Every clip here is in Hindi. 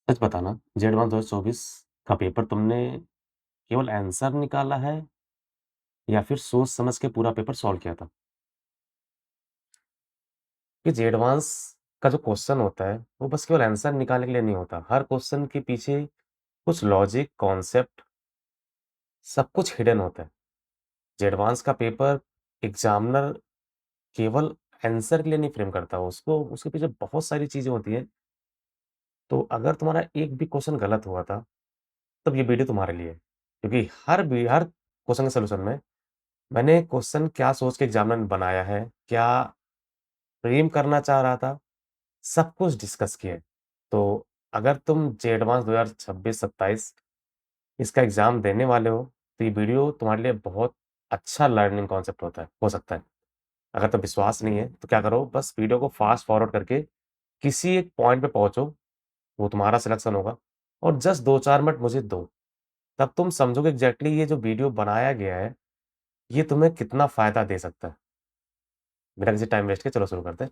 सच बताना, जेईई एडवांस 2024 का पेपर तुमने केवल आंसर निकाला है या फिर सोच समझ के पूरा पेपर सॉल्व किया था? कि जेईई एडवांस का जो क्वेश्चन होता है, वो बस केवल आंसर निकालने के लिए नहीं होता। हर क्वेश्चन के पीछे कुछ लॉजिक, कॉन्सेप्ट सब कुछ हिडन होता है। जेईई एडवांस का पेपर एग्ज़ामिनर केवल आंसर के लिए नहीं फ्रेम करता, उसको उसके पीछे बहुत सारी चीज़ें होती हैं। तो अगर तुम्हारा एक भी क्वेश्चन गलत हुआ था, तब ये वीडियो तुम्हारे लिए है। क्योंकि हर क्वेश्चन के सॉल्यूशन में मैंने क्वेश्चन क्या सोच के एग्ज़ामिनर ने बनाया है, क्या फ्रेम करना चाह रहा था, सब कुछ डिस्कस किया है। तो अगर तुम जेईई एडवांस 2026-27 इसका एग्ज़ाम देने वाले हो, तो ये वीडियो तुम्हारे लिए बहुत अच्छा लर्निंग कॉन्सेप्ट होता है हो सकता है। अगर तो विश्वास नहीं है, तो क्या करो बस वीडियो को फ़ास्ट फॉरवर्ड करके किसी एक पॉइंट पे पहुँचो, वो तुम्हारा सिलेक्शन होगा और जस्ट 2-4 मिनट मुझे दो, तब तुम समझोगे एग्ज़ैक्टली ये जो वीडियो बनाया गया है, ये तुम्हें कितना फ़ायदा दे सकता है। बिना किसी टाइम वेस्ट के चलो शुरू करते हैं।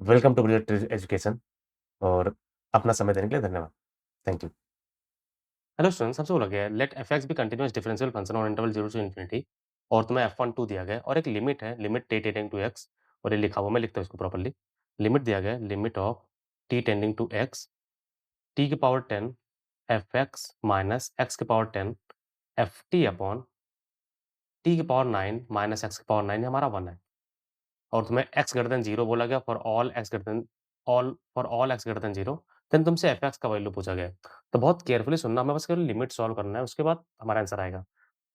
वेलकम टू ब्रिलियंट एजुकेशन और अपना समय देने के लिए धन्यवाद। Thank you. हेलो स्टूडेंट्स, सबसे बोला गया है let F X be continuous differential function on interval 0 to infinity और तुम्हें f12 दिया गया है और एक लिमिट है limit t tending to x और ये लिखा हुआ मैं लिखता हूँ इसको प्रॉपर्ली। लिमिट दिया गया है limit of t tending to x t की power 10 F X minus X की power 10 F T upon t की पावर 9 माइनस एक्स की पावर 9 हमारा 1 है और तुम्हें x ग्रेटर देन 0 बोला गया for all x greater than 0 then तुमसे एफ एक्स का वैल्यू पूछा गया है। तो बहुत केयरफुली सुनना, हमें बस केवल लिमिट सॉल्व करना है, उसके बाद हमारा आंसर आएगा।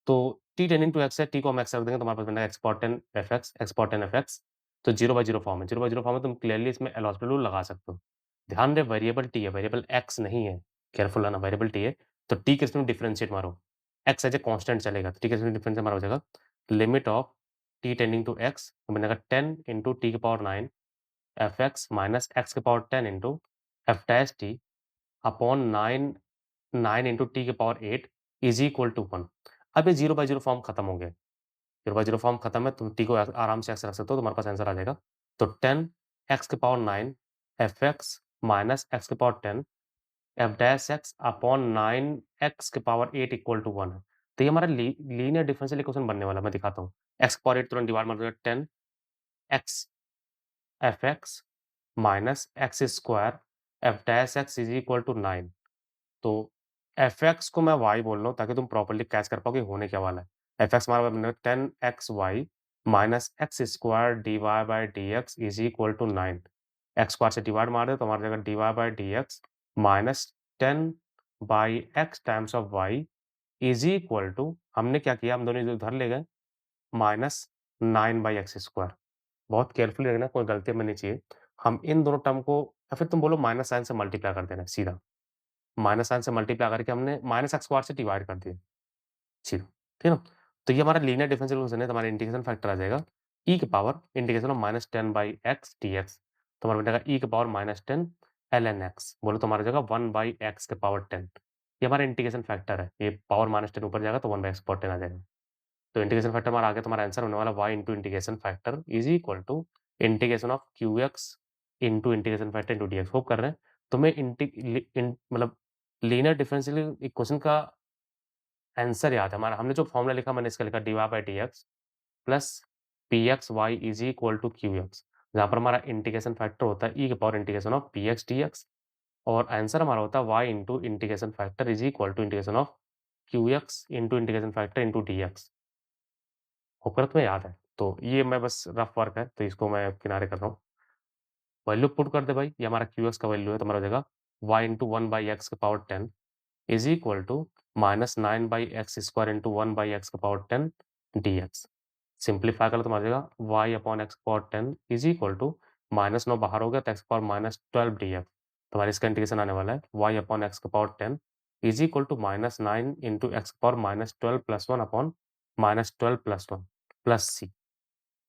तो t टेंडिंग टू x है, t को हम x रख देंगे तो हमारे पास बनेगा x power 10 fx, x power 10 fx। तो 0/0 फॉर्म है, 0/0 फॉर्म है, तुम क्लियरली इसमें एल हॉस्पिटल रूल लगा सकते हो। ध्यान रहे वेरिएबल t है, वेरिएबल x नहीं है। केयरफुल रहना, वेरिएबल t है। तो t के इसमें डिफरेंशिएट मारो, x एज़ ए कांस्टेंट चलेगा, तो t के इसमें डिफरेंशिएट मारा हो जाएगा। Limit of t tending to x तो बनेगा 10 इंटू t की पावर 9 fx माइनस x की power 10 into f dash t upon 9 9 into t की पावर 8 इज़ इक्वल टू 1। अब ये 0/0 फॉर्म खत्म हो गया। 0/0 फॉर्म खत्म है, तुम t को आराम से x रख सकते हो, तुम्हारे पास आंसर आ जाएगा। तो 10 x की पावर 9 fx माइनस x की power 10 f dash x upon 9 x की पावर 8 इक्वल टू 1 है। तो ये हमारा लीनियर डिफरेंशियल इक्वेशन बनने वाला है, मैं दिखाता हूँ। x की पावर 8 तुरंत डिवाइड मार दो, 10 x fx minus x square f dash x is equal to 9। तो fx को मैं y बोल रहा हूँ ताकि तुम प्रॉपर्ली कैच कर पाओ कि होने क्या वाला है। fx हमारा बनेगा 10xy minus X square D Y by D X is equal to 9। X square से डिवाइड मार दे तो हमारी जगह D Y by D X minus 10 by X times of Y is equal to, हमने क्या किया, हम दोनों इधर उधर ले गए, माइनस 9 बाई एक्स स्क्वायर। बहुत केयरफुली रखना, कोई गलती हमें नहीं चाहिए। हम इन दोनों टर्म को या फिर तुम बोलो माइनस साइन से मल्टीप्लाई कर देना है सीधा। माइनस साइन से मल्टीप्लाई करके हमने माइनस एक्स स्क्वायर से डिवाइड कर दिया। जी, ठीक है ना? तो ये हमारा लीनियर डिफरेंशियल इक्वेशन है, तो हमारा इंटीग्रेशन फैक्टर आ जाएगा ई की power integration of -10 by X DX. तो हमारा बनेगा ई की पावर -10 ln x, बोलो तो हमारा हो जाएगा 1 बाई एक्स की पावर 10। ये हमारा इंटीग्रेशन फैक्टर है, ये पावर -10 ऊपर जाएगा तो 1 बाई एक्स पावर 10 आ जाएगा। तो इंटीग्रेशन फैक्टर हमारा आ गया, तो हमारा आंसर होने वाला y into integration factor is equal to integration of QX into integration factor into DX. Hope कर रहे हैं तुम्हें मतलब लीनियर डिफरेंशियल इक्वेशन का आंसर याद है। हमारा हमने जो फॉर्मूला लिखा, मैंने इसका लिखा D Y by D X plus P X Y is equal to Q X, जहाँ पर हमारा इंटीग्रेशन फैक्टर होता है ई के power integration of P X D X और आंसर हमारा होता है Y into integration factor is equal to integration of Q X into integration factor into D X. Hope करो तुम्हें याद है। तो ये मैं बस रफ वर्क है, तो इसको मैं किनारे कर रहा हूँ। वैल्यू पुट कर दे भाई, ये हमारा क्यू एक्स का वैल्यू है, तो हमारा हो जाएगा वाई इंटू 1 बाई एक्स का power 10 is equal to -9 by X square into 1 by X का पावर 10 डीएक्स। सिंप्लीफाई करो तो आ जाएगा y upon X power 10 is equal to -9 बाहर हो गया तो एक्स पावर -12 डीएक्स। तो हमारा इसका इंटीग्रेशन आने वाला है y अपॉन एक्स का power 10 is equal to -9 into X power -12 plus 1 upon -12 plus 1 plus c।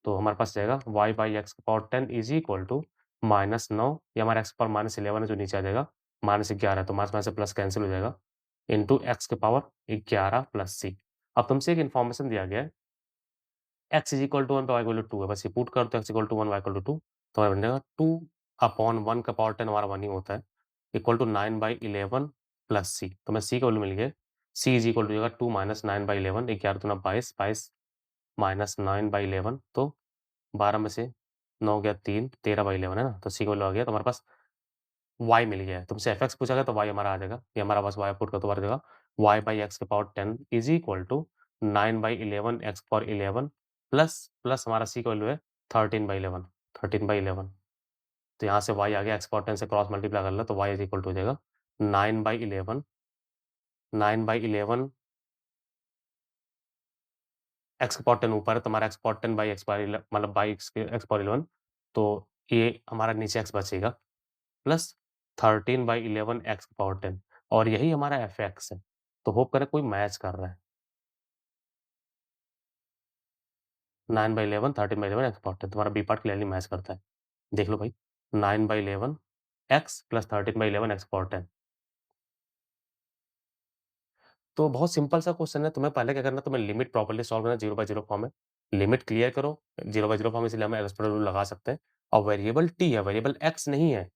तो हमारे पास जाएगा y बाई एक्स का पावर 10 इज इक्वल टू -9, ये हमारा एक्स पावर -11 है जो नीचे आ जाएगा, -11 तो माइनस से प्लस कैंसिल हो जाएगा, इंटू एक्स के पावर 11 प्लस सी। अब तुमसे एक इन्फॉर्मेशन दिया गया है, एक्स इज इक्वल टू 1 तो वाई इक्वल टू 2 है, बस ये पुट कर दो X equal to 1 Y equal to 2, तो हमारा बन जाएगा 2 अपॉन 1 का पावर 10 हमारा 1 ही होता है। Equal to 9/11 plus C. तो मैं सी का वैल्यू मिल गया। सी इज़ इक्वल टू हो जाएगा 2 माइनस 9/11, 11 दूना 22, 22 माइनस 9/11, तो 12 में से 9 गया 3, 13/11 है ना? तो सी का वैल्यू आ गया, तो हमारे पास y मिल गया है। तुमसे fx पूछा गया तो y हमारा आ जाएगा। ये हमारा बस y पुट कर दोबारा देगा। y बाई x की power 10 is equal to 9/11 x power 11 plus हमारा c का वैल्यू है 13/11, 13/11। तो यहाँ से y आ गया, x पावर 10 से क्रॉस मल्टीप्लाई कर लो तो y इज़ इक्वल टू हो जाएगा 9/11, 9/11 x की पावर 10 ऊपर है, तो हमारा x power 10 by x power मतलब बाई x पावर 11, तो ये हमारा नीचे x बचेगा प्लस 13/11 x की पावर 10, और यही हमारा fx है। तो होप करें कोई मैच कर रहा है। 9/11, 13/11 x पावर 10, तुम्हारा बी पार्ट क्लियरली मैच करता है। देख लो भाई, 9/11 x प्लस 13/11 x पावर 10। तो बहुत सिंपल सा क्वेश्चन है, तुम्हें पहले क्या करना है, तुम्हें लिमिट प्रॉपर्ली सॉल्व करना है, 0/0 फॉर्म है। लिमिट क्लियर करो, 0/0 फॉर्म इसलिए हम एल हॉस्पिटल रूल लगा सकते हैं, और वेरिएबल t है, वेरिएबल x नहीं है।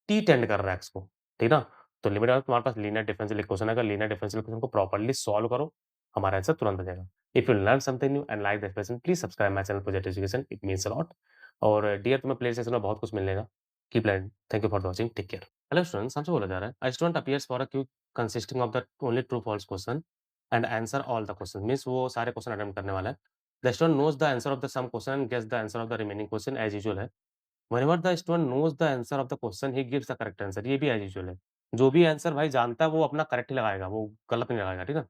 टी टेंड कर रहा है एक्स को, ठीक ना? तो लिमिट अगर तुम्हारे पास लीनियर डिफरेंशियल इक्वेशन है, अगर लीनियर डिफरेंशियल इक्वेशन को प्रॉपर्ली सॉल्व करो, हमारा आंसर तुरंत आ जाएगा। If you learn something new and like this lesson, please subscribe my channel project education, it means a lot. और डियर, तुम्हें प्ले सेक्शन में बहुत कुछ मिलेगा। Keep learning. Thank you for watching, take care. Hello students, हमसे बोला जा रहा है, a student appears for a Q consisting of the only true false question and answer all the question, means वो सारे क्वेश्चन अटेम्प्ट करने वाला है। The student knows the answer of the some question and guess the answer of the remaining question as usual है। Whenever the student knows the answer of the question ही गिव्स द करेक्ट आंसर, ये भी एज़ यूजुअल है। जो भी आंसर भाई जानता है वो अपना करेक्ट ही लगाएगा, वो गलत नहीं लगाएगा, ठीक है?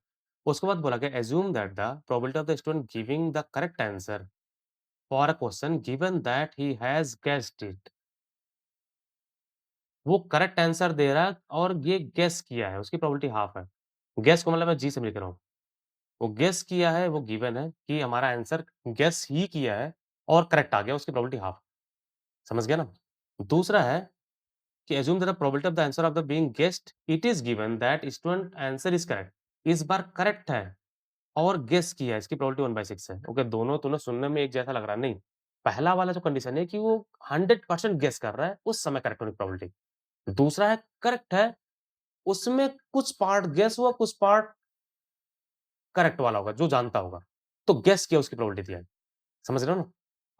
उसके बाद बोला गया assume that the probability of the student giving the correct answer for a question given that he has guessed it. वो करेक्ट आंसर दे रहा है और ये गेस किया है, उसकी प्रोबेबिलिटी हाफ है। गेस को मतलब मैं जी से लिख रहा हूँ। वो गेस किया है, वो गिवन है कि हमारा आंसर गेस ही किया है और करेक्ट आ गया, उसकी प्रोबेबिलिटी हाफ। समझ गया ना? दूसरा है कि assume that the probability of the answer of the being guessed, it is given that student answer is correct। इस बार करेक्ट है और गेस किया है, इसकी प्रोबेबिलिटी 1/6 है। ओके, दोनों तुम्हें सुनने में एक जैसा लग रहा है, नहीं। पहला वाला जो कंडीशन है कि वो 100% गेस कर रहा है, उस समय करेक्ट होने की प्रोबेबिलिटी। दूसरा है करेक्ट है, उसमें कुछ पार्ट गेस हुआ, कुछ पार्ट करेक्ट वाला होगा, जो जानता होगा। तो गेस किया, उसकी प्रोबेबिलिटी दिया है। समझ रहे हो ना?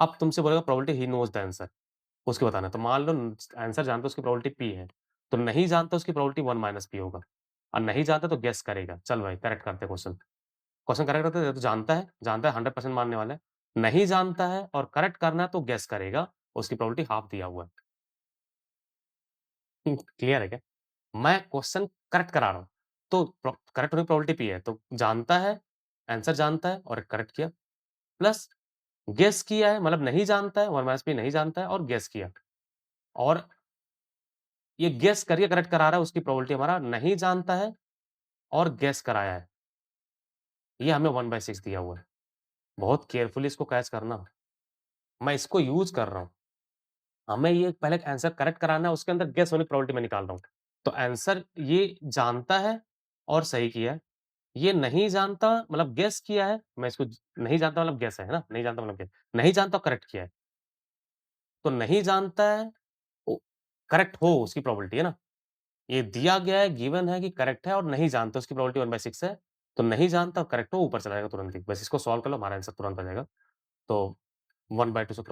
अब तुमसे बोलेगा probability he knows the answer. उसको बताना है। तो मान लो आंसर जानते हो, उसकी प्रोबेबिलिटी पी है, तो नहीं जानते उसकी प्रोबेबिलिटी 1 माइनस पी होगा, और नहीं जानता तो गेस करेगा। चल भाई करेक्ट करते हैं क्वेश्चन। क्वेश्चन करेक्ट करते हैं, तो जानता है 100% मानने वाला है। नहीं जानता है और करेक्ट करना है तो गेस करेगा, उसकी प्रोबेबिलिटी हाफ दिया हुआ है। क्लियर है क्या? मैं क्वेश्चन करेक्ट करा रहा हूँ, तो करेक्ट होने की प्रोबेबिलिटी पी है, तो जानता है, आंसर जानता है और करेक्ट किया, प्लस गेस किया है, मतलब नहीं जानता है, 1 माइनस पी नहीं जानता है और गेस किया, और ये गेस करके करेक्ट करा रहा है, उसकी प्रोबेबिलिटी हमारा नहीं जानता है और गेस कराया है। ये हमें 1/6 दिया हुआ है। बहुत केयरफुली इसको कैच करना। मैं इसको यूज़ कर रहा हूँ। हमें ये पहले आंसर करेक्ट कराना है, उसके अंदर गेस होने की प्रोबेबिलिटी मैं निकाल रहा हूँ। तो आंसर ये जानता है और सही किया है। ये नहीं जानता मतलब गेस किया है, मैं इसको नहीं जानता मतलब गेस है ना? नहीं जानता मतलब गेस। नहीं जानता करेक्ट किया है। तो नहीं जानता है, ओ करेक्ट हो उसकी प्रोबेबिलिटी है ना? ये दिया गया है, गिवन है कि करेक्ट है और नहीं जानते उसकी प्रोबेबिलिटी 1/6 है। तो नहीं जानता और करेक्ट हो ऊपर चला जाएगा तुरंत ही। बस इसको सॉल्व कर लो, हमारा आंसर तुरंत आ जाएगा। तो 1/2 से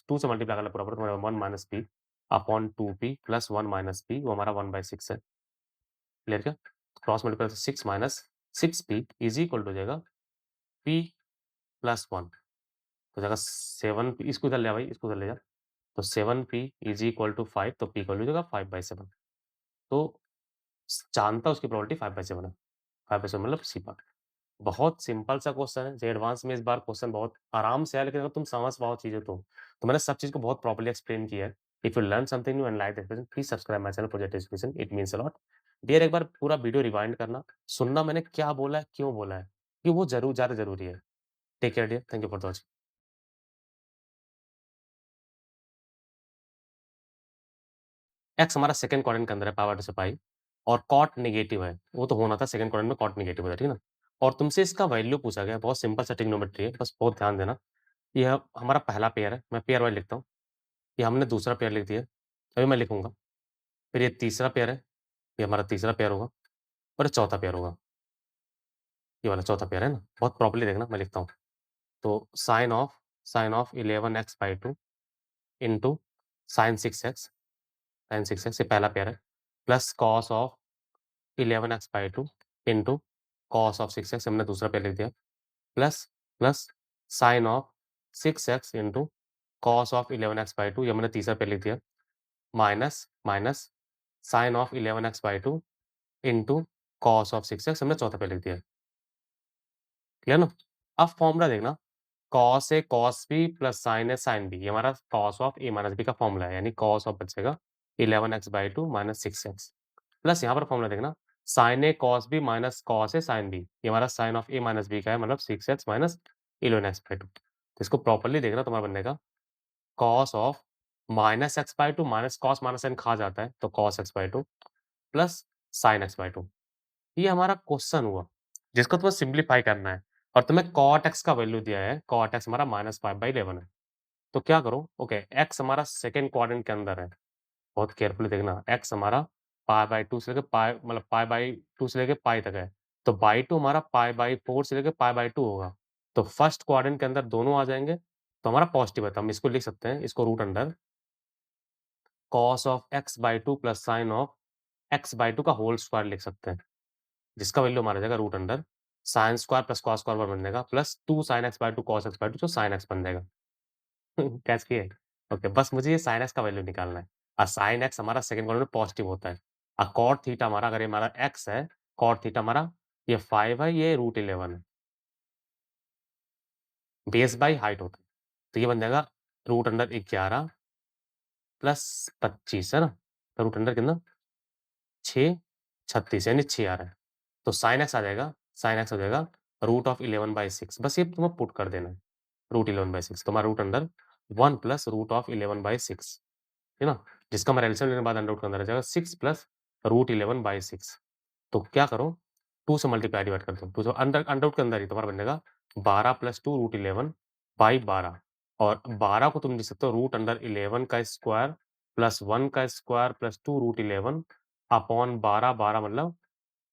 2 से मल्टीप्लाई कर लो प्रॉपर, तो 1 minus P upon 2p plus 1 minus P, वो हमारा 1/6 है। क्लियर क्या? क्रॉस मल्टीप्लाई तो 6 minus 6p is equal to हो जाएगा p प्लस 1, हो जाएगा 7p। इसको इधर ले आ भाई, इसको इधर ले जा। तो 7p इज़ इक्वल टू 5, तो p का वैल्यू हो जाएगा 5/7। तो जानता उसकी प्रोबेबिलिटी 5/7 है। 5/7 मतलब सी पार्ट। बहुत सिंपल सा क्वेश्चन है। जो एडवांस में इस बार क्वेश्चन बहुत आराम से आया, लेकिन अगर तुम समझ पाओ चीज़ें तो मैंने सब चीज़ को बहुत प्रॉपर्ली एक्सप्लेन किया है। If you learn something new and like this lesson, please subscribe my channel project education, it means a lot. Dear, एक बार पूरा वीडियो रिवाइंड करना, सुनना मैंने क्या बोला है, क्यों बोला है, कि वो ज़रूर ज़्यादा ज़रूरी है। Take care dear, thank you for the watching. X हमारा सेकंड क्वाड्रेंट के अंदर है, पावर 2 से पाई, और कॉट नेगेटिव है। वो तो होना था, सेकंड क्वाड्रेंट में कॉट नेगेटिव है, ठीक है ना? और तुमसे इसका वैल्यू पूछा गया है, बहुत सिंपल सा ट्रिग्नोमेट्री है, बस बहुत ध्यान देना। यह हमारा पहला पेयर है, मैं पेयर वाइज़ लिखता हूँ। ये हमने दूसरा पेयर लिख दिया, अभी मैं लिखूँगा। फिर ये तीसरा पेयर है, ये हमारा तीसरा पेयर होगा और ये चौथा पेयर होगा। ये वाला चौथा पेयर है ना? बहुत प्रॉपर्ली देखना, मैं लिखता हूँ। तो sine of 11x/2 into sin 6x, sin 6x ये पहला पेयर है, plus cos of 11x/2 into cos of 6x हमने दूसरा पेयर लिख दिया, plus plus sine of 6x into cos of 11x/2 ये हमने तीसरा पेयर लिख दिया, minus minus sine of 11x/2 into cos of 6x हमने चौथा पेयर लिख दिया। क्लियर ना? अब फॉर्मूला देखना, cos A cos B plus sine A sine B, ये हमारा cos of A minus B का फॉर्मूला है, यानी कॉस ऑफ बचेगा 11x/2 माइनस 6x, प्लस यहाँ पर फॉर्मूला देखना, sine A cos B minus cos A sine B, ये हमारा sine of A minus B का है, मतलब 6x माइनस 11x/2। तो इसको प्रॉपर्ली देखना, तुम्हारा बनेगा cos of -x/2 minus cos minus sine खा जाता है, तो cos x/2 plus sin x/2। ये हमारा क्वेश्चन हुआ, जिसको तुम्हें सिम्प्लीफाई करना है और तुम्हें cot x का वैल्यू दिया है, cot x हमारा -5/11 है। तो क्या करो, ओके, x हमारा सेकंड क्वाड्रेंट के अंदर है, बहुत केयरफुली देखना, x हमारा π/2 से लेके पाई मतलब π/2 से लेके पाई तक है, तो बाई 2 हमारा π/4 से लेके π/2 होगा। तो फर्स्ट क्वाड्रेंट के अंदर दोनों आ जाएँगे, तो हमारा पॉजिटिव है, तो हम इसको लिख सकते हैं, इसको root under cos of x/2 plus sin of x/2 का होल स्क्वायर लिख सकते हैं। जिसका वैल्यू हमारा आ जाएगा root under sine square plus cos square बन जाएगा plus 2 sin x/2 cos x/2 जो sin x बन जाएगा। कैच किए? ओके, बस मुझे ये sin x का वैल्यू निकालना है। sin x हमारा सेकंड कॉलम में पॉजिटिव होता है। cot थीटा हमारा अगर ये हमारा x है, cot थीटा हमारा ये 5 है, ये √11 है। बेस बाय हाइट होता है। तो ये बन जाएगा रूट अंडर 11 प्लस 25 है ना? तो रूट अंडर कितना? 6, 36 यानी 6 आ रहा है। तो sin x आ जाएगा, sin x हो जाएगा √11/6, बस ये तुम्हें पुट कर देना है, √11/6 तुम्हारा रूट अंडर 1 प्लस √11/6, है ना? जिसका हमारा एलसीएम लेने के बाद अंडर रूट के अंदर आ जाएगा 6 प्लस √11/6। तो क्या करो, 2 से मल्टीप्लाई डिवाइड कर दो, 2 से अंडर अंडर रूट के अंदर ही तुम्हारा बन जाएगा 12 प्लस 2 √11/12 और 12 को तुम लिख सकते हो रूट अंडर 11 का स्क्वायर प्लस 1 का स्क्वायर प्लस 2 √11 अपॉन 12, 12 मतलब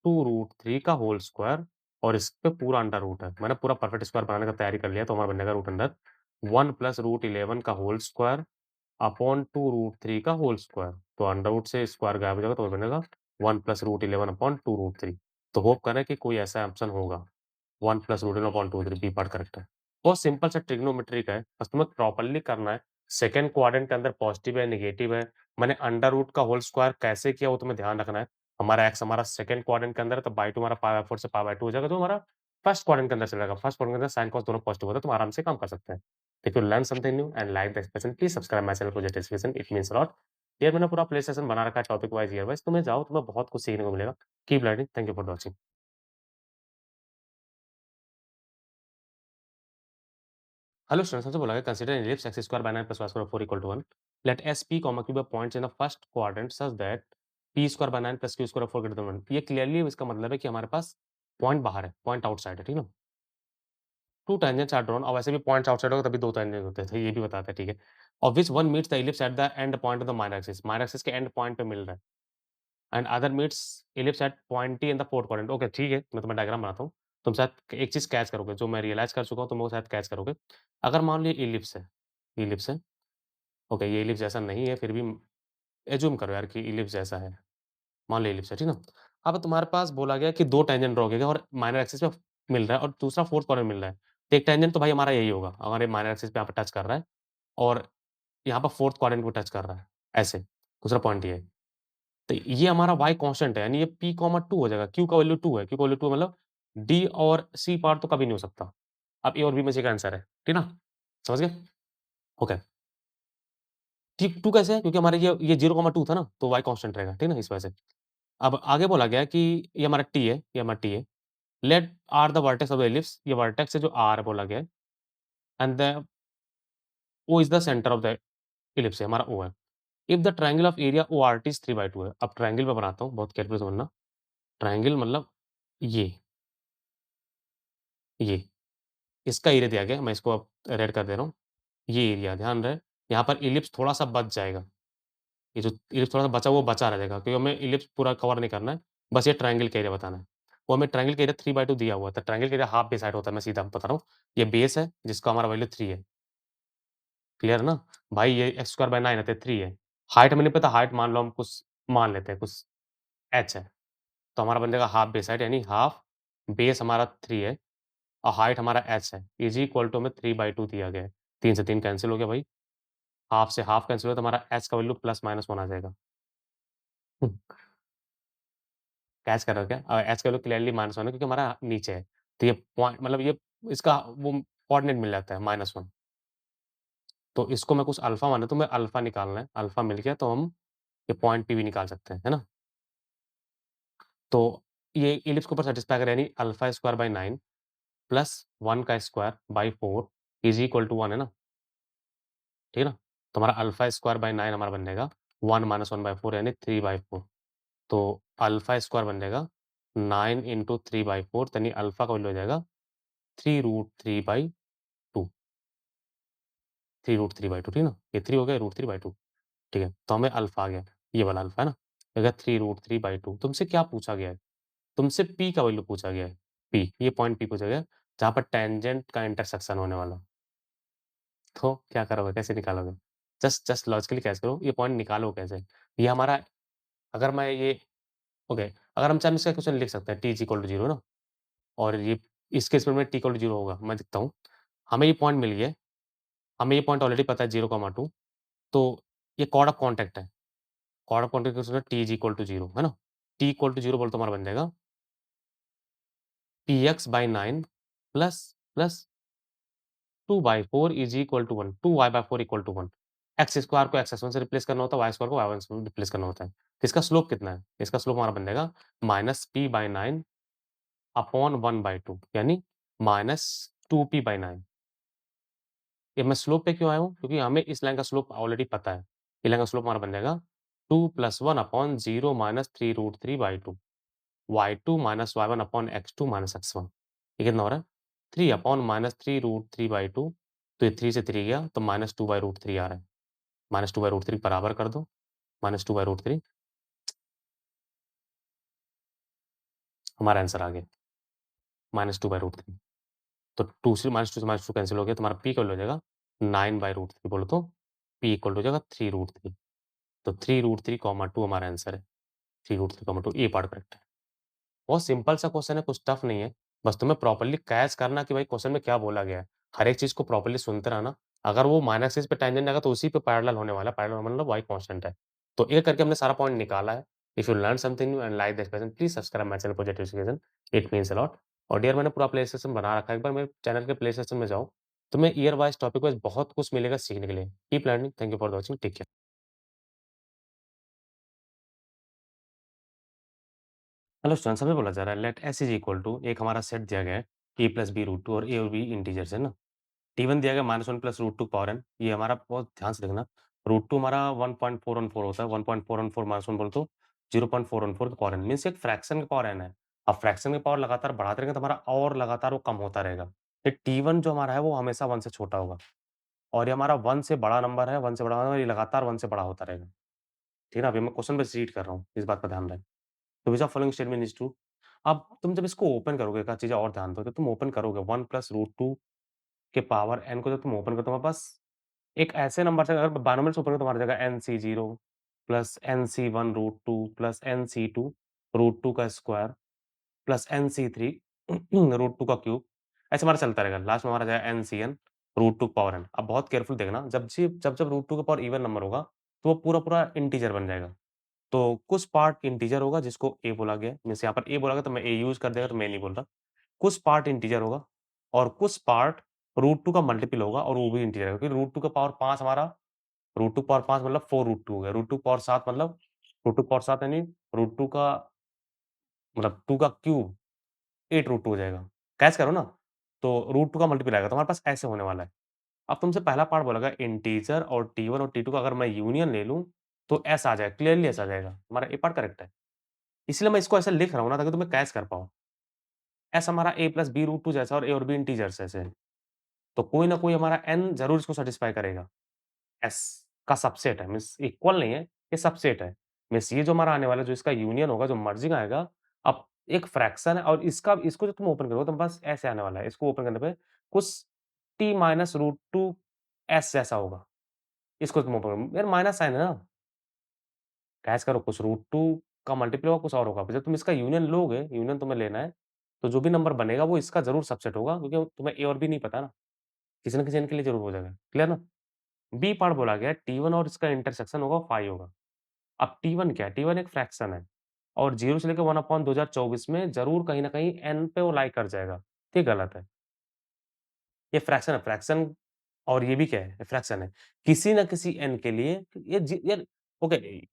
2√3 का होल स्क्वायर और इस पे पूरा अंडर रूट है। मैंने पूरा परफेक्ट स्क्वायर बनाने का तैयारी कर लिया, तो हमारा बन जाएगा रूट अंडर 1 प्लस √11 का होल स्क्वायर अपॉन 2√3 का होल स्क्वायर। तो अंडर रूट से स्क्वायर गायब हो जाएगा, तो बनेगा 1 प्लस √11 अपॉन 2√3। तो होप कर रहे हैं कि कोई ऐसा ऑप्शन होगा। 1 plus root in upon 2 3 B part correct है। बहुत सिंपल सा ट्रिग्नोमेट्री का है, बस तुम्हें प्रॉपर्ली करना है। सेकंड क्वाड्रेंट के अंदर पॉजिटिव है, नेगेटिव है। मैंने अंडर रूट का होल स्क्वायर कैसे किया वो तुम्हें ध्यान रखना है। हमारा एक्स हमारा सेकंड क्वाड्रेंट के अंदर है, तो बाई 2 हमारा π/4 से π/2 हो जाएगा, जो हमारा फर्स्ट क्वाड्रेंट के अंदर चला जाएगा। फर्स्ट क्वाड्रेंट के अंदर साइन कॉस दोनों पॉजिटिव होता है, तुम आराम से काम कर सकते हैं। If you learn something new and like the expression, please subscribe my channel project expression, it means a lot. यार मैंने पूरा प्ले सेशन बना रखा है टॉपिक वाइज, ईयर वाइज, तुम्हें जाओ, तुम्हें बहुत कुछ सीखने को मिलेगा। Keep learning, thank you for watching. Hello students, हमसे बोला गया consider an ellipse x square by 9 plus y square of 4 equal to 1. Let S P, Q be points in the first quadrant such that P square by 9 plus Q square of 4 greater than 1. ये क्लियरली इसका मतलब है कि हमारे पास पॉइंट बाहर है, पॉइंट आउटसाइड है, ठीक है? टू टेंजेंट्स आर ड्रॉन, और वैसे भी पॉइंट्स आउटसाइड होगा तभी दो टेंजेंट होते हैं, तो ये भी बताता है, ठीक है? Of which one meets the ellipse at the end point of the minor axis के एंड पॉइंट पे मिल रहा है, and other meets ellipse at point T in the fourth quadrant. Okay, ठीक है, मैं तुम्हें डायग्राम बनाता हूँ। तुम शायद एक चीज़ कैच करोगे, जो मैं रियलाइज़ कर चुका हूँ, तुम वो शायद कैच करोगे। अगर मान लो ये इलिप्स है, ओके, ये इलिप्स जैसा नहीं है, फिर भी एज्यूम करो यार कि इलिप्स जैसा है। मान लो इलिप्स है, ठीक ना? अब तुम्हारे पास बोला गया कि 2 टेंजेंट ड्रॉ किए गए और माइनर एक्सिस पे मिल रहा है और दूसरा फोर्थ कॉर्नर मिल रहा है। तो एक टेंजेंट तो भाई हमारा यही होगा, हमारे माइनर एक्सिस पे यहाँ पे टच कर रहा है और यहाँ पर फोर्थ क्वाड्रेंट को टच कर रहा है, ऐसे। दूसरा पॉइंट ये है। तो ये हमारा y कांस्टेंट है, यानी ये p, 2 हो जाएगा। q का वैल्यू 2 है, q का वैल्यू 2 मतलब d और c पार्ट तो कभी नहीं हो सकता। अब a और b में से एक आंसर है, ठीक ना? समझ गए? ओके। ठीक 2 कैसे है? क्योंकि हमारे ये 0,2 था ना, तो y कांस्टेंट रहेगा, ठीक ना? इस वजह से। अब आगे बोला गया है कि ये हमारा t है, ये हमारा t है। Let r the vertex of the ellipse, ये वर्टेक्स है जो r बोला गया है, and the o is the centre of the ellipse है, हमारा o है। If the triangle of area ORT is 3/2 है। अब ट्रायंगल मैं बनाता हूँ, बहुत केयरफुली समझना। ट्रायंगल मतलब ये, ये। इसका एरिया दिया गया है, मैं इसको अब रेड कर दे रहा हूँ। ये एरिया ध्यान रहे, यहाँ पर एलिप्स थोड़ा-सा बच जाएगा। ये जो इलिप्स थोड़ा-सा बचा वो बचा रहेगा क्योंकि हमें इलिप्स पूरा कवर नहीं करना है, बस ये ट्रायंगल का एरिया बताना है। वो हमें ट्रायंगल का एरिया 3/2 दिया हुआ था, ट्रायंगल का एरिया हाफ बेस साइड होता है, मैं सीधा बता रहा हूँ। ये बेस है जिसका हमारा वैल्यू 3 है, क्लियर है ना? भाई ये x²/9 है तो 3 है। हाइट हमें नहीं पता, हाइट मान लो हम कुछ मान लेते हैं, कुछ h है, तो हमारा बन जाएगा हाफ बेस हाइट यानी हाफ बेस हमारा 3 है और हाइट हमारा h है, इज़ इक्वल टू हमें 3/2 दिया गया है। 3 से 3 कैंसल हो गया भाई, हाफ से हाफ कैंसल हुआ तो हमारा h का वैल्यू +-1 आ जाएगा। हुँ, कैच कर रहे हो क्या? h का वैल्यू क्लियरली -1 है क्योंकि हमारा नीचे है। तो ये पॉइंट मतलब ये इसका वो कोऑर्डिनेट मिल जाता है -1। तो इसको मैं कुछ अल्फ़ा माना तो मैं अल्फ़ा निकालना है, अल्फ़ा मिल गया तो हम ये पॉइंट P भी निकाल सकते हैं, है ना? तो ये इलिप्स के ऊपर सैटिस्फाई करें यानी अल्फ़ा स्क्वायर बाय 9 प्लस 1 का square by 4 is equal to 1 है ना? ठीक है ना? तो हमारा अल्फ़ा स्क्वायर बाय 9 हमारा बन जाएगा 1 माइनस 1 बाय 4 यानी 3/4। तो अल्फ़ा स्क्वायर बन जाएगा 9 इंटू 3/4 यानी अल्फ़ा का वैल्यू हो जाएगा 3√3/2 3√3/2 ठीक है ना? ये 3 हो गया √3/2 ठीक है? तो हमें अल्फ़ा आ गया, ये वाला अल्फ़ा है ना? हो गया 3√3/2 तुमसे क्या पूछा गया है? तुमसे P का वैल्यू पूछा गया है, P ये पॉइंट P पूछा गया है, जहाँ पर टेंजेंट का इंटरसेक्शन होने वाला। तो क्या करोगे? कैसे निकालोगे? जस्ट जस्ट लॉजिकली कैसे करो, ये पॉइंट निकालो कैसे? ये हमारा अगर मैं ये ओके, अगर हम चाहें इसका क्वेश्चन लिख सकते हैं t इज़ इक्वल टू 0 ना और ये इस केस में t इक्वल टू 0 होगा, मैं लिखता हूँ। हमें ये पॉइंट मिल गया, हमें ये पॉइंट ऑलरेडी पता है 0, 2 तो ये कॉर्ड ऑफ कॉन्टैक्ट है। कॉर्ड ऑफ कॉन्टैक्ट का t इज़ इक्वल टू 0 है ना? t इक्वल टू 0 बोले तो हमारा बन जाएगा px/9 plus plus 2/4 is equal to 1, 2y/4 equal to 1। X square को x1 से रिप्लेस करना होता है, y स्क्वायर को y1 से रिप्लेस करना होता है। तो इसका स्लोप कितना है? इसका स्लोप हमारा बन जाएगा -p/9 अपॉन 1/2 यानी -2p/9। ये मैं स्लोप पे क्यों आया हूँ? क्योंकि हमें इस लाइन का स्लोप ऑलरेडी पता है। ये लाइन का स्लोप हमारा बन जाएगा 2 + 1 upon 0 -3√3/2 y2 - y1 upon x2 - x1। ये कितना हो रहा है? 3 अपॉन -3√3/2 तो ये 3 से 3 गया तो -2/√3 आ रहा है। -2/√3 बराबर कर दो, -2/√3 हमारा आंसर आ गया, -2/√3 तो 2 से -2 कैंसल हो गया, तुम्हारा p का वैल्यू हो जाएगा 9/√3 बोलो तो p इक्वल टू हो जाएगा 3√3 तो 3√3, 2 हमारा आंसर है। 3√3, 2 ये पार्ट करेक्ट है। बहुत सिंपल सा क्वेश्चन है, कुछ टफ नहीं है। बस तुम्हें प्रॉपर्ली कैच करना कि भाई क्वेश्चन में क्या बोला गया है। हर एक चीज़ को प्रॉपर्ली सुनते रहना। अगर वो माइनर एक्सिस पे टैंजेंट आएगा तो उसी पे पैरेलल होने वाला है। पैरेलल मतलब y कांस्टेंट है। तो एक करके हमने सारा पॉइंट निकाला है। If you learn something new and like this lesson please subscribe my channel positive education. It means a lot. और डियर मैंने पूरा प्ले लिस्ट बना रखा है। एक बार मेरे चैनल के प्ले लिस्ट में जाओ। तुम्हें ईयर वाइज़ टॉपिक वाइज़ बहुत कुछ मिलेगा सीखने के लिए। Keep learning. Thank you for watching. Take care. Hello students हमें बोला जा रहा है let s is equal to एक हमारा सेट दिया गया है a प्लस b रूट 2 और a और b इंटीजर्स है ना। T1 दिया गया -1 प्लस रूट 2 पावर n ये हमारा बहुत ध्यान से देखना रूट 2 हमारा 1.414 होता है 1.414 माइनस 1 बोले तो 0.414 का पावर n मीन्स एक फ्रैक्शन का पावर n है। अब फ्रैक्शन का पावर लगातार बढ़ाते रहेंगे तो हमारा और लगातार वो कम होता रहेगा। ये T1 जो हमारा है वो हमेशा 1 से छोटा होगा और ये हमारा 1 से बड़ा नंबर है 1 से बड़ा नंबर ये लगातार 1 से बड़ा होता रहेगा। ठीक है ना? अभी मैं क्वेश्चन बस रीड कर रहा हूँ, इस बात का ध्यान रहे। तो which of following statement is true? अब तुम जब इसको ओपन करोगे एक आध चीज़ और ध्यान दो, जब तुम ओपन करोगे 1 प्लस रूट 2 के पावर n को जब तुम ओपन करो तुम्हारे पास एक ऐसे नंबर से अगर बाइनोमियल से ऊपर है तो हमारी जगह NC0 plus NC1 root 2 plus NC2 root 2 का स्क्वायर प्लस NC3 रूट 2 का क्यूब ऐसे हमारा चलता रहेगा। लास्ट में हमारा जाएगा NCn रूट 2 पावर n। अब बहुत केयरफुल देखना जब रूट 2 का पावर इवन नंबर होगा तो वो पूरा-पूरा इंटीजर बन जाएगा। तो कुछ पार्ट इंटीजर होगा जिसको a बोला गया है। मीन्स यहाँ पर a बोला गया तो मैं a यूज़ कर देगा तो मैं नहीं बोल रहा। कुछ पार्ट इंटीजर होगा और कुछ पार्ट रूट 2 का मल्टीपल होगा और वो भी इंटीजर है क्योंकि रूट 2 का पावर 5 हमारा रूट 2 पावर 5 मतलब 4 रूट 2 हो गया। रूट 2 पावर 7 मतलब रूट 2 पावर 7 यानी रूट 2 का मतलब 2 का क्यूब 8 रूट 2 हो जाएगा। कैच करो ना, तो रूट 2 का मल्टीपल आएगा तो हमारे पास ऐसे होने वाला है। अब तुमसे पहला पार्ट बोला गया इंटीजर और T1 और T2 का अगर मैं यूनियन ले लूँ, तो एस आ जाएगा, क्लियरली एस आ जाएगा। हमारा ए पार्ट करेक्ट है। इसलिए मैं इसको ऐसे लिख रहा हूँ ना ताकि तुम्हें कैच कर पाओ। एस हमारा a प्लस b रूट 2 जैसा और a और b इंटीजर्स जैसे हैं। तो कोई ना कोई हमारा n ज़रूर इसको सैटिस्फाई करेगा। एस का सबसेट है मीन्स इक्वल नहीं है, ये सबसेट है। मीन्स ये जो हमारा आने वाला है, जो इसका यूनियन होगा, जो मर्जिंग आएगा, अब एक फ्रैक्शन है और इसको जो तुम ओपन करोगे तो बस ऐसे आने वाला है। इसको ओपन करने पे कुछ t माइनस रूट 2 s जैसा होगा। इसको तुम ओपन करो, यार माइनस साइन है ना, कैच करो, कुछ रूट 2 का मल्टीप्लाई होगा, कुछ और होगा। जब तुम इसका यूनियन लोगे, यूनियन तुम्हें लेना है, तो जो भी नंबर बनेगा वो इसका ज़रूर सबसेट होगा, क्योंकि तुम्हें ए और बी नहीं पता ना, किसी न किसी n के लिए ज़रूर हो जाएगा। क्लियर ना? बी पार्ट बोला गया है T1 और इसका इंटरसेक्शन होगा 5 होगा। अब T1 क्या है? T1 एक फ्रैक्शन है और 0 से लेके 1/2024 में ज़रूर कहीं न कहीं n पे वो लाई कर जाएगा। ये गलत है। ये फ्रैक्शन है, फ्रैक्शन और ये भी क्या है? फ्रैक्शन है। किसी न किसी n के लिए ये जी यार ओके,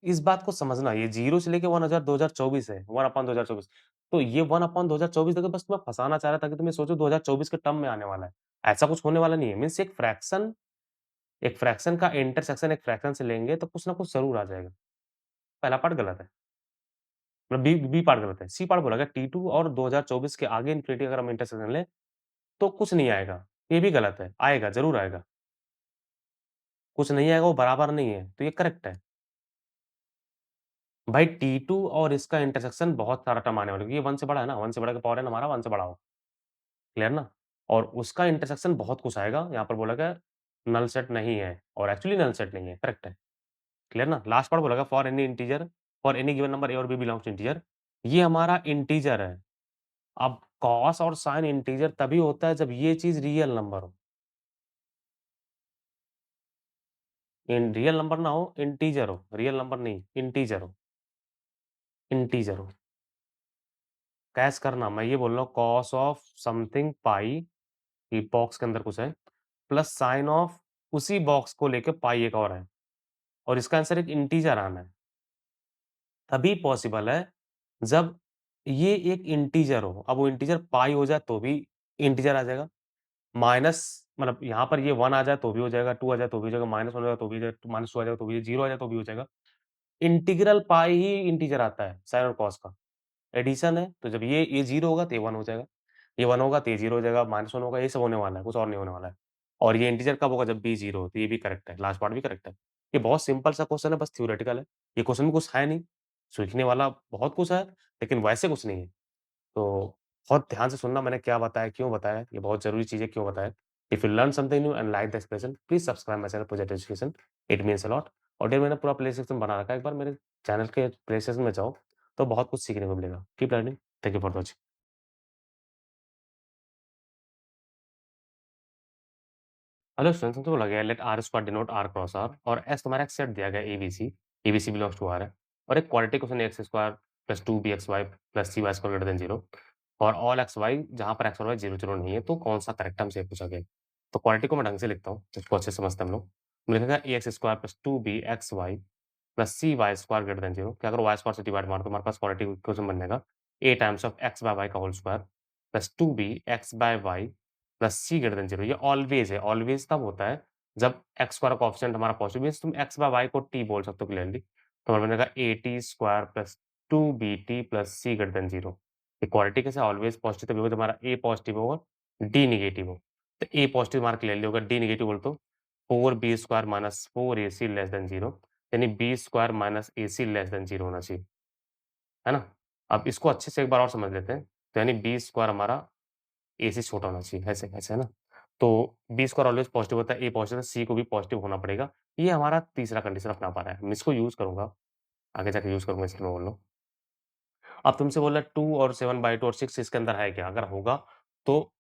इस बात को समझना, ये 0 से लेके 1/2024 है, 1/2024। तो ये 1/2024 देखो, बस तुम्हें फँसाना चाह रहा था कि तुम ये सोचो 2024 के टर्म में आने वाला है। ऐसा कुछ होने वाला नहीं है। मीन्स एक फ्रैक्शन का इंटरसेक्शन एक फ्रैक्शन से लेंगे तो कुछ ना कुछ ज़रूर आ जाएगा। पहला पार्ट गलत है। मतलब बी पार्ट गलत है। सी पार्ट बोला गया T2 और 2024 के आगे इन्फिनिटी अगर हम इंटरसेक्शन लें, तो कुछ नहीं आएगा। ये भी गलत है। आएगा, ज़रूर आएगा। कुछ नहीं आएगा, वो बराबर नहीं है, तो ये करेक्ट है। भाई T2 और इसका इंटरसेक्शन बहुत सारा टर्म आने वाला है, क्योंकि ये 1 से बड़ा है ना, 1 से बड़ा का पावर है ना हमारा, 1 से बड़ा हो। क्लियर ना? और उसका इंटरसेक्शन बहुत कुछ आएगा, यहाँ पर बोला गया नल सेट नहीं है और एक्चुअली नल सेट नहीं है, करेक्ट है। क्लियर ना? लास्ट पार्ट बोला गया for any given number A और बी बिलॉन्ग्स टू इंटीजर। ये हमारा इंटीजर है। अब कॉस और साइन इंटीजर तभी होता है जब ये चीज़ रियल नंबर हो। इन रियल नंबर ना हो, इंटीजर हो, रियल नंबर नहीं, इंटीजर हो, इंटीजर हो। कैस करना, मैं ये बोल रहा हूँ कॉस ऑफ समथिंग पाई, ये बॉक्स के अंदर कुछ है, प्लस साइन ऑफ उसी बॉक्स को लेके पाई एक और है और इसका आंसर एक इंटीजर आना है। तभी पॉसिबल है जब ये एक इंटीजर हो। अब वो इंटीजर पाई हो जाए तो भी इंटीजर आ जाएगा। माइनस मतलब यहाँ पर ये 1 आ जाए तो भी हो जाएगा, 2 आ जाए तो भी हो जाएगा, -1 हो जाए तो भी हो जाएगा, -2 आ जाए तो भी, 0 आ जाए तो भी हो जाएगा। इंटीग्रल पाई ही इंटीजर आता है साइन और कॉस का। एडिशन है, तो जब ये 0 होगा तो ये 1 हो जाएगा। ये 1 होगा तो ये 0 हो जाएगा, -1 होगा, ये सब होने वाला है, कुछ और नहीं होने वाला है। और ये इंटीजर कब होगा? जब b 0 हो, तो ये भी करेक्ट है, लास्ट पार्ट भी करेक्ट है। ये बहुत सिंपल सा क्वेश्चन है, बस थ्योरेटिकल है। ये क्वेश्चन में कुछ है नहीं, सीखने वाला बहुत कुछ है, लेकिन वैसे कुछ नहीं है। तो बहुत ध्यान से सुनना मैंने क्या बताया, क्यों बताया, ये बहुत ज़रूरी चीज़ है, क्यों बताया। If you learn something new and like the expression, please subscribe my channel project education, it means a lot. और देयर मैंने पूरा प्ले सिस्टम बना रखा है, एक बार मेरे चैनल के प्ले सिस्टम में जाओ, तो बहुत कुछ सीखने को मिलेगा। Keep learning, thank you for watching. Hello students, हमसे बोला गया है let R square denote R cross R और एस तुम्हारा एक सेट दिया गया है ABC, ABC belongs to R है और एक quadratic question x square plus 2bxy plus 3y square greater than 0 और ऑल एक्स वाई जहाँ पर एक्स और वाई 0 0 नहीं है, तो कौन सा करेक्ट हमसे पूछा गया है। तो क्वाड्रेटिक को मैं ढंग से लिखता हूँ, इसको अच्छे से समझते हैं हम लोग। लिखेगा A X square plus 2bxy plus cy square greater than 0, क्या अगर y स्क्वायर से डिवाइड मारो तो हमारे पास क्वाड्रेटिक इक्वेशन बन जाएगा a times of x by y का whole square plus 2b x by y plus C greater than 0। ये ऑलवेज है, ऑलवेज तब होता है जब एक्स स्क्वायर कोएफ़िशिएंट हमारा पॉजिटिव मीन्स तुम एक्स बाय वाई को टी बोल सकते हो क्लियरली। तो हमारा बनेगा A T square plus 2bt plus C greater than 0। Equality कैसे ऑलवेज पॉजिटिव तभी होगा जब हमारा ए पॉजिटिव होगा, डी नेगेटिव हो। तो ए पॉजिटिव हमारा क्लियरली होगा, डी नेगेटिव बोले तो 4b square minus 4ac less than 0, यानी B square minus AC less than 0 होना चाहिए, है ना? अब इसको अच्छे से एक बार और समझ लेते हैं। तो यानी बी स्क्वायर हमारा ए से छोटा होना चाहिए, ऐसे ऐसे है ना? तो बी स्क्वायर ऑलवेज़ पॉज़िटिव होता है, ए पॉज़िटिव है, सी को भी पॉज़िटिव होना पड़ेगा। ये हमारा तीसरा कंडीशन अपना पा रहा है। मैं इसको यूज़ करूँगा, आगे जाके यूज़ करूँगा इसलिए मैं बोल रहा हूँ। अब तुमसे बोला 2 और 7/2 और 6 इसके अंदर है क्या? अगर होगा तो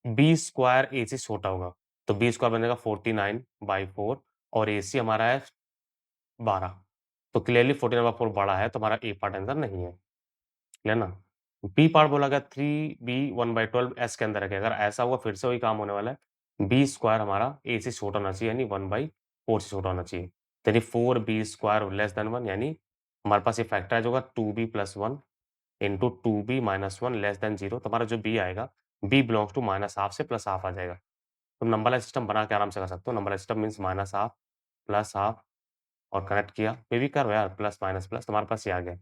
बी स्क्वायर ए से छोटा होगा। तो बी स्क्वायर बनेगा 49/4 और एसी हमारा है 12। तो क्लियरली 49/4 बड़ा है, तो हमारा ए पार्ट आंसर नहीं है। क्लियर ना? बी पार्ट बोला गया 3b 1/12 एस के अंदर है क्या? अगर ऐसा हुआ फिर से वही काम होने वाला है। बी स्क्वायर हमारा ए से छोटा होना चाहिए यानी 1/4 से छोटा होना चाहिए। तो यानी 4b स्क्वायर लेस देन 1 यानी हमारे पास ये फैक्टराइज़ होगा 2b plus 1 into 2b minus 1 less than 0। तो हमारा जो b आएगा, b belongs to minus half से प्लस हाफ आ जाएगा। तो नंबर लाइन सिस्टम बना के आराम से कर सकते हो। Number line system means minus half, plus half और कनेक्ट किया, मे बी करो यार प्लस माइनस प्लस तुम्हारे पास ये आ गया।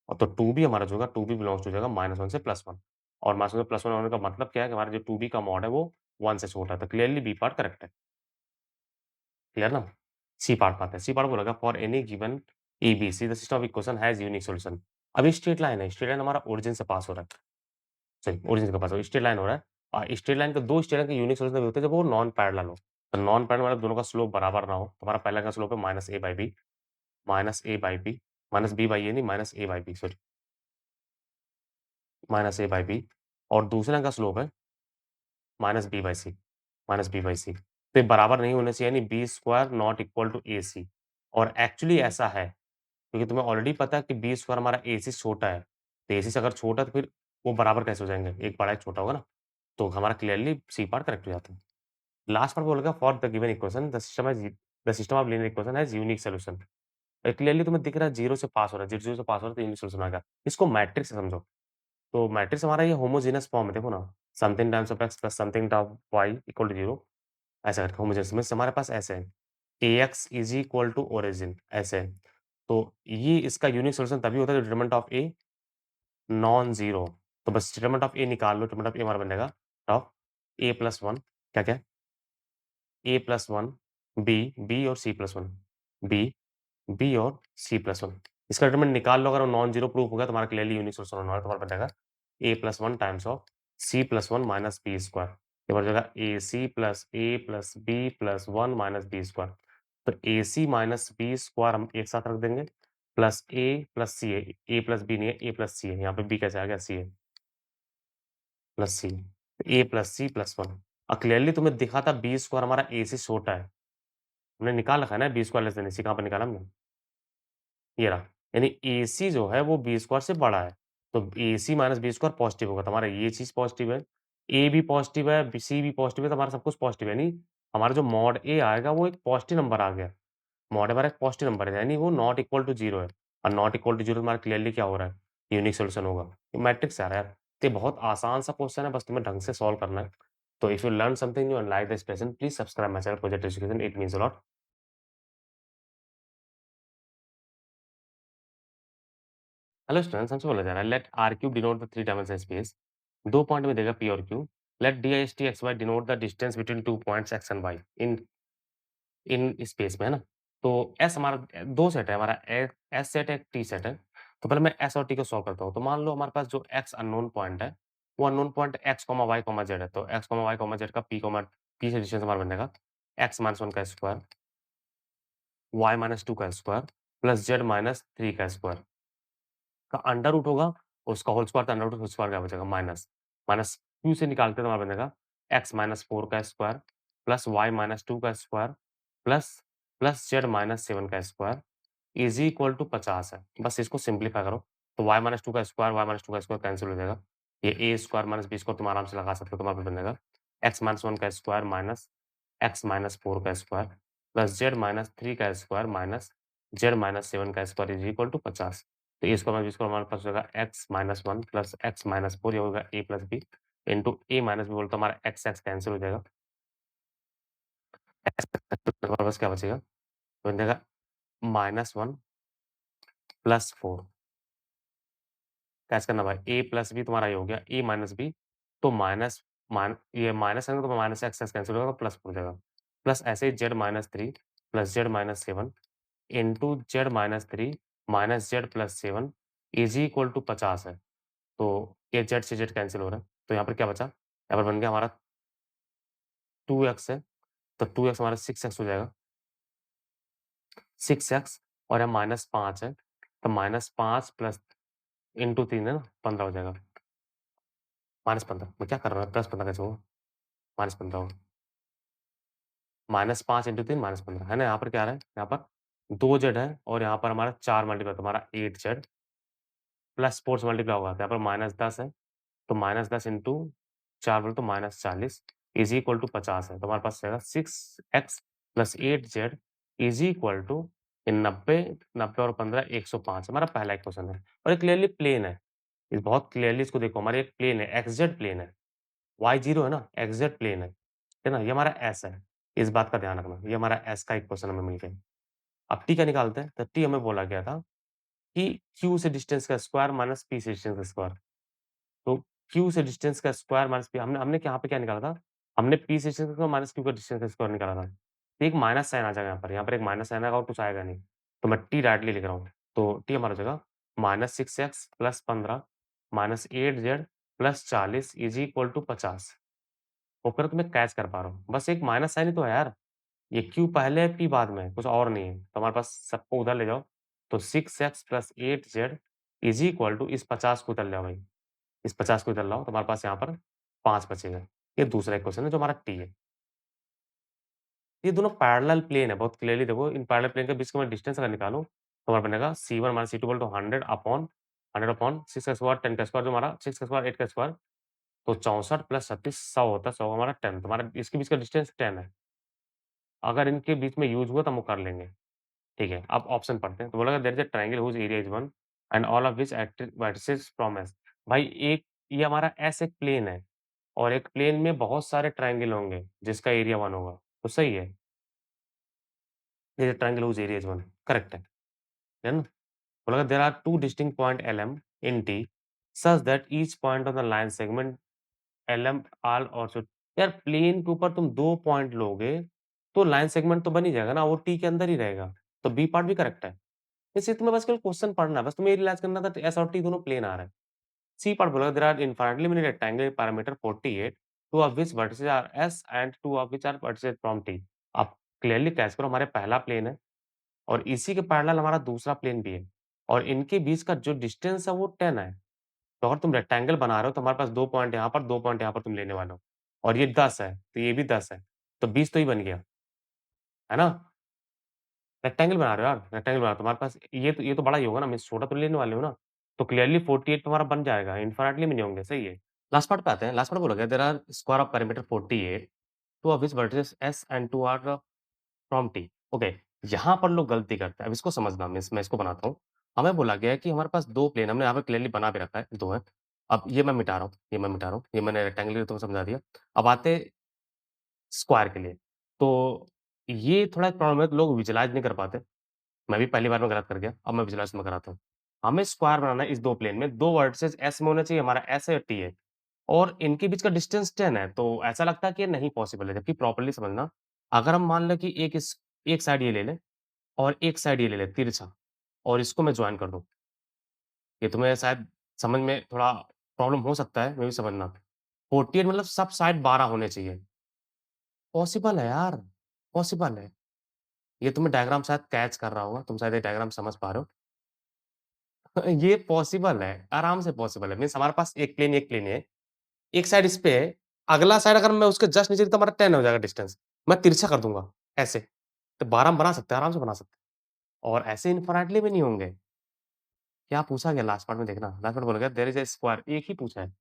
और तो 2b हमारा जो होगा 2b बिलॉन्ग्स टू हो जाएगा -1 से +1 और -1 से +1 होने का मतलब क्या है कि हमारा जो 2b का मॉड है वो 1 से छोटा है, तो क्लियरली बी पार्ट करेक्ट है। क्लियर ना? सी पार्ट पे आते हैं। सी पार्ट बोला गया for any given ABC the system of equation has unique solution. अब ये स्ट्रेट लाइन है, स्ट्रेट लाइन हमारा ओरिजिन से पास हो रहा है। सॉरी ओरिजिन के पास हो स्ट्रेट लाइन हो रहा है। स्ट्रेट लाइन के 2 स्ट्रेट लाइन के यूनिक सॉल्यूशन तभी होते हैं जब वो नॉन पैरेलल हो। तो नॉन पैरेलल मतलब दोनों का स्लोप बराबर ना हो। तो हमारा पहला का स्लोप है minus A by B, minus A by B, minus B by A नहीं minus A by B sorry, minus A by B और दूसरे का स्लोप है minus B by C, minus B by C. तो ये बराबर नहीं होने से यानी B square not equal to A C और एक्चुअली ऐसा है क्योंकि तुम्हें ऑलरेडी पता है कि बी स्क्वायर हमारा ए से छोटा है। तो ए से अगर छोटा है तो फिर वो बराबर कैसे हो जाएँगे? एक बड़ा एक छोटा होगा ना? तो हमारा क्लियरली सी पार्ट करेक्ट हो जाता है। लास्ट पार्ट बोलेगा for the given equation the system of linear equation has unique solution. Clearly तुम्हें दिख रहा है 0 से पास हो रहा है, 0 से पास हो रहा है तो यूनिक सॉल्यूशन आ गया। इसको मैट्रिक्स से समझो। तो मैट्रिक्स हमारा ये होमोजेनस फॉर्म है देखो ना, something times of x plus something time y equal to 0 ऐसा करके होमोजेनस मीन्स हमारे पास ऐसे है, Ax is equal to origin ऐसे है। तो ये इसका यूनिक सॉल्यूशन तभी होता है जब determinant of a non zero. तो बस डिटरमिनेंट ऑफ ए निकाल लो, डिटरमिनेंट ऑफ ए हमारा बन जाएगा ऑफ a प्लस 1 क्या-क्या? a प्लस 1 b और c प्लस 1 b बी और सी प्लस 1 इसका डिटरमिनेंट निकाल लो, अगर वो नॉन जीरो प्रूफ हो गया तो हमारा क्लियरली यूनिक सॉल्यूशन होने वाला है, तो हमारा बन जाएगा A plus 1 times of C plus 1 minus B square. ये बन जाएगा AC plus A plus B plus 1 minus B square. तो एसी माइनस बी स्क्वायर हम एक साथ रख देंगे प्लस ए प्लस सी है, ए प्लस बी नहीं है, ए प्लस सी है। यहाँ पे बी कैसे आ गया? सी है प्लस सी, ए प्लस सी प्लस 1 और क्लियरली तुम्हें दिखा था बी स्क्वायर हमारा ए से छोटा है। हमने निकाल रखा है ना बी स्क्वायर लेस देन सी, कहाँ पे निकाला हमने? ये रहा। यानी एसी जो है वो बी स्क्वायर से बड़ा है। तो AC minus B square positive होगा। तो हमारा ये चीज़ पॉज़िटिव है, ए भी पॉज़िटिव है, बी सी भी पॉज़िटिव है, तो हमारा सब कुछ पॉज़िटिव है। यानी हमारा जो मॉड ए आएगा वो एक पॉज़िटिव नंबर आ गया। मॉड ए हमारा एक पॉज़िटिव नंबर है, यानी वो नॉट इक्वल टू 0 है और नॉट इक्वल टू 0 हमारा क्लियरली क्या हो रहा है? यूनिक सॉल्यूशन होगा। ये मैट्रिक्स से आ रहा है यार। तो ये बहुत आसान सा क्वेश्चन है, बस तुम्हें ढंग से सॉल्व करना है। तो if you learn something new and like this lesson, please subscribe my channel project education, it means a lot. Hello students, हमसे बोला जा रहा है let R cube denote the three dimensional space. 2 point में देगा पी और Q. Let DIST XY denote the distance between 2 points x and y in in space में, है ना? तो एस हमारा 2 सेट है हमारा एस सेट है, एक टी सेट है। तो पहले मैं एस और टी को सॉल्व करता हूँ। तो मान लो हमारे पास जो एक्स अननोन पॉइंट है, वो unknown point x, y, z है। तो एक्स, वाई, जेड का पी से डिस्टेंस हमारा बनेगा एक्स माइनस 1 का स्क्वायर, वाई माइनस 2 का स्क्वायर प्लस जेड माइनस 3 का स्क्वायर। का अंडर रूट होगा, उसका होल स्क्वायर, तो अंडर रूट होल स्क्वायर क्या बचेगा? माइनस। माइनस क्यू से निकालते हैं तो हमारा बनेगा एक्स माइनस 4 का स्क्वायर प्लस वाई माइनस 2 का square plus plus z minus 7 का स्क्वायर इज़ इक्वल टू 50 है। बस इसको सिम्प्लीफाई करो, तो वाई माइनस 2 का स्क्वायर, वाई माइनस 2 का स्क्वायर कैंसल हो जाएगा। ये ए स्क्वायर माइनस बी स्क्वायर तुम आराम से लगा सकते हो, तुम्हारे पास बन जाएगा एक्स माइनस 1 का स्क्वायर माइनस एक्स माइनस 4 का स्क्वायर प्लस जेड माइनस 3 का स्क्वायर माइनस जेड माइनस 7 का स्क्वायर इज़ इक्वल टू 50। तो A square minus B square हमारे पास हो जाएगा x minus 1 plus x minus 4, ये होगा A plus B into A minus B बोले तो हमारा एक्स एक्स कैंसल हो जाएगा। हमारे पास क्या बचेगा? बन जाएगा माइनस 1 प्लस 4 कैसे करना भाई? ए प्लस बी तुम्हारा ये हो गया, ए माइनस बी तो ये माइनस है ना, तो माइनस एक्स एक्स कैंसल होगा, प्लस हो जाएगा। प्लस ऐसे ही z minus 3 plus z minus 7 into z minus 3 minus z plus 7 is equal to 50 है। तो ये जेड से जेड कैंसल हो रहा है। तो यहाँ पर क्या बचा? यहाँ पर बन गया हमारा 2x है, तो 2x हमारा 6x हो जाएगा। 6x और यहाँ माइनस 5 है, तो माइनस 5 प्लस इंटू 3 है ना, 15 हो जाएगा। माइनस 15 मैं क्या कर रहा हूँ? प्लस 15 कैसे होगा? माइनस 15 होगा। माइनस 5 इंटू 3 माइनस 15 है ना? यहाँ पर क्या आ रहा है? यहाँ पर 2 जेड है और यहाँ पर हमारा 4 मल्टीप्लाई, तो हमारा 8 जेड प्लस 4 से मल्टीप्लाई होगा, तो यहाँ पर माइनस 10 है। तो माइनस 10 इंटू 4 बोले तो माइनस 40 इज़ इक्वल टू 50 है। तो हमारे पास रहेगा 6x plus 8z is equal to 90, 90 और 15 105 हमारा पहला इक्वेशन है और ये क्लियरली प्लेन है। ये बहुत क्लियरली इसको देखो, हमारा एक प्लेन है, एक्सजेड प्लेन है। y 0 है ना, एक्सजेड प्लेन है ना? ये हमारा s है। इस बात का ध्यान रखना, ये हमारा s का इक्वेशन हमें मिल गया। अब t का निकालते हैं, तो t हमें बोला गया था कि q से डिस्टेंस का स्क्वायर माइनस p से डिस्टेंस का स्क्वायर। तो क्यू से डिस्टेंस का स्क्वायर माइनस पी, हमने हमने यहाँ पे क्या निकाला था? हमने पी से डिस्टेंस का माइनस क्यू का डिस्टेंस का स्क्वायर निकाला था। एक माइनस साइन आ जाएगा यहाँ पर एक माइनस साइन आएगा और कुछ आएगा नहीं। तो मैं टी डायरेक्टली लिख रहा हूँ। तो टी हमारा हो जाएगा -6x + 15 -8z + 40 = 50। होप करो तो मैं कैच कर पा रहा हूँ। बस एक माइनस साइन ही तो है यार। ये क्यू पहले है, पी बाद में है, कुछ और नहीं है। तो हमारे पास सबको उधर ले जाओ। तो 6x + 8z = इस 50 को इधर ले आओ भाई। इस 50 को इधर लाओ तो हमारे पास यहाँ पर 5 बचेगा। ये दूसरा इक्वेशन है जो हमारा टी है। ये दोनों पैरेलल प्लेन है, बहुत क्लियरली देखो, इन पैरेलल प्लेन के बीच का मैं डिस्टेंस अगर निकालूँ, तो हमारा बनेगा C1 - C2 100 अपॉन 6 का स्क्वायर 10 का स्क्वायर जो हमारा 6 का स्क्वायर 8 का स्क्वायर, तो 64 + 36 100 होता है, 100 हमारा 10 तो हमारा इसके बीच का डिस्टेंस 10 है। अगर इनके बीच में यूज़ हुआ तो हम वो कर लेंगे, ठीक है। अब ऑप्शन पढ़ते हैं, तो बोला there is a triangle whose area is 1 and all of which vertices from S. भाई एक ये हमारा एस एक प्लेन है और एक प्लेन में बहुत सारे ट्रायंगल होंगे जिसका एरिया 1 होगा, तो सही है। ये triangle whose area is 1 correct है ना? बोला there are 2 distinct point LM in T such that each point on the line segment LM all और शुड। यार प्लेन के ऊपर तुम 2 पॉइंट लोगे, तो लाइन सेगमेंट तो बन ही जाएगा ना, वो T के अंदर ही रहेगा। तो बी पार्ट भी करेक्ट है। इससे तुम्हें बस केवल क्वेश्चन पढ़ना है, बस तुम्हें ये रियलाइज़ करना था एस और टी दोनों प्लेन आ रहा है। सी पार्ट बोला there are infinitely many rectangle parameter 48 two of which vertices are S and two of which are vertices from T. आप क्लियरली कैच करो, हमारे पहला प्लेन है और इसी के पैरेलल हमारा दूसरा प्लेन भी है और इनके बीच का जो डिस्टेंस है वो 10 है। तो अगर तुम रेक्टेंगल बना रहे हो तो हमारे पास 2 पॉइंट यहाँ पर, 2 पॉइंट यहाँ पर तुम लेने वाले हो और ये 10 है, तो ये भी 10 है। तो 20 तो ही बन गया, है ना? रेक्टेंगल बना रहे हो यार, रेक्टेंगल बना रहे हो, तुम्हारे पास ये तो बड़ा ही होगा ना, मीन्स छोटा तो लेने वाले हो ना। तो क्लियरली 48 तुम्हारा बन जाएगा, इन्फिनिटली में नहीं होंगे, सही है। लास्ट पार्ट पे आते हैं, लास्ट पार्ट बोला गया there are square of perimeter 48 two of which vertices S and 2 are from T. Okay, यहाँ पर लोग गलती करते हैं, अब इसको समझना, मीन्स मैं इसको बनाता हूँ। हमें बोला गया है कि हमारे पास 2 प्लेन हमने यहाँ पे क्लियरली बना भी रखा है, 2 है। अब ये मैं मिटा रहा हूँ, ये मैं मिटा रहा हूँ, ये मैंने रेक्टेंगल के लिए तुम्हें समझा दिया। अब आते स्क्वायर के लिए। तो ये थोड़ा एक प्रॉब्लम है, लोग विजुअलाइज़ नहीं कर पाते। मैं भी पहली बार में गलत कर गया, अब मैं विजुअलाइज़ में कराता हूँ। हमें स्क्वायर बनाना है इस 2 प्लेन में, 2 वर्टिसेस एस में होना चाहिए, हमारा एस है और टी है और इनके बीच का डिस्टेंस 10 है, तो ऐसा लगता है कि ये नहीं पॉसिबल है, जबकि प्रॉपर्ली समझना, अगर हम मान लें कि एक साइड ये ले लें और एक साइड ये ले लें तिरछा और इसको मैं जॉइन कर दूँ, ये तुम्हें शायद समझ में थोड़ा प्रॉब्लम हो सकता है, मे बी समझना। 48 मतलब सब साइड 12 होने चाहिए, पॉसिबल है यार, पॉसिबल है। ये तुम्हें डायग्राम शायद कैच कर रहा होगा, तुम शायद ये डायग्राम समझ पा रहे हो। ये पॉसिबल है, आराम से पॉसिबल है। मीन्स हमारे पास एक प्लेन है, एक साइड इस पे है, अगला साइड अगर मैं उसके जस्ट नीचे तो हमारा 10 हो जाएगा डिस्टेंस। मैं तिरछा कर दूँगा, ऐसे। तो 12 हम बना सकते हैं, आराम से बना सकते हैं और ऐसे इन्फिनिटली भी नहीं होंगे। क्या पूछा गया लास्ट पार्ट में देखना, लास्ट पार्ट बोला गया देयर इज़ अ स्क्वायर, एक ही पूछा है।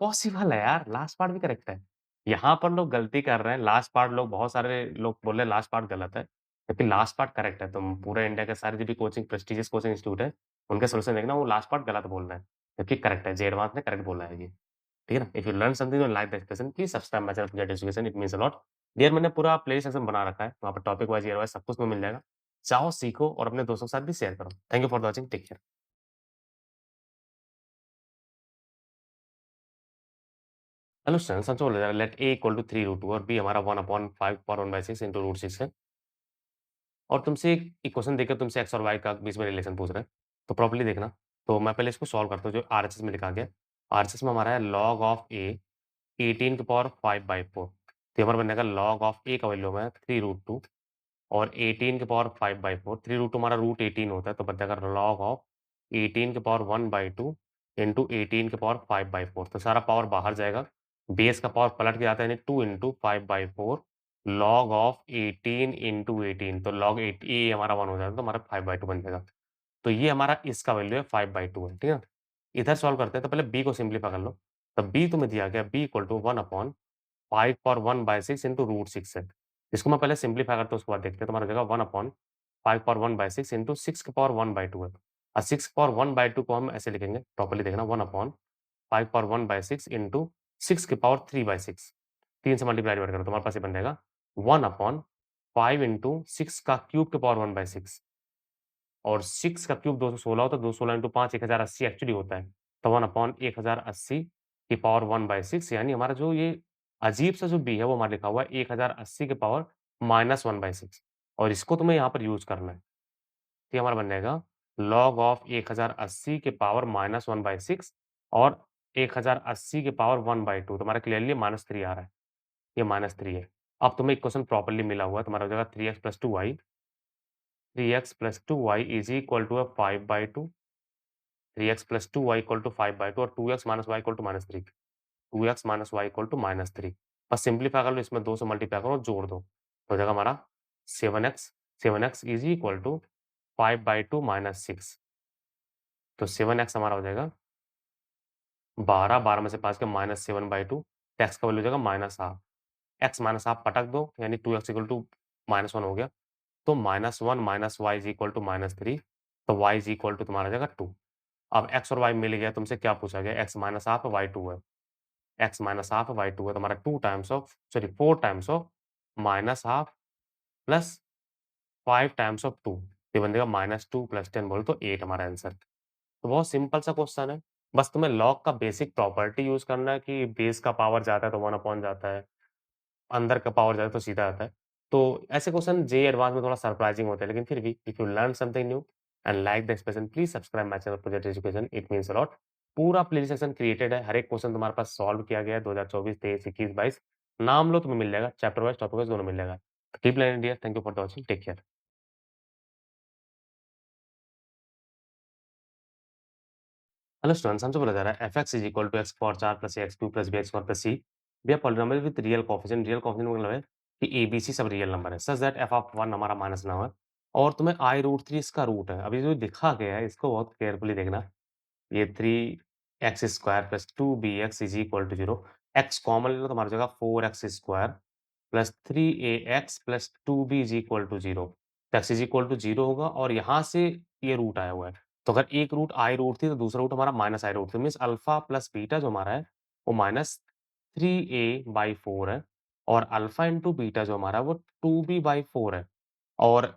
पॉसिबल है यार, लास्ट पार्ट भी करेक्ट है। यहाँ पर लोग गलती कर रहे हैं, लास्ट पार्ट लोग बहुत सारे लोग बोल रहे हैं लास्ट पार्ट गलत है, जबकि लास्ट पार्ट करेक्ट है। तुम पूरे इंडिया के सारे जो भी कोचिंग प्रेस्टीजियस कोचिंग इंस्टीट्यूट है, उनके सॉल्यूशन देखना वो लास्ट पार्ट गलत बोल रहे हैं, जबकि करेक्ट है। जे एडवांस ने करेक्ट बोला है ये, ठीक है ना? If you learn something and like the expression please subscribe my channel project education, it means a lot. Dear मैंने पूरा प्लेलिस्ट सेक्शन बना रखा है, वहाँ पर टॉपिक वाइज़, ईयर वाइज़ सब कुछ तुम्हें मिल जाएगा। जाओ सीखो और अपने दोस्तों के साथ भी शेयर करो। Thank you for watching, take care. Hello students, समझो लेट a इक्वल टू 3√2 और b हमारा 1/5 पावर 1/6 इंटू रूट 6 है और तुमसे एक इक्वेशन देकर तुमसे x और y का बीच में रिलेशन पूछ रहे हैं। तो प्रॉपर्ली देखना। तो मैं पहले इसको सॉल्व करता हूँ जो आरएचएस में लिखा गया। आरएचएस में हमारा है log ऑफ a 18 की पावर 5/4। तो ये हमारा बनेगा log ऑफ a का वैल्यू है 3√2 और 18 की पावर 5/4। 3√2 हमारा रूट 18 होता है, तो बन जाएगा log ऑफ 18 की पावर 1/2 इंटू 18 की पावर 5/4। तो सारा पावर बाहर जाएगा, बेस का पावर पलट के आता है, यानी 2 इंटू 5/4 लॉग ऑफ 18 इंटू 18। तो लॉग 8 ये हमारा 1 हो जाएगा, तो हमारा 5/2 बन जाएगा। तो ये हमारा इसका वैल्यू है 5/2 है, ठीक है। इधर सॉल्व करते हैं, तो पहले b को सिंप्लीफाई कर लो। तो b तुम्हें दिया गया b equal to 1/5 power 1/6 into root 6 है। इसको मैं पहले सिंप्लीफाई करता हूँ, उसके बाद देखते हैं। तो हमारा हो जाएगा 1/5 पावर 1/6 इंटू 6 की पावर 1/2 है। और 6 की पावर 1/2 को हम ऐसे लिखेंगे, प्रॉपर्ली देखना, 1/5 पावर 1/6 इंटू 6 की पावर 3/6। 3 से मल्टीप्लाई डिवाइड करो तो हमारे पास ये बन जाएगा 1/5 इंटू 6 का क्यूब की पावर 1/6 और 6 का क्यूब 216 होता है, 216 इंटू 5 1080 एक्चुअली होता है। तो 1/1080 की पावर 1/6, यानी हमारा जो ये अजीब सा जो b है वो हमारा लिखा हुआ है 1080 की पावर -1/6 और इसको तुम्हें यहाँ पर यूज़ करना है। तो ये हमारा बन जाएगा लॉग ऑफ 1080 के पावर -1/6 और 1080 के पावर 1/2 तुम्हारा क्लियरली -3 आ रहा है। ये -3 है। अब तुम्हें इक्वेशन प्रॉपर्ली मिला हुआ है, तुम्हारा हो जाएगा 3x + 2y 3x + 2y is equal to 5/2 3x + 2y equal to 5/2 और 2x - y equal to -3 2x - y equal to -3 बस सिम्प्लीफाई कर लो, इसमें 2 से मल्टीप्लाई करो, जोड़ दो। तो हो जाएगा हमारा 7x 7x is equal to 5/2 -6 तो 7x हमारा हो जाएगा 12, 12 में से 5 गया -7/2 तो x का वैल्यू हो जाएगा -½ x -½ पटक दो यानी 2x इक्वल टू -1 हो गया। तो -1 - y इज़ इक्वल टू -3 तो y इज़ इक्वल टू तुम्हारा हो जाएगा 2 अब x और y मिल गया, तुमसे क्या पूछा गया x -½ y 2 है। x -½ y 2 है, तो हमारा 2 times of sorry 4 times of -½ plus 5 times of 2 ये बन जाएगा -2 + 10 बोले तो 8 हमारा आंसर। तो बहुत सिंपल सा क्वेश्चन है। बस तुम्हें लॉग का बेसिक प्रॉपर्टी यूज़ करना है कि बेस का पावर जाता है तो 1 अपॉन जाता है, अंदर का पावर जाता है तो सीधा आता है। तो ऐसे क्वेश्चन जेईई एडवांस में थोड़ा सरप्राइजिंग होते हैं, लेकिन फिर भी if you learn something new and like the expression please subscribe my channel project education it means a lot. पूरा प्लेलिस्ट सेक्शन क्रिएटेड है, हर एक क्वेश्चन तुम्हारे पास सॉल्व किया गया है 2024, 23, 21, 22 नाम लो तुम्हें मिल जाएगा, चैप्टर वाइज़, टॉपिक वाइज़ दोनों मिल जाएगा। Keep learning dear, thank you for the watching, take care. Hello students, हमसे बोला जा रहा है fx is equal to x power 4 plus x cube plus B x square plus C B are polynomial with real coefficient मतलब है कि ए बी सी सब रियल नंबर है सच दैट एफ ऑफ 1 हमारा माइनस ना हो और तुम्हें आई रूट थ्री इसका रूट है। अभी जो दिखा गया है इसको बहुत केयरफुली देखना। ये 3x² + 2bx is equal to 0 x common ले लो तो हमारी जगह 4x² + 3ax + 2b is equal to 0 तो x इज़ इक्वल टू 0 होगा और यहाँ से ये रूट आया हुआ है। तो अगर एक रूट आई रूट थी तो दूसरा रूट हमारा माइनस आई रूट थी मीन्स अल्फा प्लस बीटा जो हमारा है वो -3a/4 है और अल्फा इंटू बीटा जो हमारा है वो 2b/4 है और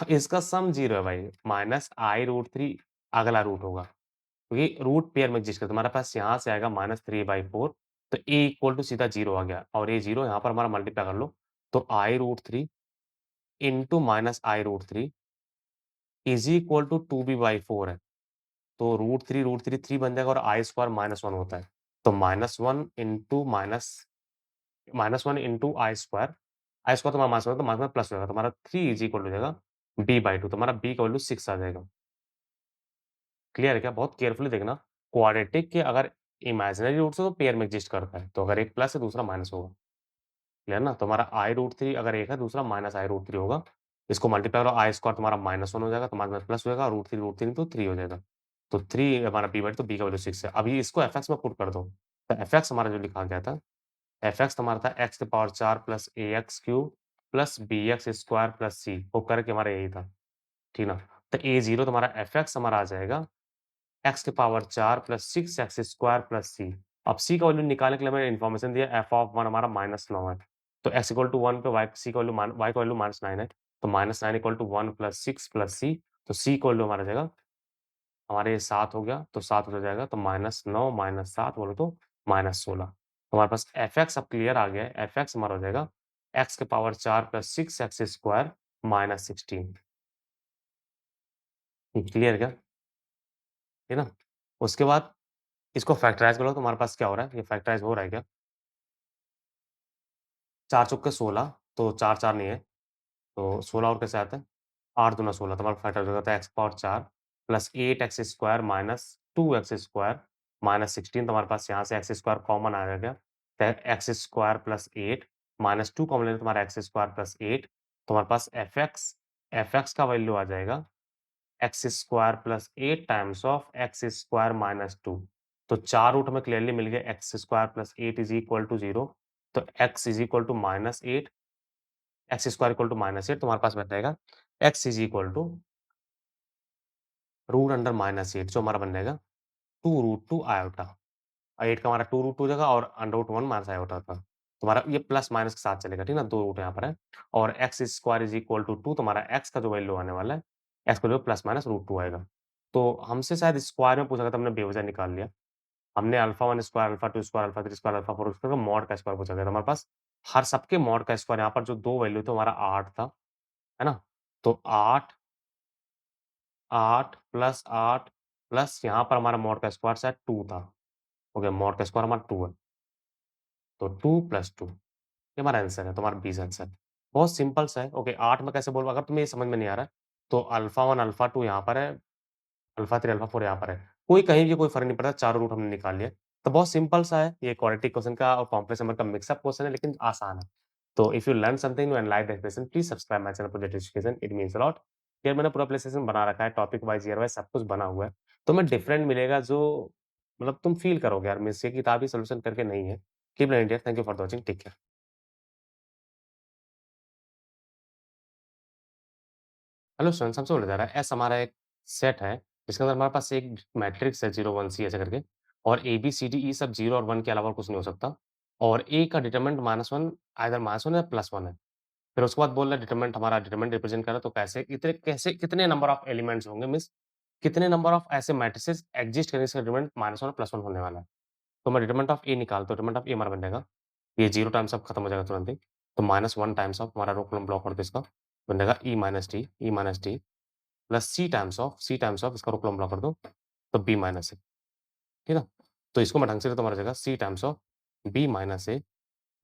इसका सम 0 है भाई -i√3 अगला रूट होगा। क्योंकि रूट पेयर में एग्जिस्ट करता है। हमारे पास यहाँ से आएगा -3/4 तो a इक्वल टू सीधा 0 आ गया और ये 0 यहाँ पर हमारा मल्टीप्लाई कर लो तो i√3 into -i√3 is equal to 2b/4 है। तो √3 3 बन जाएगा और आई स्क्वायर -1 होता है। तो -1 इंटू आई स्क्वायर तो हमारा -1 तो -1 प्लस हो जाएगा। तो हमारा 3 इज़ इक्वल हो जाएगा b/2 तो हमारा b का वैल्यू 6 आ जाएगा। क्लियर है क्या? बहुत केयरफुली देखना। क्वाड्रेटिक के अगर इमेजिनरी रूट्स है तो पेयर में एक्जिस्ट करता है। तो अगर एक प्लस है दूसरा माइनस होगा। क्लियर ना? तो हमारा i√3 अगर एक है दूसरा -i√3 होगा। इसको मल्टीप्लाई करो आई स्क्वायर तुम्हारा -1 हो जाएगा तो हमारे पास प्लस हो जाएगा √3 तो 3 हो जाएगा। तो 3 हमारा b/2 तो b का वैल्यू 6 है। अभी इसको एफएक्स में पुट कर दो। तो एफएक्स हमारा जो लिखा गया था, एफएक्स हमारा था x की power 4 plus ax cube plus bx square plus c put करके हमारा यही था। ठीक ना? तो a0 तुम्हारा एफएक्स हमारा आ जाएगा x की power 4 plus 6x square plus c। अब c का वैल्यू निकालने के लिए मैंने इन्फॉर्मेशन दिया f ऑफ 1 हमारा -9 है। तो x इक्वल टू 1 पे y c का वैल्यू y का वैल्यू -9 है। तो -9 equal to 1 plus 6 plus c तो c का वैल्यू हमारा आ जाएगा हमारे ये 7 हो गया तो 7 हो जाएगा तो -9 -7 बोलो तो -16। तो हमारे पास fx अब क्लियर आ गया है। fx हमारा हो जाएगा x की power 4 plus 6x square -16। Clear क्या? है ना? उसके बाद इसको फैक्टराइज़ करो तो हमारे पास क्या हो रहा है? ये फैक्टराइज़ हो रहा है क्या? 4 चौके 16 तो 4 4 नहीं है, तो 16 और कैसे आता है? 8 दूना 16 तो हमारा फैक्टर हो जाता है x power 4 plus 8x square minus 2x square minus 16 तो हमारे पास यहाँ से एक्स स्क्वायर कॉमन आ गया। तो x square plus 8 minus 2 common लेते तो हमारा एक्स स्क्वायर प्लस 8 तो हमारे पास एफ एक्स का वैल्यू आ जाएगा x square plus 8 times of x square minus 2 तो 4 रूट हमें क्लियरली मिल गया x square plus 8 is equal to 0 तो x is equal to -8 x square equal to -8 तो हमारे पास बन जाएगा x is equal to root under -8 जो हमारा बन जाएगा 2√2 आयोटा। 8 का हमारा 2√2 हो जाएगा और अंडर रूट 1 माइनस आयोटा था। तो हमारा ये प्लस माइनस के साथ चलेगा, ठीक है ना? 2 रूट यहाँ पर है और x square is equal to 2 तो हमारा एक्स का जो वैल्यू आने वाला है, एक्स का वैल्यू प्लस माइनस √2 आएगा। तो हमसे शायद स्क्वायर में पूछा गया था, हमने बेवजह निकाल लिया। हमने alpha 1 square, alpha 2 square, alpha 3 square, alpha 4 square का मॉड का स्क्वायर पूछा गया था हमारे पास हर सबके मॉड का स्क्वायर यहाँ पर जो 2 वैल्यू थे हमारा 8 था, है ना? तो 8 प्लस 8 प्लस यहाँ पर हमारा मॉड का स्क्वायर शायद 2 था। हो गया मॉड का स्क्वायर हमारा 2 है। तो 2 प्लस 2 ये हमारा आंसर है, तो हमारा 20 आंसर है। बहुत सिंपल सा है। ओके 8 में कैसे बोलूँ अगर तुम्हें ये समझ में नहीं आ रहा है, तो अल्फ़ा 1 अल्फ़ा 2 यहाँ पर है, अल्फ़ा 3 अल्फ़ा 4 यहाँ पर है। कोई कहीं भी कोई फ़र्क नहीं पड़ता, चारों रूट हमने निकाल लिए। तो बहुत सिंपल सा है, ये क्वाड्रेटिक क्वेश्चन का और कॉम्प्लेक्स नंबर का मिक्स अप क्वेश्चन है, लेकिन आसान है। तो if you learn something new and like the expression, please subscribe my channel project education, it means a lot. यार मैंने पूरा प्ले सेशन बना रखा है, टॉपिक वाइज़, ईयर वाइज़ सब कुछ बना हुआ है। तुम्हें डिफरेंट मिलेगा जो मतलब तुम फ़ील करोगे यार मीन्स ये किताबी सॉल्यूशन करके नहीं है। Keep learning dear, thank you for the watching, take care. Hello students, हमसे बोला जा रहा है एस हमारा एक सेट है, जिसके अंदर हमारे पास एक मैट्रिक्स है 0 1 सी ऐसे करके, और A B C D E सब 0 और 1 के अलावा कुछ नहीं हो सकता, और ए का डिटरमिनेंट -1 आइदर -1 है +1 है। फिर उसके बाद बोल रहा है डिटरमिनेंट हमारा डिटरमिनेंट रिप्रेजेंट कर रहा है, तो कैसे कितने नंबर ऑफ एलिमेंट्स होंगे मीन्स कितने नंबर ऑफ ऐसे मैट्रिसेस एक्सिस्ट करेंगे जिसका डिटरमिनेंट -1 +1 होने वाला है। तो मैं डिटरमिनेंट ऑफ ए निकालता हूँ, डिटरमिनेंट ऑफ ए हमारा बन जाएगा, ये 0 टाइम्स अब खत्म हो जाएगा तुरंत ही, तो -1 टाइम्स ऑफ हमारा रो कॉलम ब्लॉक कर दो इसका, बन जाएगा E minus T plus C times of इसका रो कॉलम ब्लॉक कर दो, तो बी माइनस ए, ठीक है? तो इसको मैं ढंग से तुम्हारा जगह C times of B minus A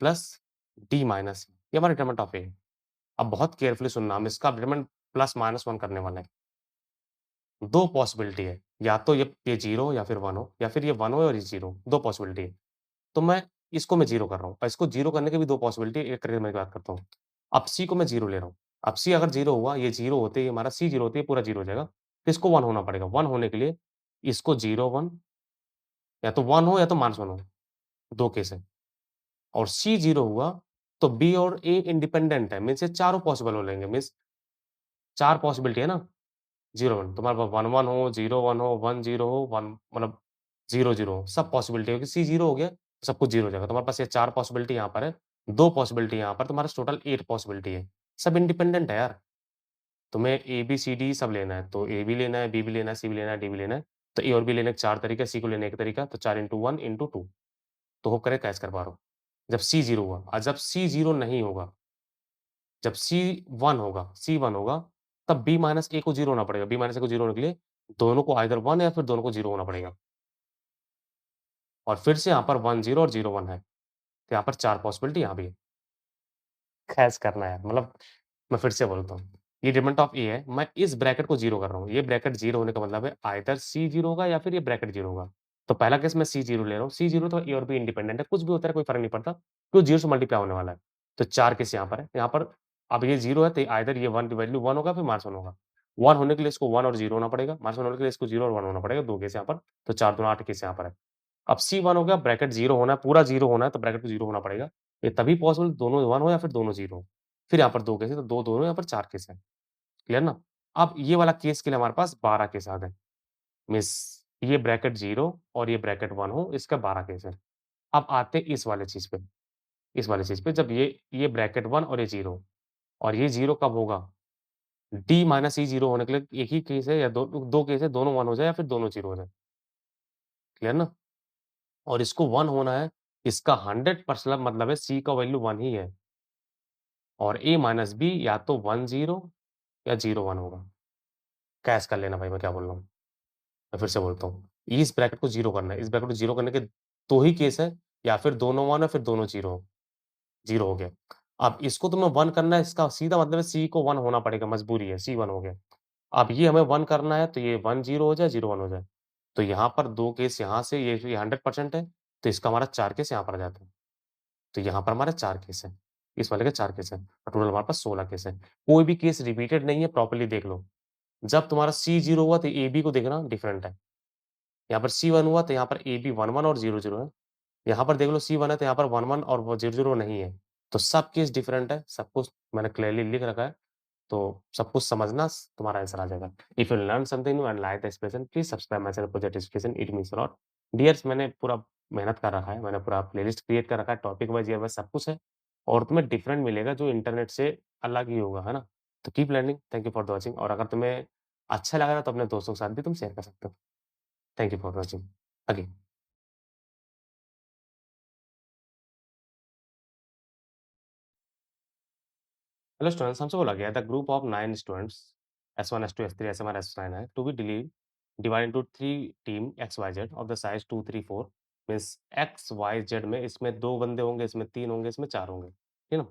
plus D minus ये हमारा डिटरमिनेंट ऑफ ए है। अब बहुत केयरफुली सुनना, हम इसका डिटरमिनेंट +-1 करने वाले हैं। 2 पॉसिबिलिटी है, या तो ये 0 या फिर 1 हो, या फिर ये 1 हो और ये 0 2 पॉसिबिलिटी है। तो मैं इसको मैं 0 कर रहा हूँ और इसको 0 करने की भी 2 पॉसिबिलिटी एक करके मैं बात करता हूँ। अब सी को मैं 0 ले रहा हूँ। अब सी अगर 0 हुआ, ये 0 होते ही हमारा सी 0 होते ही पूरा 0 हो जाएगा। तो इसको 1 होना पड़ेगा। 1 होने के लिए इसको 0 1 या तो 1 हो या तो -1 हो, 2 केस है। और सी 0 हुआ तो बी और ए इंडिपेंडेंट है, मीन्स ये चारों पॉसिबल हो लेंगे, मीन्स 4 पॉसिबिलिटी है ना, 0 1 तुम्हारे पास 1 1 हो, 0 1 हो, 1 0 हो, 1 मतलब 0 0 हो, सब पॉसिबिलिटी होगी। सी 0 हो गया, तो सब कुछ 0 हो जाएगा। तुम्हारे पास ये 4 पॉसिबिलिटी यहाँ पर है, 2 पॉसिबिलिटी यहाँ पर, तुम्हारे टोटल 8 पॉसिबिलिटी है। सब इंडिपेंडेंट है यार। तुम्हें ए, बी, सी, डी सब लेना है, तो ए भी लेना है, बी भी लेना है, सी भी लेना है, डी भी लेना है। तो ए और बी लेने के 4 तरीके, सी को लेने का तरीका, तो 4 इंटू 1 इंटू 2। तो होप करे कैच कर पा रहे हो। जब सी 0 हुआ और जब सी 0 नहीं होगा, जब सी 1 होगा, तब बी माइनस ए को 0 होना पड़ेगा। बी माइनस ए को 0 होने के लिए दोनों को आइदर 1 या फिर दोनों को 0 होना पड़ेगा। और फिर से यहाँ पर 1 0 और 0 1 है। तो यहाँ पर 4 पॉसिबिलिटी यहाँ भी है। कैच करना है मतलब मैं फिर से बोलता हूँ। ये डिटरमिनेंट ऑफ ए है, मैं इस ब्रैकेट को 0 कर रहा हूँ। ये ब्रैकेट 0 होने का मतलब है आइदर सी 0 होगा या फिर ये ब्रैकेट 0 होगा। तो पहला केस मैं सी 0 ले रहा हूँ। सी 0 तो ए और बी इंडिपेंडेंट है, कुछ भी होता है कोई फ़र्क नहीं पड़ता, क्योंकि 0 से मल्टीप्लाई होने वाला है। तो 4 केस यहाँ पर है। यहाँ पर अब ये 0 है तो आइदर ये 1 की वैल्यू 1 होगा फिर -1 होगा। 1 होने के लिए इसको 1 और 0 होना पड़ेगा, -1 होने के लिए इसको 0 और 1 होना पड़ेगा, 2 केस यहाँ पर। तो 4 दूना 8 केस यहाँ पर है। अब C1 हो गया, ब्रैकेट 0 होना है, पूरा 0 होना है, तो ब्रैकेट को 0 होना पड़ेगा। ये तभी पॉसिबल दोनों 1 हो या फिर दोनों 0 हो। फिर यहाँ पर 2 केस है, तो 2 दोनों यहाँ पर 4 केस है। क्लियर ना? अब ये वाला केस के लिए हमारे पास 12 केस आ गए। मीन्स ये ब्रैकेट 0 और ये ब्रैकेट 1 हो, इसका 12 केस है। अब आते हैं इस वाली चीज़ पे जब ये ब्रैकेट 1 और ये 0 और ये 0 कब होगा? D माइनस E 0 होने के लिए एक ही केस है या 2 केस है, दोनों 1 हो जाए या फिर दोनों 0 हो जाए। क्लियर ना? और इसको 1 होना है, इसका 100% मतलब है C का वैल्यू 1 ही है और A माइनस B या तो 1 0 या 0 1 होगा। कैच कर लेना भाई मैं क्या बोल रहा हूँ। मैं फिर से बोलता हूँ, इस ब्रैकेट को 0 करना है, इस ब्रैकेट को 0 करने के 2 ही केस है, या फिर दोनों 1 है फिर दोनों 0 हो गया। अब इसको तुम्हें 1 करना है, इसका सीधा मतलब है C को 1 होना पड़ेगा, मजबूरी है, C 1 हो गया। अब ये हमें 1 करना है, तो ये 1 0 हो जाए, 0 1 हो जाए। तो यहाँ पर 2 केस यहाँ से ये 100% है, तो इसका हमारा 4 केस यहाँ पर आ जाता है। तो यहाँ पर हमारे 4 केस हैं। इस वाले के 4 केस हैं और टोटल हमारे पास 16 केस हैं। कोई भी केस रिपीटेड नहीं है, प्रॉपर्ली देख लो। जब तुम्हारा C0 हुआ तो AB को देखना डिफरेंट है। यहाँ पर C1 हुआ तो यहाँ पर AB 1 1 और 0 0 है। यहाँ पर देख लो C1 है तो यहाँ पर 1 1 और वो 0 0 नहीं है। तो सब केस डिफरेंट है, सब कुछ मैंने क्लियरली लिख रखा है। तो सब कुछ समझना तुम्हारा आंसर आ जाएगा। If you learn something new and like the expression, please subscribe my channel project education, it means a lot. Dears मैंने पूरा मेहनत कर रखा है, मैंने पूरा प्लेलिस्ट क्रिएट कर रखा है, टॉपिक वाइज़, ईयर वाइज़ सब कुछ है और तुम्हें डिफरेंट मिलेगा जो इंटरनेट से अलग ही होगा, है ना? तो keep learning, thank you for the watching और अगर तुम्हें अच्छा लगा ना तो अपने दोस्तों के साथ भी तुम शेयर कर सकते हो। Thank you for watching again. Hello students, हमसे बोला गया the group of 9 students S1, S2, S3, SMR, S9 है to be divide into 3 team XYZ of the size 2, 3, 4 means XYZ में इसमें 2 बंदे होंगे, इसमें 3 होंगे, इसमें 4 होंगे, ठीक है ना?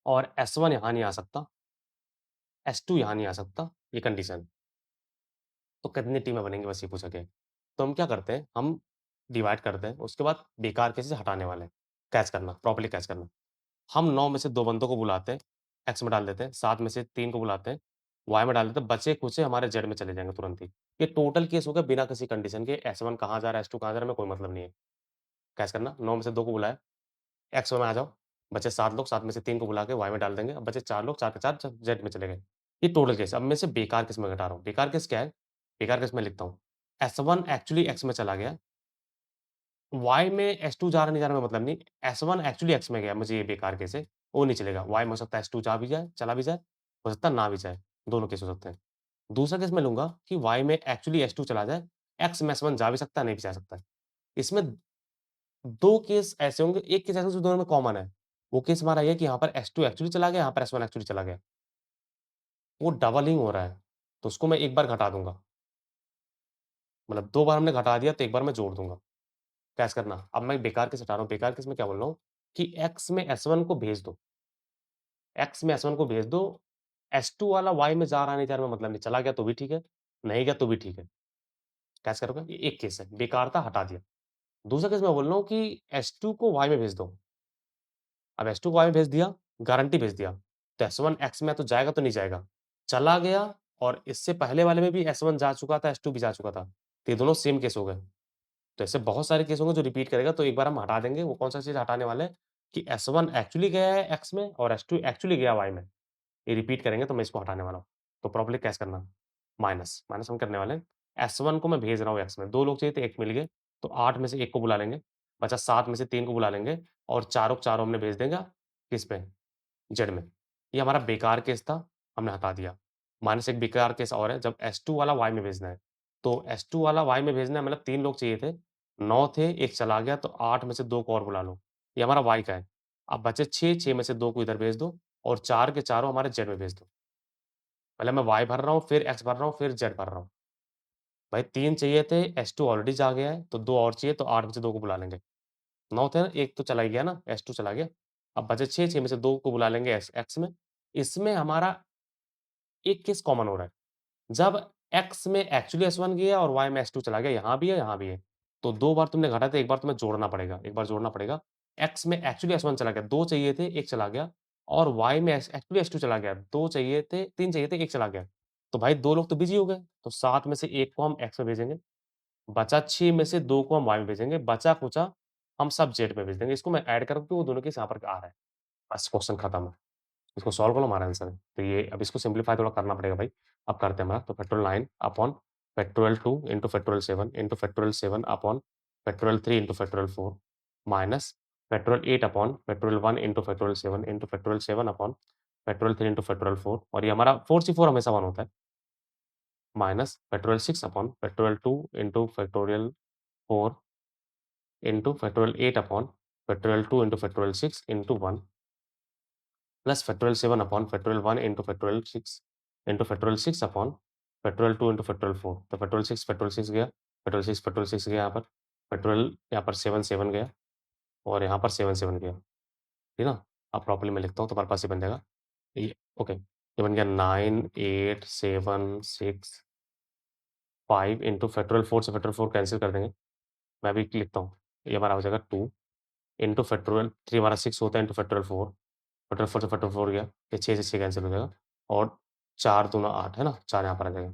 और S1 यहाँ नहीं आ सकता, S2 यहाँ नहीं आ सकता, ये कंडीशन। तो कितनी टीमें बनेंगी बस ये पूछा गया है। तो हम क्या करते हैं, हम डिवाइड करते हैं, उसके बाद बेकार के चीज़ हटाने वाले हैं, कैच करना, प्रॉपर्ली कैच करना। हम 9 में से 2 बंदों को बुलाते हैं, एक्स में डाल देते हैं, 7 में से 3 को बुलाते हैं, वाई में डाल देते हैं, बचे-खुचे हमारे जेड में चले जाएँगे तुरंत ही। ये टोटल केस हो गया बिना किसी कंडीशन के, S1 कहाँ जा रहा है, S2 कहाँ जा रहा है, हमें कोई मतलब नहीं है। कैच करना, 9 में से 2 को बुलाया, एक्स में आ जाओ, बचे 7 लोग, 7 में से 3 को बुला के वाई में डाल देंगे, अब बचे 4 लोग, 4 के 4 जेड में चले गए। ये टोटल केस, अब मैं से बेकार केस में घटा रहा हूँ। बेकार केस क्या है? बेकार केस मैं लिखता हूँ, S1 एक्चुअली एक्स में चला गया, वाई में S2 जा रहा नहीं जा रहा हमें मतलब नहीं, S1 एक्चुअली एक्स में गया, मुझे ये बेकार केस है, वो नहीं चलेगा। वाई में हो सकता है S2 जा भी जाए, चला भी जाए, हो सकता है ना भी जाए, दोनों केस हो सकते हैं। दूसरा केस मैं लूँगा कि वाई में एक्चुअली S2 चला जाए, एक्स में S1 जा भी सकता है, नहीं भी जा सकता है। इसमें 2 केस ऐसे होंगे, एक केस ऐसा जो दोनों में कॉमन है। वो केस हमारा ये है कि यहाँ पर S2 एक्चुअली चला गया, यहाँ पर S1 एक्चुअली चला गया। वो डबलिंग हो रहा है, तो उसको मैं एक बार घटा दूँगा। मतलब 2 बार हमने घटा दिया, तो एक बार मैं जोड़ दूँगा। कैच करना। अब मैं बेकार केस हटा रहा हूँ, बेकार केस में क्या बोल रहा हूँ कि एक्स में S1 को भेज दो, एक्स में S1 को भेज दो, S2 वाला वाई में जा रहा नहीं जा रहा मतलब नहीं, चला गया तो भी ठीक है, नहीं गया तो भी ठीक है। कैच करोगे? ये एक केस है, बेकार था हटा दिया। दूसरा केस मैं बोल रहा हूँ कि S2 को वाई में भेज दो। अब S2 को वाई में भेज दिया, गारंटी भेज दिया, तो S1 एक्स में तो जाएगा तो नहीं जाएगा। चला गया और इससे पहले वाले में भी S1 जा चुका था, S2 भी जा चुका था। तो ये दोनों सेम केस हो गए। तो ऐसे बहुत सारे केस होंगे जो रिपीट करेगा, तो एक बार हम हटा देंगे, वो कौन-सा चीज़ हटाने वाले हैं कि S1 एक्चुअली गया है एक्स में और S2 एक्चुअली गया वाई में। ये रिपीट करेंगे तो मैं इसको हटाने वाला हूँ। तो प्रॉपर्ली कैच करना, माइनस, माइनस हम करने वाले हैं। S1 को मैं भेज रहा हूँ एक्स में, 2 लोग चाहिए थे, 1 मिल गए, तो 8 में से 1 को बुला लेंगे, बचा 7 में से 3 को बुला लेंगे और चारों के चारों हमने भेज देंगे किस पे? जेड में। ये हमारा बेकार केस था, हमने हटा दिया। माइनस एक बेकार केस और है, जब S2 वाला वाई में भेजना है। तो S2 वाला वाई में भेजना है मतलब 3 लोग चाहिए थे, 9 थे, 1 चला गया तो 8 में से 2 को और बुला लो। ये हमारा वाई का है। अब बचे 6, 6 में से 2 को इधर भेज दो और 4 के चारों हमारे जेड में भेज दो। पहले मैं वाई भर रहा हूँ, फिर एक्स भर रहा हूँ, फिर जेड भर रहा हूँ। भाई 3 चाहिए थे, S2 ऑलरेडी जा गया है, तो 2 और चाहिए तो 8 में से 2 को बुला लेंगे। 9 थे ना, 1 तो चला ही गया ना, S2 चला गया। अब बचे 6, 6 में से 2 को बुला लेंगे एक्स में। इसमें हमारा एक केस कॉमन हो रहा है। जब एक्स में एक्चुअली S1 गया और वाई में S2 चला गया, यहाँ भी है, यहाँ भी है। तो 2 बार तुमने घटाया तो 1 बार तुम्हें जोड़ना पड़ेगा, 1 बार जोड़ना पड़ेगा। एक्स में एक्चुअली S1 चला गया, 2 चाहिए थे, 1 चला गया और वाई में एक्चुअली S2 चला गया, 2 चाहिए थे, 3 चाहिए थे, 1 चला गया। तो भाई 2 लोग तो बिज़ी हो गए, तो 7 में से 1 को हम एक्स में भेजेंगे, बचा 6 में से 2 को हम वाई में भेजेंगे, बचा-खुचा हम सब जेड में भेज देंगे। इसको मैं ऐड करके वो दोनों केस यहाँ पर आ रहा है। बस क्वेश्चन खत्म है। इसको सॉल्व करो हमारा आंसर है। तो ये अब इसको सिम्प्लीफाई थोड़ा करना पड़ेगा भाई। अब करते हैं हमारा तो factorial 9 upon factorial 2 into factorial 7 into factorial 7 upon factorial 3 into factorial 4 minus factorial 8 upon factorial 1 into factorial 7 into factorial 7 upon factorial 3 into factorial 4 और ये हमारा 4C4 हमेशा 1 होता है। Minus factorial 6 upon factorial 2 into factorial 4 into factorial 8 upon factorial 2 into factorial 6 into 1 plus factorial 7 upon factorial 1 into factorial 6 into factorial 6 upon factorial 2 into factorial 4 तो फैक्टोरियल 6 गया, फैक्टोरियल 6 गया यहाँ पर, फैक्टोरियल यहाँ पर 7 7 गया और यहाँ पर 7 7 गया, ठीक है ना? अब प्रॉपर्ली मैं लिखता हूँ तो हमारे पास ये बन जाएगा, ये ओके, ये बन गया 9 8 7 6 5 इंटू फैक्टोरियल 4 से फैक्टोरियल 4 कैंसल कर देंगे। मैं अभी लिखता हूँ, ये हमारा हो जाएगा 2 इंटू फैक्टोरियल 3 हमारा 6 होता है इंटू फैक्टोरियल 4 फैक्टोरियल 4 से फैक्टोरियल 4 गया, ये 6 से 6 कैंसल हो जाएगा और 4 दूना 8 है ना? 4 यहाँ पर आ जाएगा।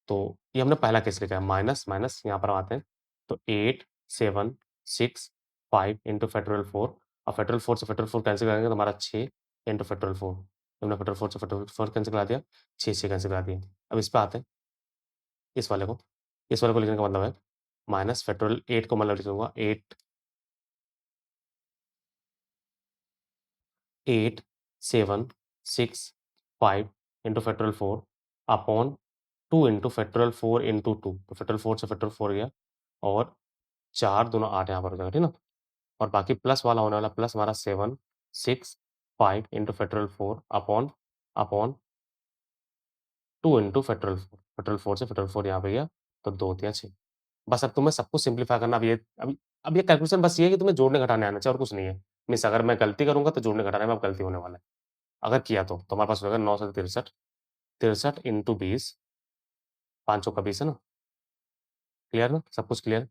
तो ये हमने पहला केस लिखा है, माइनस, माइनस यहाँ पर आते हैं, तो 8 7 6 5 इंटू फैक्टोरियल 4 और फैक्टोरियल 4 से फैक्टोरियल 4 कैंसल करेंगे तो हमारा 6 इंटू फैक्टोरियल 4 हमने फैक्टोरियल 4 से फैक्टोरियल 4 कैंसल करा दिया, 6 6 कैंसल करा दिया। अब इस पे आते हैं, इस वाले को, इस वाले को लिखने का मतलब है माइनस फैक्टोरियल 8 को मतलब लिखूँगा 8 8 7 6 5 into factorial 4 upon 2 into factorial 4 into 2 तो फैक्टोरियल 4 से फैक्टोरियल 4 गया और 4 दूना 8 यहाँ पर हो जाएगा, ठीक है ना? और बाकी प्लस वाला होने वाला प्लस हमारा 7 6 5 into factorial 4 upon 2 into factorial 4 से फैक्टोरियल 4 यहाँ पे गया, तो 2 तिया 6। बस अब तुम्हें सब कुछ सिम्प्लीफाई करना। अब ये कैलकुलेशन बस ये है कि तुम्हें जोड़ने-घटाने आना चाहिए और कुछ नहीं है। मीन्स अगर मैं गलती करूँगा तो जोड़ने-घटाने में अब गलती होने वाला है। अगर किया तो हमारे पास हो जाएगा 9 से 63, 63 इंटू 20, 5 चौका 20 है ना? क्लियर ना? सब कुछ क्लियर?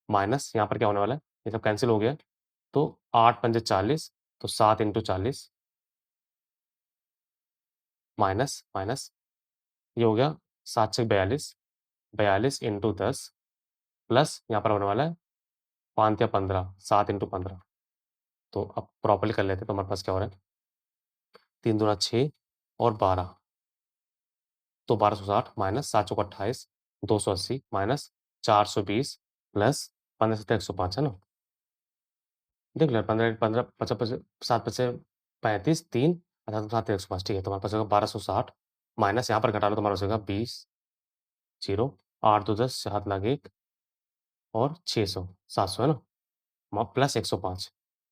माइनस यहाँ पर क्या होने वाला है? ये सब कैंसल हो गया, तो 8 पंजे 40, तो 7 इंटू 40 माइनस ये हो गया 7 छः 42, 42 इंटू 10 प्लस यहाँ पर होने वाला है 5 या 15, 7 इंटू 15। तो अब प्रॉपर्ली कर लेते हैं, तो हमारे पास क्या हो रहा है? 3 दूना 6 और 12, तो 1260 माइनस 7 चौका 28, 280 माइनस 420 प्लस 15 सत्ता 105 है ना? देख ले 15 15 पचा पच 7 पचे 35, 3 7 105 ठीक है, तो हमारे पास होगा 1260 माइनस यहाँ पर घटा लो तो हमारे पास होगा 20, 0, 8 2 10, 7 लाख 1 और 600, 700 है ना? प्लस 105,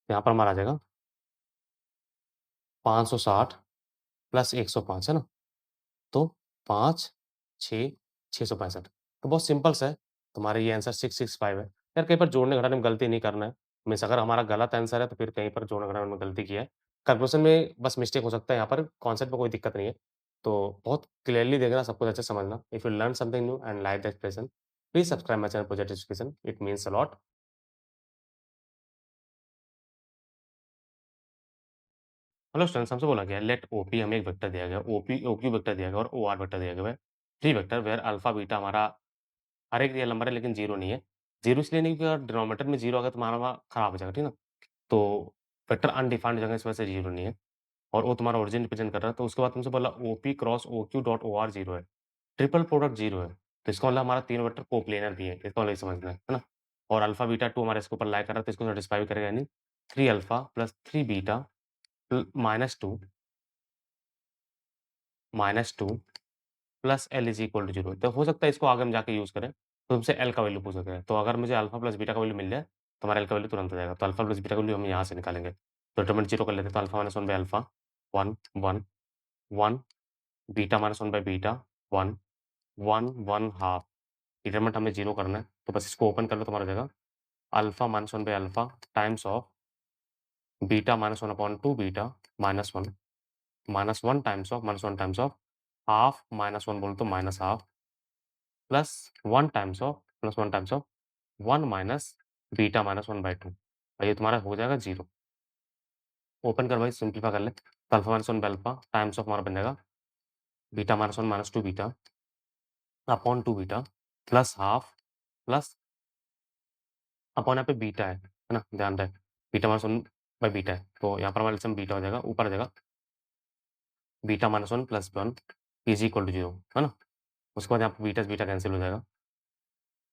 यहाँ पर हमारा आ जाएगा 560 प्लस 105 है ना? तो 5, 6, 665। तो बहुत सिंपल सा है, तुम्हारा ये आंसर 665 है। यार कहीं पर जोड़ने-घटाने में गलती नहीं करना है। मीन्स अगर हमारा गलत आंसर है तो फिर कहीं पर जोड़ने-घटाने में गलती किया है। कैलकुलेशन में बस मिस्टेक हो सकता है, यहाँ पर कॉन्सेप्ट में कोई दिक्कत नहीं है। तो बहुत क्लियरली देखना, सब कुछ अच्छे से समझना। If you learn something new and like the expression, please subscribe my channel project education, it means a lot. Hello students, हमसे बोला गया है लेट ओपी, हमें एक वेक्टर दिया गया है, ओपी ओक्यू वेक्टर दिया गया है और ओआर वेक्टर दिया गया है। 3 वेक्टर वेयर अल्फा बीटा हमारा हर एक रियल नंबर है लेकिन 0 नहीं है। 0 इसलिए नहीं क्योंकि अगर डिनोमिनेटर में 0 आ गया तो हमारा वहाँ खराब हो जाएगा, ठीक है ना? तो वेक्टर अनडिफाइंड जगह इस वजह से 0 नहीं है और वो तुम्हारा ओरिजिन रिप्रेजेंट कर रहा है। तो उसके बाद तुमसे बोला OP cross OQ dot OR 0 है, ट्रिपल प्रोडक्ट 0 है। तो इसका मतलब हमारा 3 वेक्टर कोप्लेनर भी है, इसका मतलब ये समझना है ना? और अल्फा बीटा 2 हमारे इसके ऊपर लाई कर रहा है तो इसको सैटिस्फाई भी करेगा, यानी 3 alpha plus 3 beta minus 2 plus L is equal to 0। तो हो सकता है इसको आगे हम जाके यूज़ करें, तो तुमसे एल का वैल्यू पूछ सकते हैं। तो अगर मुझे अल्फा प्लस बीटा का वैल्यू मिल जाए, तो हमारा एल का वैल्यू तुरंत आ जाएगा। तो अल्फा प्लस बीटा का वैल्यू हम यहाँ से निकालेंगे। तो डिटरमिनेंट 0 कर लेते हैं, तो alpha minus 1 by alpha 1, 1, 1, beta minus 1 by beta 1, 1, 1 half. Determinant हमें 0 करना है, तो बस इसको ओपन कर लो, तुम्हारा हो जाएगा alpha minus 1 by alpha times of beta minus 1 upon 2 beta minus 1 times of half minus 1 बोलो तो minus half plus 1 times of 1 minus beta minus 1 by 2 और ये तुम्हारा हो जाएगा 0। ओपन कर भाई, सिंप्लीफाई कर ले। तो alpha minus 1 by alpha times of हमारा बन जाएगा beta minus 1 minus 2 beta upon 2 beta plus half plus upon यहाँ पे बीटा है ना? ध्यान रहे बीटा माइनस 1 बाय बीटा है, तो यहाँ पर हमारा एलसीएम बीटा हो जाएगा, ऊपर आ जाएगा beta minus 1 plus 1 is equal to 0 है ना? उसके बाद यहाँ पे बीटा से बीटा कैंसिल हो जाएगा।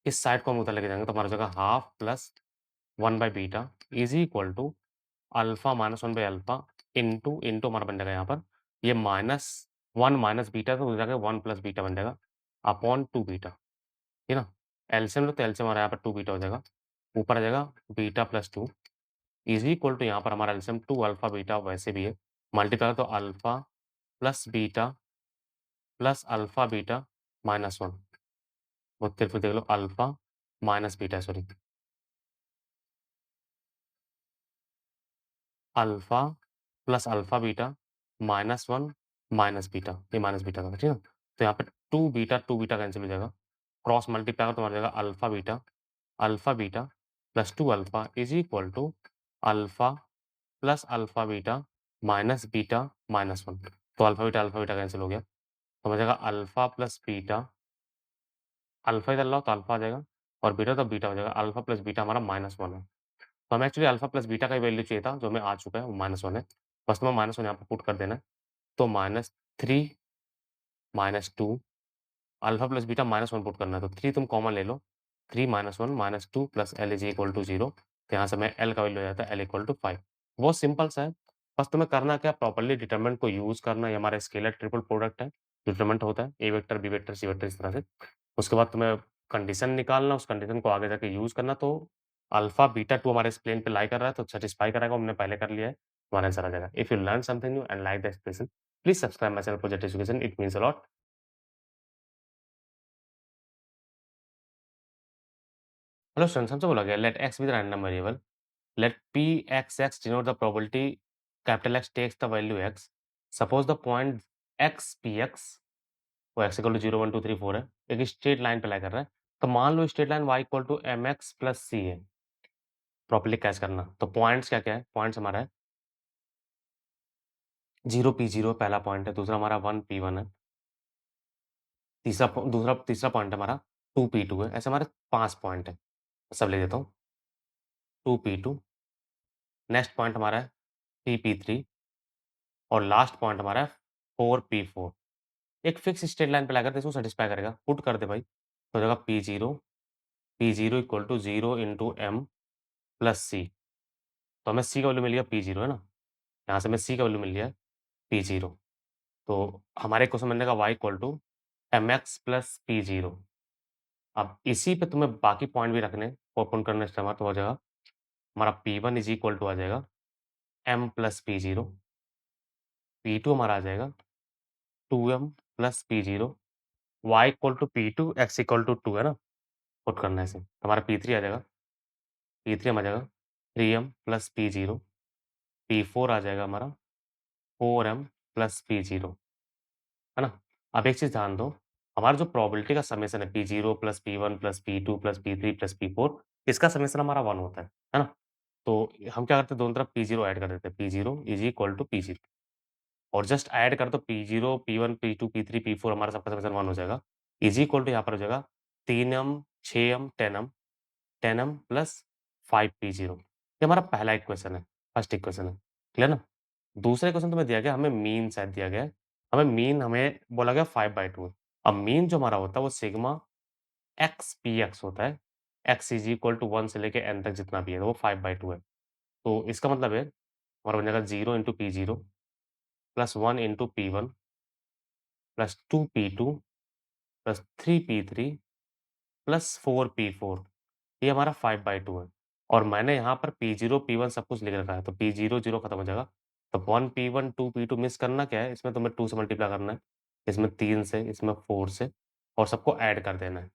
इस साइड को हम उधर लेके जाएँगे तो हमारा हो जाएगा half plus 1 by beta is equal to alpha minus 1 by alpha into हमारा बन जाएगा यहाँ पर ये माइनस 1 माइनस बीटा तो हो जाएगा 1 प्लस बीटा बन जाएगा अपॉन 2 बीटा, ठीक है ना? एलसीएम लो तो एलसीएम हमारा यहाँ पर 2 बीटा हो जाएगा, ऊपर आ जाएगा beta plus 2 is equal to यहाँ पर हमारा एलसीएम 2 अल्फा बीटा वैसे भी है, मल्टीप्लाई तो alpha plus alpha beta minus 1, वो फिर देख लो alpha minus beta sorry alpha plus alpha beta minus 1 minus beta, ये माइनस बीटा था, ठीक है? तो यहाँ पे 2 बीटा कैंसल हो जाएगा, क्रॉस मल्टीप्लाई तो हमारा जाएगा alpha beta plus 2 alpha is equal to alpha plus alpha beta minus beta minus 1। तो अल्फा बीटा कैंसिल हो गया, तो हो जाएगा अल्फा प्लस बीटा, अल्फा इधर लाओ तो अल्फा आ जाएगा और बीटा तो बीटा हो जाएगा, अल्फा प्लस बीटा हमारा माइनस 1 है। तो हमें एक्चुअली अल्फा प्लस बीटा का ही वैल्यू चाहिए था, जो हमें आ चुका है, वो -1 है। बस तुम्हें -1 यहाँ पे पुट कर देना है। तो -3 -2 अल्फा प्लस बीटा -1 पुट करना है, तो 3 तुम कॉमन ले लो। 3 -1 -2 plus L is equal to 0। तो यहाँ से हमें एल का वैल्यू हो जाता है एल इक्वल टू 5। बहुत सिंपल सा है। बस तुम्हें करना क्या, प्रॉपर्ली डिटरमिनेंट को यूज़ करना। ये हमारा स्केलर ट्रिपल प्रोडक्ट है। डिटरमिनेंट होता है ए vector, B vector, C vector, इस तरह से। उसके बाद तुम्हें कंडीशन निकालना, उस कंडीशन को आगे जाके यूज़ करना। तो अल्फा बीटा 2 हमारे इस प्लेन पे लाई कर रहा है, तो सैटिस्फाई कराएगा, हमने पहले कर लिया है। तुम्हारा आंसर आ जाएगा। If you learn something new and like the expression, please subscribe my channel project education, it means a lot. Hello students, हमसे बोला गया let x be the random variable, let p(x) denote the probability capital X takes the value x. Suppose the point x px वो x इक्वल टू 0 1 2 3 4 है, एक स्ट्रेट लाइन पे लाई कर रहा है, तो मान लो straight line y equal to mx plus c है। प्रॉपर्ली कैच करना, तो पॉइंट्स क्या क्या है, पॉइंट्स हमारा है 0 p0 पहला पॉइंट है, दूसरा हमारा 1 p1 है, तीसरा पॉइंट हमारा 2 p2 है। ऐसे हमारे 5 पॉइंट है, सब ले देता हूँ। 2 p2, नेक्स्ट पॉइंट हमारा है 3 p3 और लास्ट पॉइंट हमारा है 4 p4। एक फिक्स स्ट्रेट लाइन पे लाकर इसको सैटिस्फाई करेगा। पुट कर दे भाई, तो हो जाएगा P0 equal to 0 into M plus C. तो हमें सी का वैल्यू मिल गया P0 है ना? यहाँ से हमें सी का वैल्यू मिल गया P0। तो हमारे क्वेश्चन बनने का y equal to mx plus P0। अब इसी पे तुम्हें बाकी पॉइंट भी रखने, पुट करना इस्तेमाल, तो हो जाएगा हमारा P1 इज इक्वल टू आ जाएगा m प्लस P0, P2 हमारा आ जाएगा 2m plus P0, y equal to P2, x equal to 2 है ना? पुट करना है इसे, तो हमारा P3 आ जाएगा, P3 में आ जाएगा 3m प्लस P0, P4 आ जाएगा हमारा 4m प्लस P0, है ना? अब एक चीज़ ध्यान दो, हमारा जो प्रोबेबिलिटी का समेशन है P0 plus P1 plus P2 plus P3 plus P4, इसका समेशन हमारा 1 होता है ना? तो हम क्या करते हैं, दोनों तरफ P0 ऐड कर देते हैं, P0 is equal to P0 और जस्ट ऐड कर दो P0, P1, P2, P3, P4 हमारा सबका समेशन 1 हो जाएगा, इज इक्वल टू यहाँ पर हो जाएगा 3m, 6m, 10m plus 5p0। ये हमारा पहला इक्वेशन है, फर्स्ट इक्वेशन है, क्लियर ना? दूसरा इक्वेशन तुम्हें दिया गया, हमें मीन शायद दिया गया है, हमें बोला गया 5/2 है। अब मीन जो हमारा होता है वो सिग्मा एक्स पी एक्स होता है, एक्स इज इक्वल टू 1 से लेके n तक जितना भी है, वो 5/2 है। तो इसका मतलब है हमारा बन जाएगा 0 into P0 plus 1 into P1 plus 2p2 plus 3p3 plus 4p4, ये हमारा 5/2 है। और मैंने यहाँ पर P0, P1 सब कुछ लिख रखा है, तो P0, 0 खत्म हो जाएगा। तो 1p1, 2p2 मिस करना क्या है, इसमें तुम्हें 2 से मल्टीप्लाई करना है, इसमें 3 से, इसमें 4 से और सबको ऐड कर देना है।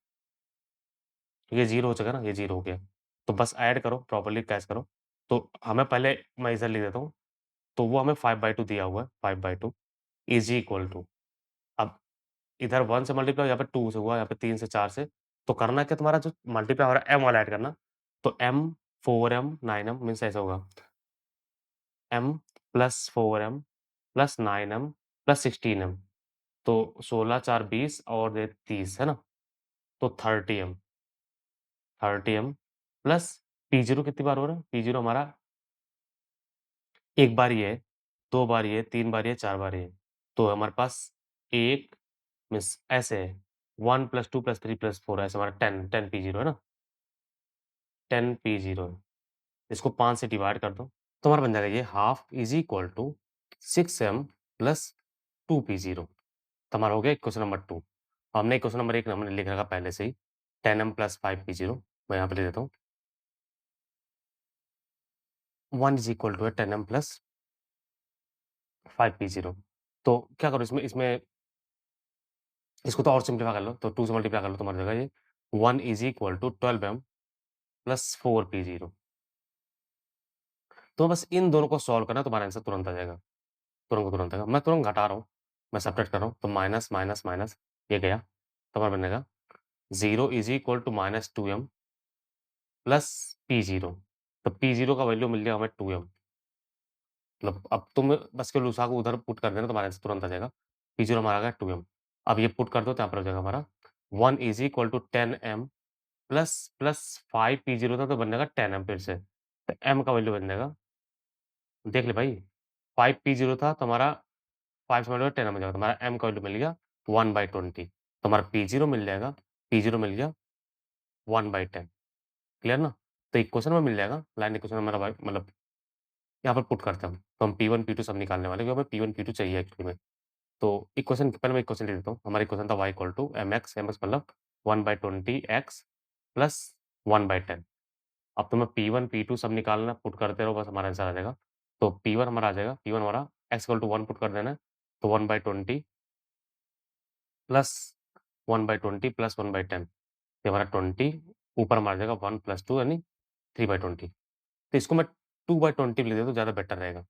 तो ये 0 हो जाएगा ना, ये 0 हो गया। तो बस ऐड करो, प्रॉपर्ली कैच करो। तो हमें पहले मैं इधर लिख देता हूँ, तो वो हमें 5/2 दिया हुआ है, 5/2 इज़ इक्वल टू, अब इधर 1 से मल्टीप्लाई, यहाँ पे 2 से हुआ, यहाँ पे 3 से, 4 से, तो करना क्या, तुम्हारा जो मल्टीप्लाई हो रहा है m वाला ऐड करना। तो m 4m 9m मीन्स ऐसा होगा m plus 4m plus 9m plus 16m, तो 16 4 20 और ये 30 है ना? तो 30m प्लस P0 कितनी बार हो रहा है? P0 हमारा 1 बार ये है, 2 बार ये है, 3 बार ये है, 4 बार ये है। तो हमारे पास 1 मीन्स ऐसे है, 1 प्लस 2 प्लस 3 प्लस 4 ऐसे हमारा 10 P0 है ना? 10 P0 है। इसको 5 से डिवाइड कर दो, तो हमारा बन जाएगा ये half is equal to 6m plus 2p0। तो हमारा हो गया क्वेश्चन नंबर 2। हमने क्वेश्चन नंबर 1 हमने लिख रखा पहले से ही, 10m प्लस 5p0, मैं यहाँ पे लिख देता हूँ। 1 इज़ इक्वल टू है 10m प्लस 5p0। तो क्या करो इसमें इसमें इसको तो और सिम्प्लीफाई कर लो, तो 2 से मल्टीप्लाई कर लो, तो हमारा हो जाएगा ये 1 is equal to 12m plus 4p0। तो बस इन दोनों को सॉल्व करना, तुम्हारा आंसर तुरंत आ जाएगा। तुरंत को तुरंत आएगा। मैं तुरंत घटा रहा हूँ, मैं सेपरेट कर रहा हूँ, तो माइनस, माइनस, माइनस ये गया, तो हमारा बनेगा 0 is equal to minus 2m plus P0। तो P0 का वैल्यू मिल गया हमें 2m। मतलब अब तुम बस केवल उषा को उधर पुट कर देना, तुम्हारा आंसर तुरंत आ जाएगा। P0 हमारा आ गया 2m। अब ये पुट कर दो, तो यहाँ पर हो जाएगा हमारा 1 is equal to 10m plus plus 5 P0 था, तो बन जाएगा 10m फिर से। तो m का वैल्यू बन जाएगा, देख ले भाई, 5 P0 था, तो हमारा 5 से मल्टीप्लाई 10 हो जाएगा, तो हमारा m का वैल्यू मिल गया 1/20। तो हमारा P0 मिल जाएगा, P0 मिल गया 1/10, क्लियर ना? तो इक्वेशन में मिल जाएगा, लाइन इक्वेशन में हमारा भाई मतलब यहाँ पर पुट करते हैं हम, तो हम P1, P2 सब निकालने वाले हैं, क्योंकि हमें P1, P2 चाहिए एक्चुअली में। तो इक्वेशन पहले मैं इक्वेशन लिख देता हूँ। हमारा इक्वेशन था y इक्वल टू mx, मतलब 1/20x प्लस 1/10। अब तुम्हें P1, P2 सब निकालना, पुट करते रहो, बस हमारा आंसर आ जाएगा। तो P1 हमारा आ जाएगा, P1 हमारा x इक्वल टू 1 पुट कर देना है, तो 1/20 प्लस 1/20 प्लस 1/10 ये हमारा 20 ऊपर हमारा आ जाएगा 1 प्लस 2 यानी 3/20 तो इसको मैं 2/20 लिख देता हूँ, ज़्यादा बेटर रहेगा।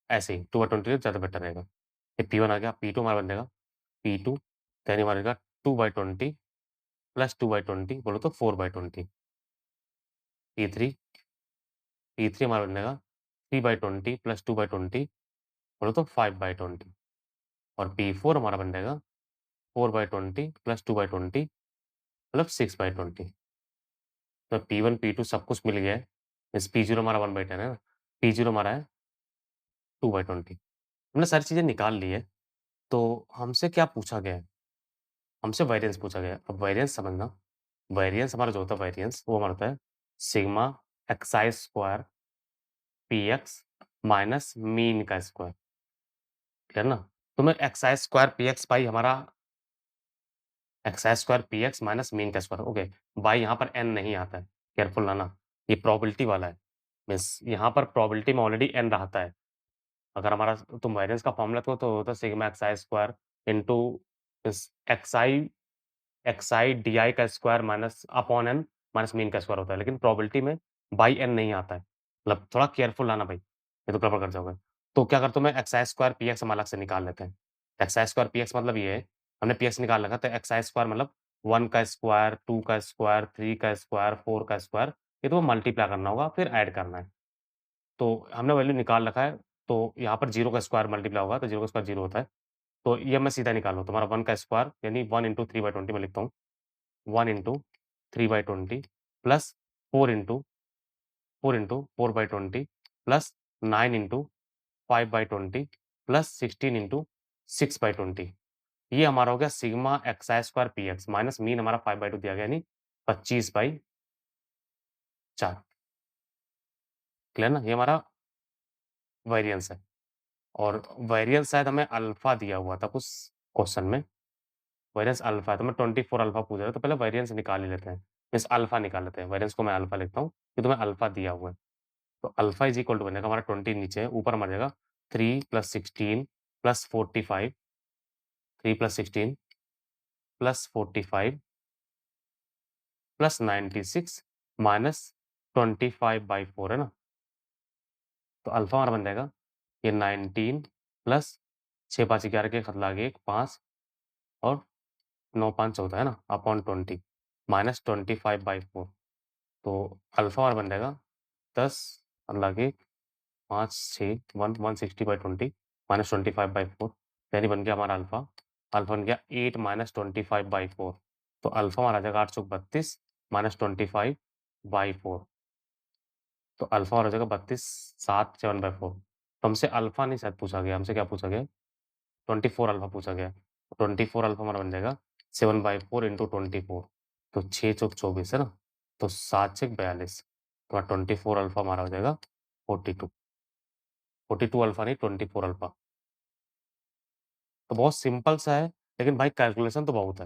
ऐसे ही 2/20 ज़्यादा बेटर रहेगा। ये P1 आ गया, P2 हमारा बन जाएगा P2 तो यानी हमारा 2/20 प्लस 2/20 बोलो तो 4/20 P3 P3 हमारा बन जाएगा 3/20 प्लस 2/20 बोलो तो 5/20 और P4 हमारा बन जाएगा 4/20 प्लस 2/20 मतलब 6/20 तो P1, P2 सब कुछ मिल गया है। मीन्स P0 हमारा 1/10 है ना, P0 हमारा है 2/20 हमने सारी चीज़ें निकाल ली है, तो हमसे क्या पूछा गया है? हमसे वेरिएंस पूछा गया है। अब वेरिएंस समझना, वेरिएंस हमारा जो होता है वेरिएंस वो हमारा होता है sigma x i square px minus mean का स्क्वायर, क्लियर ना? तो मैं एक्सआई स्क्वायर पीएक्स बाई हमारा XI square px minus mean का स्क्वायर, ओके। बाई यहाँ पर एन नहीं आता है, केयरफुल रहना, ये प्रोबेबिलिटी वाला है। मीन्स यहाँ पर प्रोबेबिलिटी में ऑलरेडी एन रहता है। अगर हमारा तुम वेरिएंस का फॉर्मूला तो होता है सिग्मा एक्सआई स्क्वायर इनटू इस एक्सआई एक्सआई डीआई का square minus upon n minus mean का स्क्वायर होता है, लेकिन प्रोबेबिलिटी में बाई एन नहीं आता है। मतलब थोड़ा केयरफुल रहना भाई, नहीं तो गड़बड़ कर जाओगे। तो क्या करता हूँ मैं एक्सआई स्क्वायर पीएक्स हम अलग से निकाल लेते हैं। एक्सआई स्क्वायर पीएक्स मतलब ये है, हमने पीएक्स निकाल रखा तो एक्सआई स्क्वायर मतलब 1 का स्क्वायर, 2 का स्क्वायर, 3 का स्क्वायर, 4 का स्क्वायर, ये तो मल्टीप्लाई करना होगा फिर ऐड करना है। तो हमने वैल्यू निकाल रखा है, तो यहाँ पर 0 का स्क्वायर मल्टीप्लाई होगा तो 0 का स्क्वायर 0 होता है। तो ये मैं सीधा निकाल लूँ, तुम्हारा 1 का स्क्वायर यानी 1 इंटू 3/20 मैं लिखता हूँ। 1 into 3/20 plus 4 into 4/20 plus 9 into 5/20 plus 16 into 6/20 ये हमारा हो गया sigma x square P x minus mean हमारा 5/2 दिया गया यानी 25/4 क्लियर ना? ये हमारा वेरिएंस है और वेरिएंस शायद हमें अल्फा दिया हुआ था कुछ क्वेश्चन में। वेरिएंस अल्फा है तो मैं 24 अल्फा पूछ रहा था, तो पहले वेरिएंस निकाल ही लेते हैं। मीन्स अल्फा निकाल लेते हैं, वेरिएंस को मैं अल्फा लिखता हूँ, ये तुम्हें अल्फा दिया हुआ है। तो अल्फा इज़ इक्वल टू बनेगा हमारा 20 नीचे है, ऊपर हमारा जाएगा 3 + 16 + 45 3 + 16 + 45 + 96 माइनस 25/4 है ना? तो अल्फा हमारा बन जाएगा ये 19 प्लस 6 5 11 के खत लागे 1 5 और 9 5 14 है ना? अपॉन 20 माइनस 25/4 तो अल्फा हमारा बन जाएगा 10 लागे 5 6 1 160/20 माइनस 25/4 यानी बन गया हमारा अल्फा। अल्फा बन गया 8 माइनस 25/4 तो अल्फा हमारा आ जाएगा 832 माइनस 25/4 तो अल्फा और हो जाएगा 32 7 7/4 तो हमसे अल्फा नहीं शायद पूछा गया, हमसे क्या पूछा गया? 24 अल्फा पूछा गया। 24 अल्फा हमारा बन जाएगा 7/4 इंटू 24 तो 6 चौक 24 है ना? तो 7 छक 42 तो 24 अल्फा हमारा हो जाएगा 42 42 अल्फा नहीं 24 अल्फा। तो बहुत सिंपल सा है, लेकिन भाई कैलकुलेशन तो बहुत है।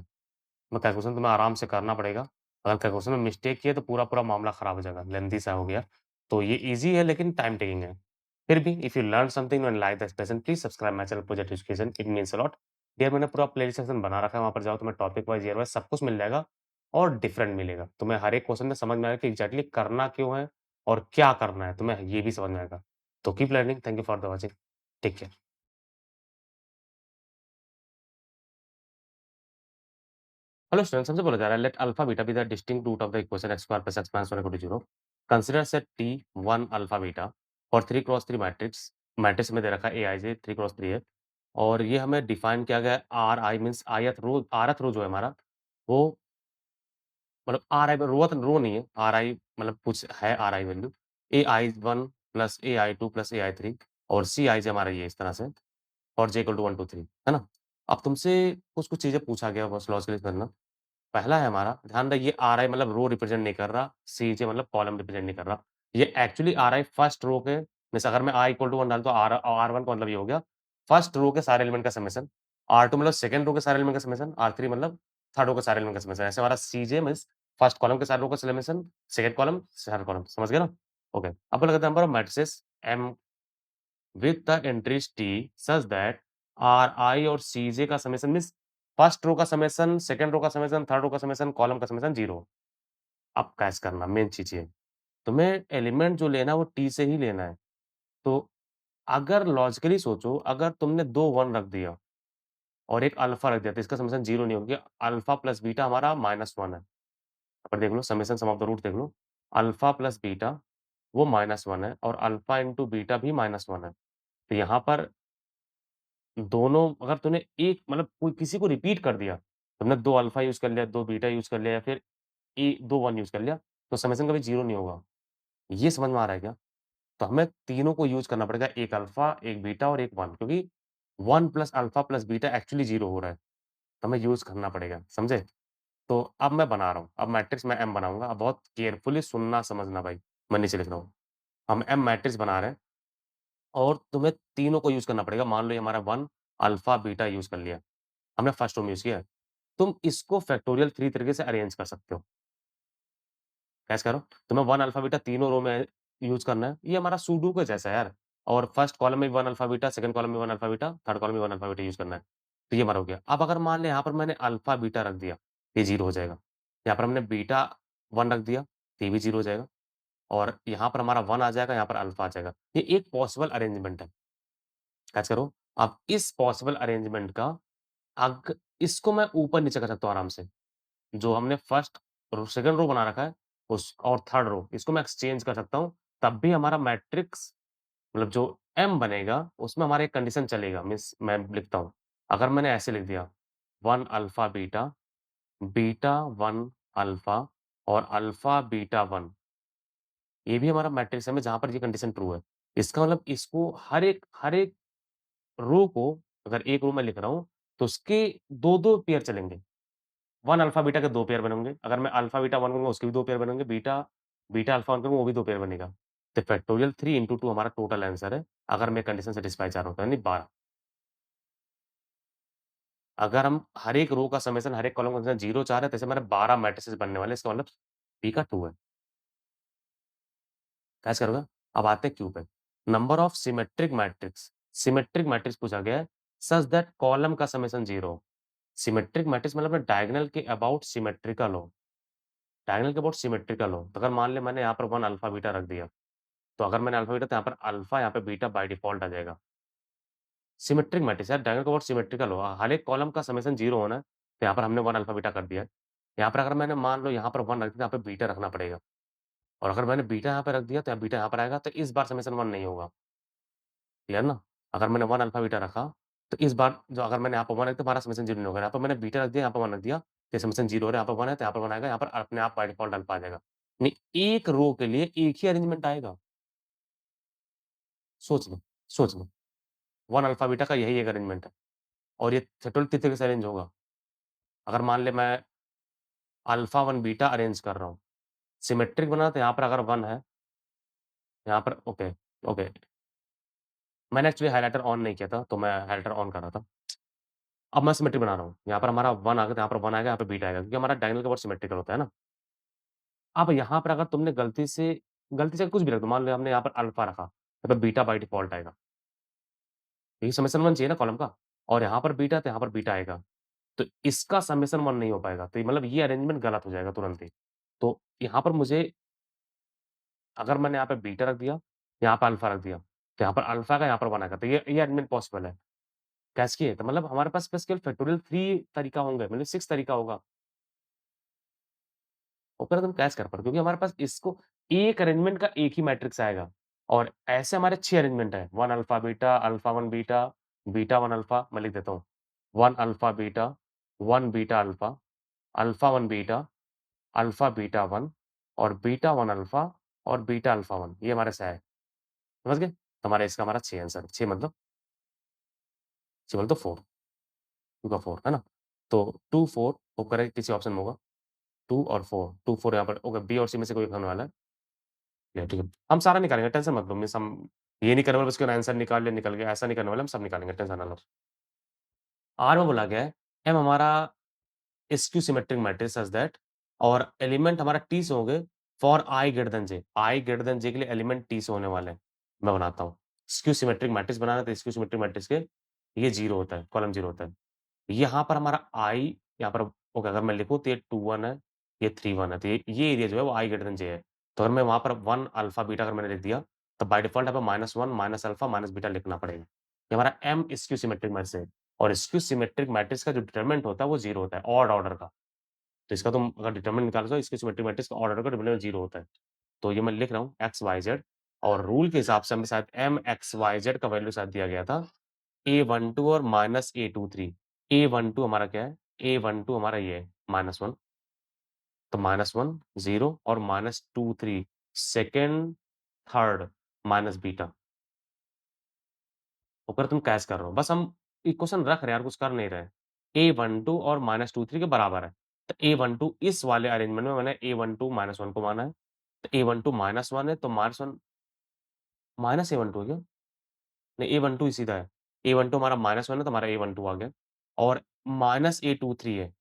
मैं कैलकुलेशन तुम्हें आराम से करना पड़ेगा। अगर कैलकुलेशन में मिस्टेक किए तो पूरा-पूरा मामला खराब हो जाएगा, लेंथी सा हो गया। तो ये ईज़ी है लेकिन टाइम टेकिंग है। फिर भी if you learn something and like the expression please subscribe my channel project education, it means a lot. यार मैंने पूरा प्लेलिस्ट सेक्शन बना रखा है, वहाँ पर जाओ तुम्हें टॉपिक वाइज़, ईयर वाइज़ सब कुछ मिल जाएगा और डिफरेंट मिलेगा। तुम्हें हर एक क्वेश्चन में समझ में आएगा कि एग्ज़ैक्टली करना क्यों है और क्या करना है, तुम्हें ये भी समझ में आएगा। तो keep learning, thank you for the watching. Take care. Hello student हमसे बोला जा रहा है let alpha beta be the distinct root of the equation x square plus x minus 1 equal to 0 consider set T 1 alpha beta और 3 क्रॉस 3 मैट्रिक्स मैट्रिक्स में दे रखा है ए आई जे 3 क्रॉस 3 है और ये हमें डिफाइन किया गया है आर आई मीन्स आरथ रो जो है हमारा वो मतलब आर आई रो नहीं है आर आई मतलब कुछ है are I value A I one plus A I two plus A I three और सी आई जे हमारा ये इस तरह से और जे इक्वल टू 1 2 3 है ना? अब तुमसे कुछ कुछ चीजें पूछा गया बस लॉजिकली करना। पहला है हमारा, ध्यान रहे ये आरआई मतलब रो रिप्रेजेंट नहीं कर रहा, सीजे मतलब कॉलम रिप्रेजेंट नहीं कर रहा। ये एक्चुअली आरआई फर्स्ट रो के जैसे अगर मैं आई इक्वल टू 1 डालूँ तो आर1 का मतलब ये हो गया, फर्स्ट रो के सारे एलिमेंट का समेशन, आर2 मतलब सेकंड रो के सारे एलिमेंट का समेशन, आर3 मतलब थर्ड रो के सारे एलिमेंट का समेशन। ऐसे हमारा सीजे मीन्स फर्स्ट कॉलम के सारे रो का summation, second column, third column, समझ गए ना? ओके, अब बात करते हैं number of matrices M with the entries T such that R i और सी जे का समेशन मीन्स फर्स्ट रो का समेशन, सेकंड रो का समेशन, थर्ड रो का समेशन, कॉलम का समेशन 0। अब कैच करना मेन चीज़ ये। तुम्हें एलिमेंट जो लेना है वो टी से ही लेना है। तो अगर लॉजिकली सोचो, अगर तुमने 2 1 रख दिया और एक अल्फा रख दिया तो इसका समेशन 0 नहीं होगा क्योंकि अल्फा प्लस बीटा हमारा -1 है। यहाँ पर देख लो summation sum of the root देख लो। अल्फा प्लस बीटा वो -1 है और अल्फा इंटू बीटा भी -1 है। तो यहाँ पर दोनों अगर तूने एक मतलब कोई किसी को रिपीट कर दिया, तुमने 2 अल्फा यूज़ कर लिया, 2 बीटा यूज़ कर लिया या फिर 2 1 यूज़ कर लिया, तो समेशन कभी 0 नहीं होगा। ये समझ में आ रहा है क्या? तो हमें तीनों को यूज़ करना पड़ेगा, एक अल्फा, एक बीटा और एक 1 क्योंकि 1 plus alpha plus beta actually 0 हो रहा है, तो हमें यूज़ करना पड़ेगा, समझे? तो अब मैं बना रहा हूँ, अब मैट्रिक्स मैं एम बनाऊँगा, अब बहुत केयरफुली सुनना समझना भाई, मैं नीचे लिख रहा हूँ। हम एम मैट्रिक्स बना रहे हैं और तुम्हें तीनों को यूज़ करना पड़ेगा, मान लो ये हमारा 1 अल्फा, बीटा यूज़ कर लिया, हमने फर्स्ट रो में यूज़ किया है। तुम इसको फैक्टोरियल 3 तरीके से अरेंज कर सकते हो। कैसे करो? तुम्हें 1 अल्फा बीटा तीनों रो में यूज़ करना है। ये हमारा सुडोकू जैसा है यार और फर्स्ट कॉलम में भी 1 अल्फा बीटा, सेकंड कॉलम में 1 अल्फा बीटा, थर्ड कॉलम में 1 अल्फा बीटा यूज़ करना है। तो ये हमारा हो गया। अब अगर मान लें यहाँ पर मैंने अल्फा बीटा रख दिया, ये 0 हो जाएगा। यहाँ पर हमने बीटा 1 रख दिया, तो ये भी 0 हो जाएगा और यहाँ पर हमारा 1 आ जाएगा, यहाँ पर अल्फा आ जाएगा। ये एक पॉसिबल अरेंजमेंट है। कैच करो। अब इस पॉसिबल अरेंजमेंट का अग इसको मैं ऊपर-नीचे कर सकता हूँ आराम से। जो हमने फर्स्ट रो सेकंड रो बना रखा है, उस और थर्ड रो इसको मैं एक्सचेंज कर सकता हूँ, तब भी हमारा मैट्रिक्स मतलब जो एम बनेगा, उसमें हमारा एक कंडीशन चलेगा मीन्स मैं लिखता हूँ। अगर मैंने ऐसे लिख दिया 1 अल्फा बीटा, बीटा 1 अल्फा और अल्फा बीटा 1 ये भी हमारा मैट्रिक्स है में जहाँ पर ये कंडीशन ट्रू है। इसका मतलब इसको हर एक रो को अगर एक रो मैं लिख रहा हूँ, तो उसके 2-2 पेयर चलेंगे। 1 अल्फा बीटा के 2 पेयर बनेंगे। अगर मैं अल्फा बीटा 1 करूँगा उसके भी 2 पेयर बनेंगे। बीटा बीटा अल्फा 1 करूँगा वो भी 2 पेयर बनेगा। तो फैक्टोरियल 3 इंटू 2 हमारा टोटल आंसर है, अगर मैं कंडीशन सैटिस्फाई चाह रहा हूँ, तो यानी 12। अगर हम हर एक रो का समेशन, हर एक कॉलम का समेशन 0 चाह रहे हैं, तो ऐसे हमारे 12 मैट्रिसेस बनने वाले हैं। इसका मतलब बी का 2 है। कैसे करोगे? अब आते हैं क्यू पे। Number of symmetric matrix symmetric matrix पूछा गया है, सच दैट कॉलम का समेशन 0 सिमेट्रिक मैट्रिक्स मतलब डायगोनल के अबाउट सिमेट्रिकल हो। डायगोनल के अबाउट सिमेट्रिकल हो। तो अगर मान लें मैंने यहाँ पर 1 अल्फा बीटा रख दिया, तो अगर मैंने अल्फा बीटा तो यहाँ पर अल्फा, यहाँ पे बीटा बाय डिफ़ॉल्ट आ जाएगा। सिमेट्रिक मैट्रिक्स यार डायगोनल के अबाउट सिमेट्रिकल हो। हर एक कॉलम का समेशन 0 होना है, तो यहाँ पर हमने 1 अल्फा बीटा कर दिया है। यहाँ पर अगर मैंने मान लो यहाँ पर 1 रख दिया, यहाँ पे बीटा रखना पड़ेगा और अगर मैंने बीटा यहाँ पे रख दिया, तो बीटा यहाँ पर आएगा, तो इस बार समेशन 1 नहीं होगा। क्लियर ना? अगर मैंने 1 अल्फा बीटा रखा, तो इस बार जो अगर मैंने यहाँ पर 1 रख दिया, हमारा समेशन 0 नहीं होगा। यहाँ पर मैंने बीटा रख दिया, यहाँ पर 1 रख दिया, तो समेशन 0 हो रहा है, यहाँ पर 1 है, तो यहाँ पर 1 आएगा, यहाँ पर अपने आप बाय डिफ़ॉल्ट अल्फा आ जाएगा। यानी एक रो के लिए एक ही अरेंजमेंट आएगा। सोच लो, सोच लो। 1 अल्फा बीटा का यही एक अरेंजमेंट है और ये टोटल किस तरीके से अरेंज होगा? अगर मान लें मैं अल्फा 1 बीटा अरेंज कर रहा हूँ, सिमेट्रिक बना तो यहाँ पर अगर 1 है, यहाँ पर ओके, ओके। मैंने एक्चुअली हाइलाइटर ऑन नहीं किया था, तो मैं हाइलाइटर ऑन कर रहा था। अब मैं सिमेट्रिक बना रहा हूँ। यहाँ पर हमारा 1 आ गया, तो यहाँ पर 1 आएगा, यहाँ पे बीटा आएगा क्योंकि हमारा डायगोनल के ऊपर सिमेट्रिकल होता है ना। अब यहाँ पर अगर तुमने गलती से कुछ भी रख दो, मान लो हमने यहाँ पर अल्फा रखा, यहाँ पे बीटा बाय डिफ़ॉल्ट आएगा। यही समेशन 1 चाहिए ना कॉलम का और यहाँ पर बीटा, तो यहाँ पर बीटा आएगा। तो इसका समेशन 1 नहीं हो पाएगा। तो ये मतलब ये अरेंजमेंट गलत हो जाएगा तुरंत ही। तो यहाँ पर मुझे अगर मैंने यहाँ पे बीटा रख दिया, यहाँ पे अल्फा रख दिया, तो यहाँ पर अल्फा का यहाँ पर 1 आएगा। तो ये अरेंजमेंट पॉसिबल है। कैस्केड तो मतलब हमारे पास बस केवल फैक्टोरियल 3 तरीका होंगे, मतलब 6 तरीका होगा। और फिर तुम कैसे कर पाओगे क्योंकि हमारे पास इसको एक अरेंजमेंट का एक ही मैट्रिक्स आएगा और ऐसे हमारे 6 अरेंजमेंट हैं। 1 alpha beta, alpha 1 beta, beta 1 alpha मैं लिख देता हूँ। 1 alpha beta, 1 beta alpha, alpha 1 beta, alpha beta 1 और बीटा 1 अल्फा और बीटा अल्फा 1 ये हमारे से है। समझ गए? तो हमारा इसका हमारा 6 आंसर 6 मतलब 6 बोले तो 4 2 का 4 है ना? तो 2 4 होप करें किसी ऑप्शन में होगा। 2 और 4 2 4 यहाँ पर ओके बी और सी में से कोई एक होने वाला है। या ठीक है। हम सारा निकालेंगे टेंशन मत लो मिस हम ये नहीं करने वाले बस केवल आंसर निकाल लिया निकल गया ऐसा नहीं करने वाले हम सब निकालेंगे टेंशन ना लो। आर में बोला गया है एम हमारा skew symmetric matrix such that और एलिमेंट हमारा टी से होंगे फॉर आई ग्रेटर देन जे के लिए एलिमेंट टी से होने वाले हैं। मैं बनाता हूँ। स्क्यू सिमेट्रिक मैट्रिक्स बनाना है तो स्क्यू सिमेट्रिक मैट्रिक्स के ये 0 होता है, कॉलम 0 होता है। यहाँ पर हमारा I यहाँ पर ओके अगर मैं लिखूँ तो ये 2 1 है, ये 3 1 है, तो ये एरिया जो है वो I ग्रेटर देन J है। तो अगर मैं वहाँ पर 1 अल्फा बीटा अगर मैंने लिख दिया, तो बाय डिफ़ॉल्ट यहाँ पे -1 माइनस अल्फा माइनस बीटा लिखना पड़ेगा। ये हमारा M स्क्यू सिमेट्रिक मैट्रिक्स है और स्क्यू सिमेट्रिक मैट्रिक्स का जो डिटरमिनेंट होता है वो 0 होता है, ऑड ऑर्डर का। तो इसका तुम अगर डिटरमिनेंट निकालो तो स्क्यू सिमेट्रिक मैट्रिक्स का ऑड ऑर्डर का डिटरमिनेंट 0 होता है। तो ये मैं लिख रहा हूँ एक्स, वाई, ज़ेड और रूल के हिसाब से हमें शायद एम, एक्स, वाई, ज़ेड का वैल्यू शायद दिया गया था A12 और -A23। A12 हमारा क्या है? A12 हमारा ये है -1 तो -1 0 और -2 3 सेकंड, थर्ड माइनस बीटा। अगर तुम कैच कर रहे हो, बस हम इक्वेशन रख रहे हैं यार कुछ कर नहीं रहे। A12 और -23 के बराबर है। तो A12 इस वाले अरेंजमेंट में मैंने A12 -1 को माना है। तो A12 -1 है तो -1 -A12 है क्या? नहीं A12 ही सीधा है। A12 हमारा -1 है तो हमारा A12 आ गया और -A23 है।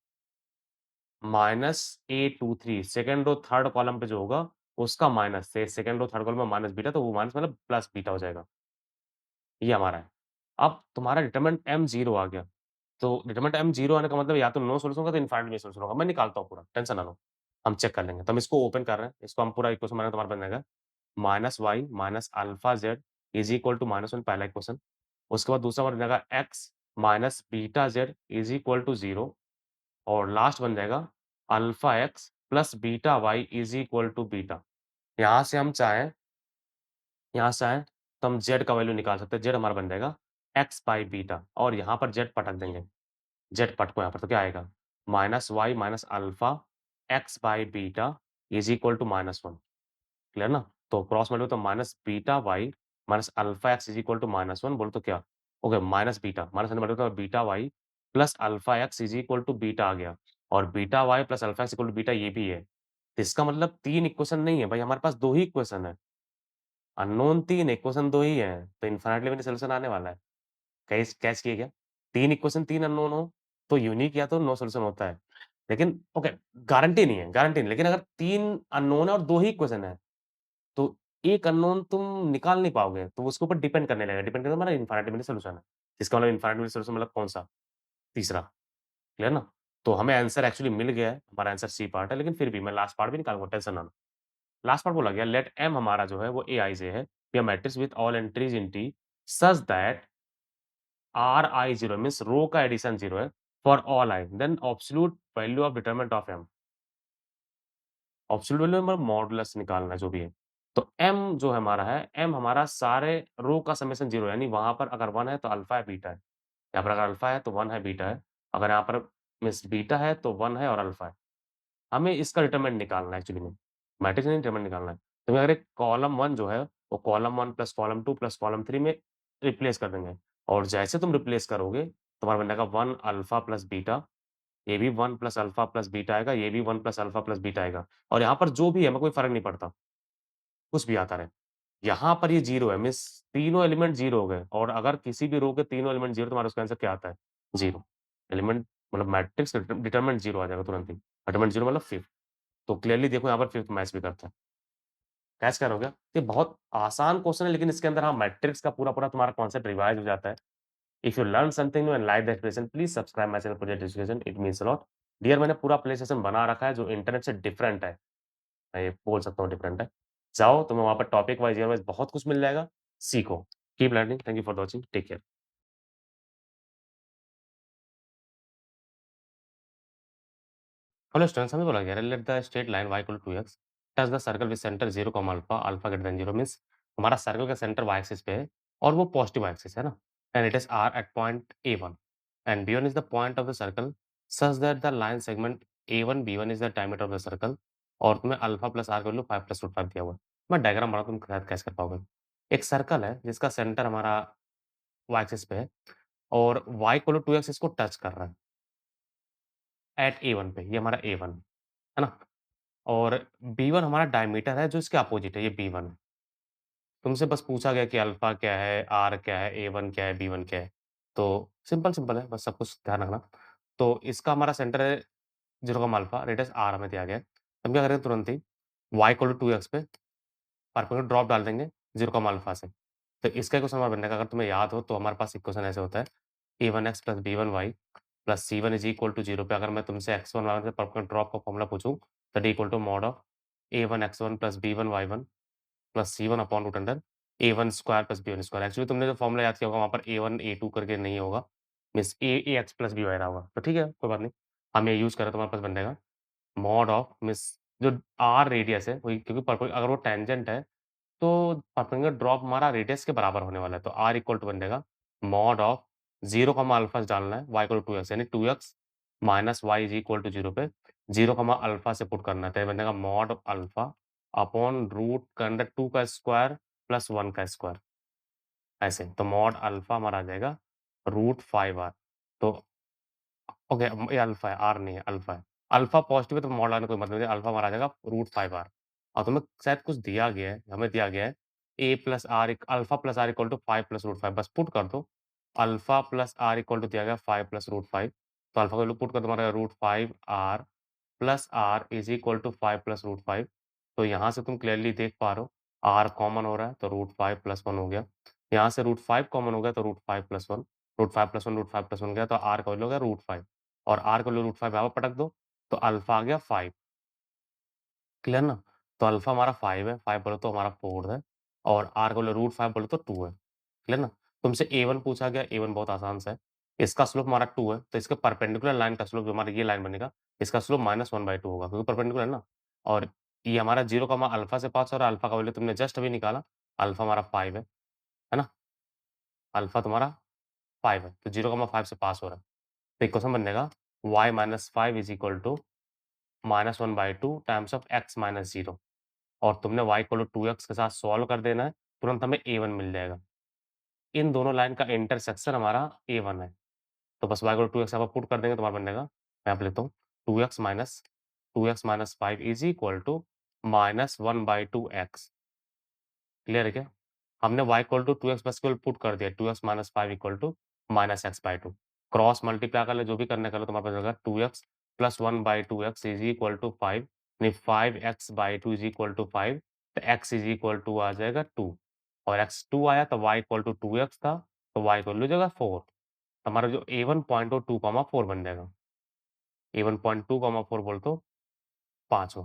-A23 second row third column पे जो होगा उसका माइनस से सेकंड रो थर्ड कॉलम में माइनस बीटा तो वो माइनस मतलब प्लस बीटा हो जाएगा। ये हमारा है। अब तुम्हारा डिटरमिनेंट M0 आ गया। तो डिटरमिनेंट M0 आने का मतलब या तो नो सॉल्यूशन होगा तो इनफाइनाइट में सॉल्यूशन होगा। मैं निकालता हूँ पूरा, टेंशन ना लो। हम चेक कर लेंगे। तो हम इसको ओपन कर रहे हैं। इसको हम पूरा इक्वेशन बनाएंगे तो हमारा बन जाएगा -y minus alpha z is equal to -1 पहला इक्वेशन। उसके बाद दूसरा बन जाएगा x minus beta z is equal to 0 और लास्ट बन जाएगा alpha x plus beta y is equal to beta. यहाँ से चाहें तो हम z का वैल्यू निकाल सकते हैं। z हमारा बन जाएगा x बाई बीटा और यहाँ पर z पटक देंगे। z पटको यहाँ पर तो क्या आएगा? -y minus alpha x by beta is equal to -1 clear ना? तो क्रॉस मल्टीप्लाई तो minus beta y minus alpha x is equal to -1 बोले तो क्या? Okay minus beta minus multiply तो beta y plus alpha x is equal to beta आ गया और beta y plus alpha x equal to beta ये भी है। तो इसका मतलब 3 इक्वेशन नहीं है भाई हमारे पास 2 ही इक्वेशन है। अननोन 3 इक्वेशन 2 ही है, तो इन्फिनिट लिमिट सॉल्यूशन आने वाला है। कैच कैच किए क्या? 3 इक्वेशन 3 अननोन हो, तो यूनिक या तो नो सॉल्यूशन होता है। लेकिन ओके गारंटी नहीं लेकिन अगर 3 अननोन है और 2 ही इक्वेशन है तो एक अननोन तुम निकाल नहीं पाओगे, तो उसके ऊपर डिपेंड करने लगेगा, डिपेंड करना हमारा इन्फिनिटेसिमल सॉल्यूशन है। इसका मतलब इन्फिनिटेसिमल सॉल्यूशन मतलब कौन-सा? तीसरा, क्लियर ना? तो हमें आंसर एक्चुअली मिल गया है, हमारा आंसर सी पार्ट है, लेकिन फिर भी मैं लास्ट पार्ट भी निकालूँगा, टेंशन ना लो। लास्ट पार्ट बोला गया लेट एम हमारा जो है वो Aij है, be a matrix with all entries in T such that Ri 0 means row का एडिशन 0 है for all i, then absolute value of determinant of M। Absolute value मतलब मॉडुलस निकालना है जो भी है। तो m जो है हमारा है, m हमारा सारे रो का समेशन 0 है, यानी वहाँ पर अगर 1 है तो अल्फा है, बीटा है। यहाँ पर अगर अल्फा है तो 1 है, बीटा है। अगर यहाँ पर मीन्स बीटा है तो 1 है और अल्फा है। हमें इसका डिटरमिनेंट निकालना है एक्चुअली में, मैट्रिक्स नहीं डिटरमिनेंट निकालना है। तो अगर एक कॉलम 1 जो है, वो column 1 plus column 2 plus column 3 में रिप्लेस कर देंगे और जैसे तुम रिप्लेस करोगे, तुम्हारा बन जाएगा 1 अल्फा प्लस बीटा, ये भी 1 प्लस अल्फा प्लस बीटा आएगा, ये भी 1 प्लस अल्फा प्लस बीटा आएगा और यहाँ पर जो भी है हमें कोई फ़र्क नहीं पड़ता, कुछ भी आता रहे। यहाँ पर ये 0 है मीन्स तीनों एलिमेंट 0 हो गए और अगर किसी भी रो के तीनों एलिमेंट 0 तुम्हारा उसका आंसर क्या आता है? 0 एलिमेंट मतलब मैट्रिक्स का डिटरमिनेंट 0 आ जाएगा तुरंत ही। डिटरमिनेंट 0 मतलब फिफ्थ। तो क्लियरली देखो यहाँ पर फिफ्थ मैच भी करता है। कैच कर हो गया? ये बहुत आसान क्वेश्चन है लेकिन इसके अंदर हाँ मैट्रिक्स का पूरा-पूरा तुम्हारा कॉन्सेप्ट रिवाइज़ हो जाता है। If you learn something new and like the expression please subscribe my channel project education it means a lot. Dear मैंने पूरा प्ले सेशन बना रखा है जो इंटरनेट से डिफरेंट है। मैं ये बोल सकता हूँ डिफरेंट है। जाओ तुम्हें वहाँ पर टॉपिक वाइज़, ईयर वाइज़ बहुत कुछ मिल जाएगा। सीखो। Keep learning. Thank you for watching. Take care. Hello students हमें बोला गया है let the straight line y equal to 2x touch the circle with centre 0, alpha alpha greater than 0 means हमारा सर्कल का सेंटर y एक्सिस पे है और वो पॉजिटिव एक्सिस है ना and it is r at point a1 and b1 is the point of the circle such that the line segment a1 b1 is the diameter of the circle और तुम्हें अल्फा प्लस आर का वैल्यू 5 प्लस रूट 5 दिया हुआ है। मैं डायग्राम बना तुम शायद कैच कर पाओगे। एक सर्कल है जिसका सेंटर हमारा y एक्सिस पे है और y इक्वल टू 2x इसको टच कर रहा है एट a1 पे, ये हमारा a1 है ना? और B1 हमारा डायमीटर है जो इसके अपोजिट है, ये B1 है। तुमसे बस पूछा गया कि अल्फ़ा क्या है, R क्या है, A1 क्या है, B1 क्या है? तो सिंपल-सिंपल है, बस सब कुछ ध्यान रखना। तो इसका हमारा सेंटर है 0, अल्फ़ा, रेडियस R हमें दिया गया है। हम क्या करेंगे तुरंत ही y इक्वल टू 2x पे परपेंडिकुलर ड्रॉप डाल देंगे 0, अल्फ़ा से। तो इसका इक्वेशन हमारा बनने का अगर तुम्हें याद हो तो हमारे पास इक्वेशन ऐसे होता है a1x plus b1y plus c1 is equal to 0 पे अगर मैं तुमसे x1 y1 से परपेंडिकुलर ड्रॉप का फॉर्मूला पूछूं that equal to mod of a1x1 plus b1y1 plus c1 upon root under a1 square plus b1 square. Actually तुमने जो फॉर्मूला याद किया होगा वहाँ पर a1 a2 करके नहीं होगा, मीन्स ax प्लस by रहा होगा। तो ठीक है, कोई बात नहीं। हम ये यूज़ करें तो हमारे पास बन जाएगा मॉड ऑफ मीन्स जो r रेडियस है वही क्योंकि अगर वो टेंजेंट है तो परपेंडिकुलर ड्रॉप हमारा रेडियस के बराबर होने वाला है। तो r इक्वल टू बन जाएगा मॉड ऑफ 0 अल्फा डालना है y इक्वल टू 2x यानी 2x minus y is equal to 0 पे 0 अल्फा से पुट करना है। तो ये बन जाएगा मॉड अल्फा अपॉन रूट के अंदर 2 का स्क्वायर प्लस 1 का स्क्वायर ऐसे। तो मॉड अल्फा हमारा आ जाएगा रूट 5r। तो ओके ये अल्फा है, आर नहीं है, अल्फा है। अल्फा पॉज़िटिव है तो मॉड आने कोई मतलब नहीं, अल्फा हमारा आ जाएगा रूट 5 आर और तुम्हें शायद कुछ दिया गया है, हमें दिया गया है ए प्लस आर इक alpha plus r equal to 5 plus root 5 बस पुट कर दो। Alpha plus r equal to दिया गया 5 प्लस रूट 5 तो अल्फा का वैल्यू पुट कर दो तुम्हारा root 5 r plus r is equal to 5 plus root 5 तो यहाँ से तुम क्लियरली देख पा रहे हो आर कॉमन हो रहा है तो रूट 5 प्लस 1 हो गया। यहाँ से रूट 5 कॉमन हो गया तो root 5 plus 1 root 5 plus 1 root 5 plus 1 गया तो आर का वैल्यू हो गया रूट 5 और आर को लो रूट 5 यहाँ पर पटक दो, तो अल्फ़ा आ गया 5 क्लियर ना? तो अल्फ़ा हमारा 5 है, 5 बोले तो हमारा 4 है और आर को लो रूट 5 बोले तो 2 है, क्लियर ना? तुमसे A1 पूछा गया, A1 बहुत आसान सा है। इसका स्लोप हमारा 2 है, तो इसके परपेंडिकुलर लाइन का स्लोप जो हमारा ये लाइन बनेगा, इसका स्लोप -1/2 होगा क्योंकि परपेंडिकुलर है ना? और ये हमारा 0 अल्फ़ा से पास हो रहा है, अल्फ़ा का वैल्यू तुमने जस्ट अभी निकाला, अल्फ़ा हमारा 5 है ना? अल्फ़ा तुम्हारा 5 है, तो 0,5 से पास हो रहा है। तो इक्वेशन बन जाएगा y-5 is equal to -1/2 times of x minus 0 और तुमने y इक्वल टू 2x के साथ सॉल्व कर देना है, तुरंत हमें a1 मिल जाएगा। इन दोनों लाइन का इंटरसेक्शन हमारा a1 है। तो बस y इक्वल टू 2x यहाँ पर पुट कर देंगे, तुम्हारा बन जाएगा, मैं यहाँ पे लिखता हूँ 2x minus 5 is equal to -1/2x clear है क्या? हमने y इक्वल टू 2x बस केवल पुट कर दिया, 2x minus 5 equal to -x/2 cross multiply कर लो, जो भी करना है कर लो, तुम्हारे पास होगा 2x plus 1/2x is equal to 5 यानी 5x/2 इज़ इक्वल टू 5 तो x इज़ इक्वल टू आ जाएगा 2 और x 2 आया तो y इक्वल टू 2x था, तो y इक्वल हो जाएगा 4 हमारा जो a1 पॉइंट हो 2, 4 बन जाएगा। a1 पॉइंट 2, 4 बोल तो 5 हो।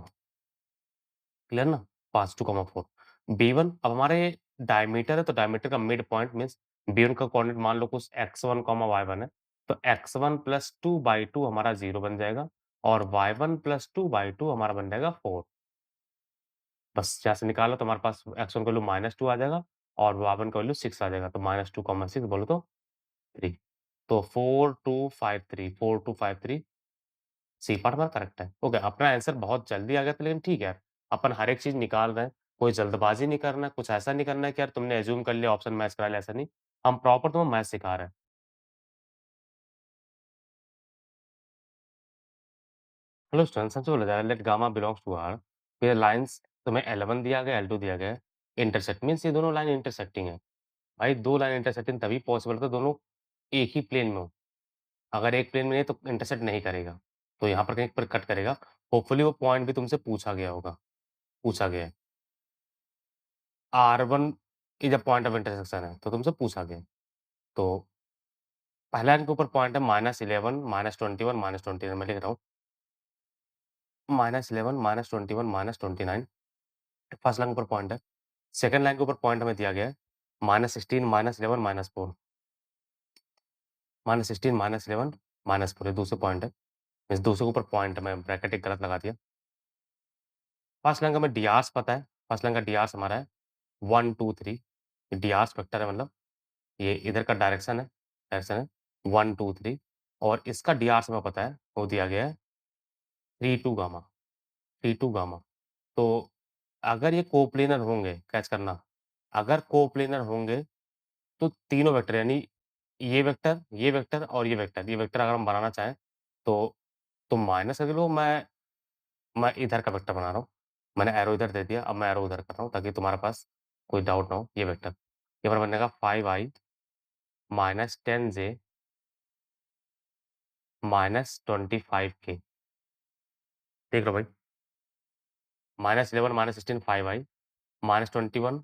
क्लियर ना? 5 2, 4 B1 अब हमारे डायमीटर है तो डायमीटर का मिड पॉइंट मीन्स B1 का कोऑर्डिनेट मान लो कुछ x1, y1 है तो x1 प्लस 2/2 हमारा 0 बन जाएगा और y1 प्लस 2/2 हमारा बन जाएगा 4 बस यहाँ से निकालो तो हमारे पास x1 का वैल्यू -2 आ जाएगा और y1 का वैल्यू 6 आ जाएगा तो -2, 6 बोलो तो 3 तो 4, 2, 5, 3 सी पार्ट हमारा करेक्ट है। ओके, अपना आंसर बहुत जल्दी आ गया था लेकिन ठीक है यार, अपन हर एक चीज़ निकाल रहे हैं, कोई जल्दबाज़ी नहीं करना है, कुछ ऐसा नहीं करना है कि यार तुमने अज़्यूम कर लिया ऑप्शन मैच करा लिया, ऐसा नहीं। हम प्रॉपर तुम्हें मैथ सिखा रहे हैं। हेलो स्टूडेंट्स सबसे पहले let gamma belongs to R, फिर लाइन्स तुम्हें L1 दिया गया, L2 दिया गया है, इंटरसेक्ट मीन्स ये दोनों लाइन इंटरसेक्टिंग है। भाई 2 लाइन इंटरसेक्टिंग तभी पॉसिबल है दोनों एक ही प्लेन में हो। अगर एक प्लेन में नहीं है तो इंटरसेक्ट नहीं करेगा। तो यहाँ पर कहीं पर कट करेगा। होपफुली वो पॉइंट भी तुमसे पूछा गया होगा, पूछा गया है। R1 is a point of intersection है, तो तुमसे पूछा गया है। तो पहला लाइन के ऊपर पॉइंट है -11, -21, -29 मैं लिख रहा हूँ। -11, -21, -29 फर्स्ट लाइन के ऊपर पॉइंट है। सेकंड लाइन के ऊपर पॉइंट हमें दिया गया है -16, -11, -4 -16, -11, -4 ये दूसरे पॉइंट है। इस दूसरे के ऊपर पॉइंट है, मैं ब्रैकेट एक गलत लगा दिया। फर्स्ट लाइन का हमें डीआर्स पता है। फर्स्ट लाइन का डीआर्स हमारा है 1, 2, 3 डीआर्स वेक्टर है मतलब ये इधर का डायरेक्शन है 1, 2, 3 और इसका डीआर्स हमें पता है, वो दिया गया है 3, 2 गामा 3, 2 गामा। तो अगर ये कोप्लेनर होंगे, कैच करना, अगर कोप्लेनर होंगे तो तीनों वेक्टर यानी ये वेक्टर अगर हम बनाना चाहें तो तुम माइनस करके लो, मैं इधर का वेक्टर बना रहा हूँ। मैंने एरो इधर दे दिया, अब मैं एरो उधर कर रहा हूँ ताकि तुम्हारे पास कोई डाउट ना हो, ये वेक्टर। ये हमारा बनेगा 5i -10j -25k देख लो भाई, -11 -16 5i -21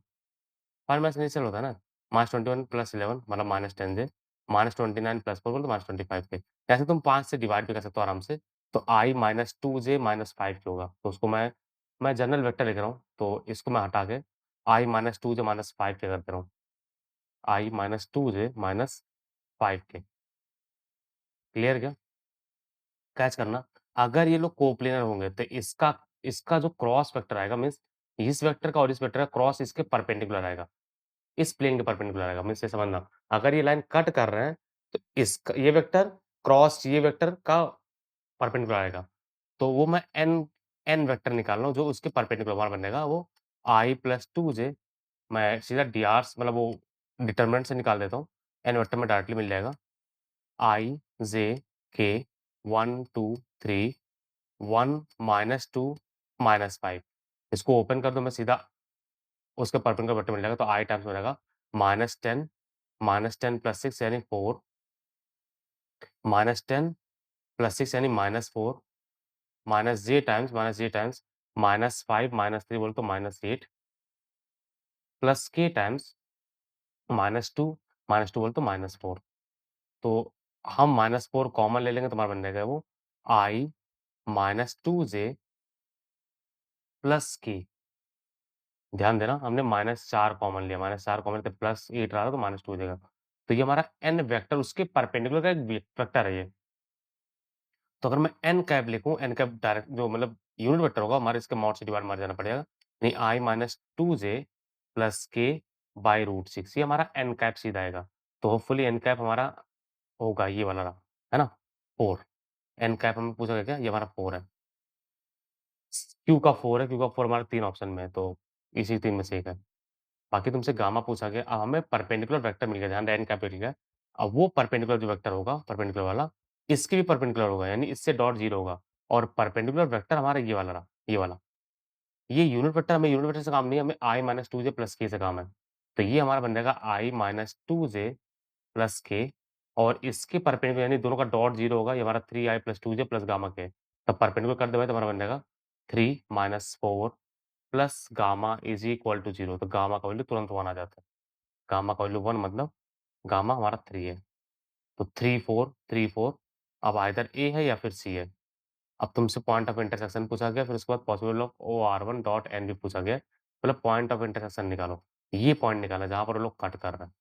फार्मूला से इनिशियल होता है ना? -21 + 11 मतलब -10j, -29 + 4 बोले तो -25k। ऐसे तुम 5 से डिवाइड भी कर सकते हो आराम से। तो i -2j -5k होगा। तो उसको मैं जनरल वेक्टर लिख रहा हूँ, तो इसको मैं हटा के i -2j -5k कर दे रहा हूँ। i -2j -5k क्लियर क्या? कैच करना, अगर ये लोग कोप्लेनर होंगे तो इसका इसका जो क्रॉस वेक्टर आएगा मीन्स इस वेक्टर का और इस वेक्टर का क्रॉस इसके परपेंडिकुलर आएगा। इस प्लेन के परपेंडिकुलर आएगा, मीन्स ये समझना, अगर ये लाइन कट कर रहे हैं, तो इसका ये वेक्टर क्रॉस ये वेक्टर का परपेंडिकुलर आएगा। तो वो मैं एन वेक्टर निकाल रहा हूँ, जो उसके परपेंडिकुलर वहाँ बनेगा वो I + 2j मैं सीधा डीआर्स मतलब वो डिटरमिनेंट से निकाल देता हूँ। एन वेक्टर में डायरेक्टली मिल जाएगा। I, j, k 1, 2, 3 1 -2 -5 इसको ओपन कर दो मैं सीधा उसके परपेंडिकुलर वेक्टर मिल जाएगा तो I टाइम्स हो जाएगा -10 -10 + 6 यानी 4 -10 + 6 यानी -4 -j टाइम्स -5 -3 बोले तो -8 प्लस k टाइम्स -2 -2 बोले तो -4 तो हम -4 कॉमन ले लेंगे तो हमारा बन जाएगा वो I -2j प्लस k ध्यान देना हमने -4 कॉमन लिया, -4 कॉमन लेते +8 रहा था तो -2 हो जाएगा। तो ये हमारा n वेक्टर उसके परपेंडिकुलर का एक वेक्टर है ये। तो अगर मैं n कैप लिखूँ, n कैप डायरेक्ट जो मतलब यूनिट वेक्टर होगा हमारे इसके मॉड से डिवाइड मार जाना पड़ेगा। नहीं I -2j plus k by root 6 ये हमारा n कैप सीधा आएगा। तो होपफुली n कैप हमारा होगा ये वाला रहा, है ना? 4 n कैप हमें पूछा गया क्या? ये हमारा 4 है। q का 4 है, q का 4 हमारे 3 ऑप्शन में है, तो इसी 3 में से एक है। बाकी तुमसे गामा पूछा गया, अब हमें परपेंडिकुलर वेक्टर मिल गया, ध्यान रहे n कैपिटल मिल गया। अब वो परपेंडिकुलर जो वेक्टर होगा, परपेंडिकुलर वाला, इसके भी परपेंडिकुलर होगा, यानी इससे डॉट 0 होगा और परपेंडिकुलर वेक्टर हमारा ये वाला रहा, ये वाला। ये यूनिट वेक्टर हमें यूनिट वेक्टर से काम नहीं है, हमें I - 2j प्लस k से काम है। तो ये हमारा बन जाएगा I - 2j प्लस k और इसके परपेंडिकुलर यानी दोनों का डॉट 0 होगा, ये हमारा 3i + 2j plus gamma k। तब परपेंडिकुलर कर देंगे तो हमारा बन जाएगा 3 - 4 plus gamma is equal to 0 तो गामा का वैल्यू तुरंत 1 आ जाता है। गामा का वैल्यू 1 मतलब गामा हमारा 3 है। तो 3, 4, 3, 4 अब आइदर ए है या फिर सी है। अब तुमसे पॉइंट ऑफ इंटरसेक्शन पूछा गया, फिर उसके बाद possible of OR1 dot N भी पूछा गया। मतलब पॉइंट ऑफ इंटरसेक्शन निकालो। ये पॉइंट निकाला जहाँ पर वो लोग कट कर रहे हैं।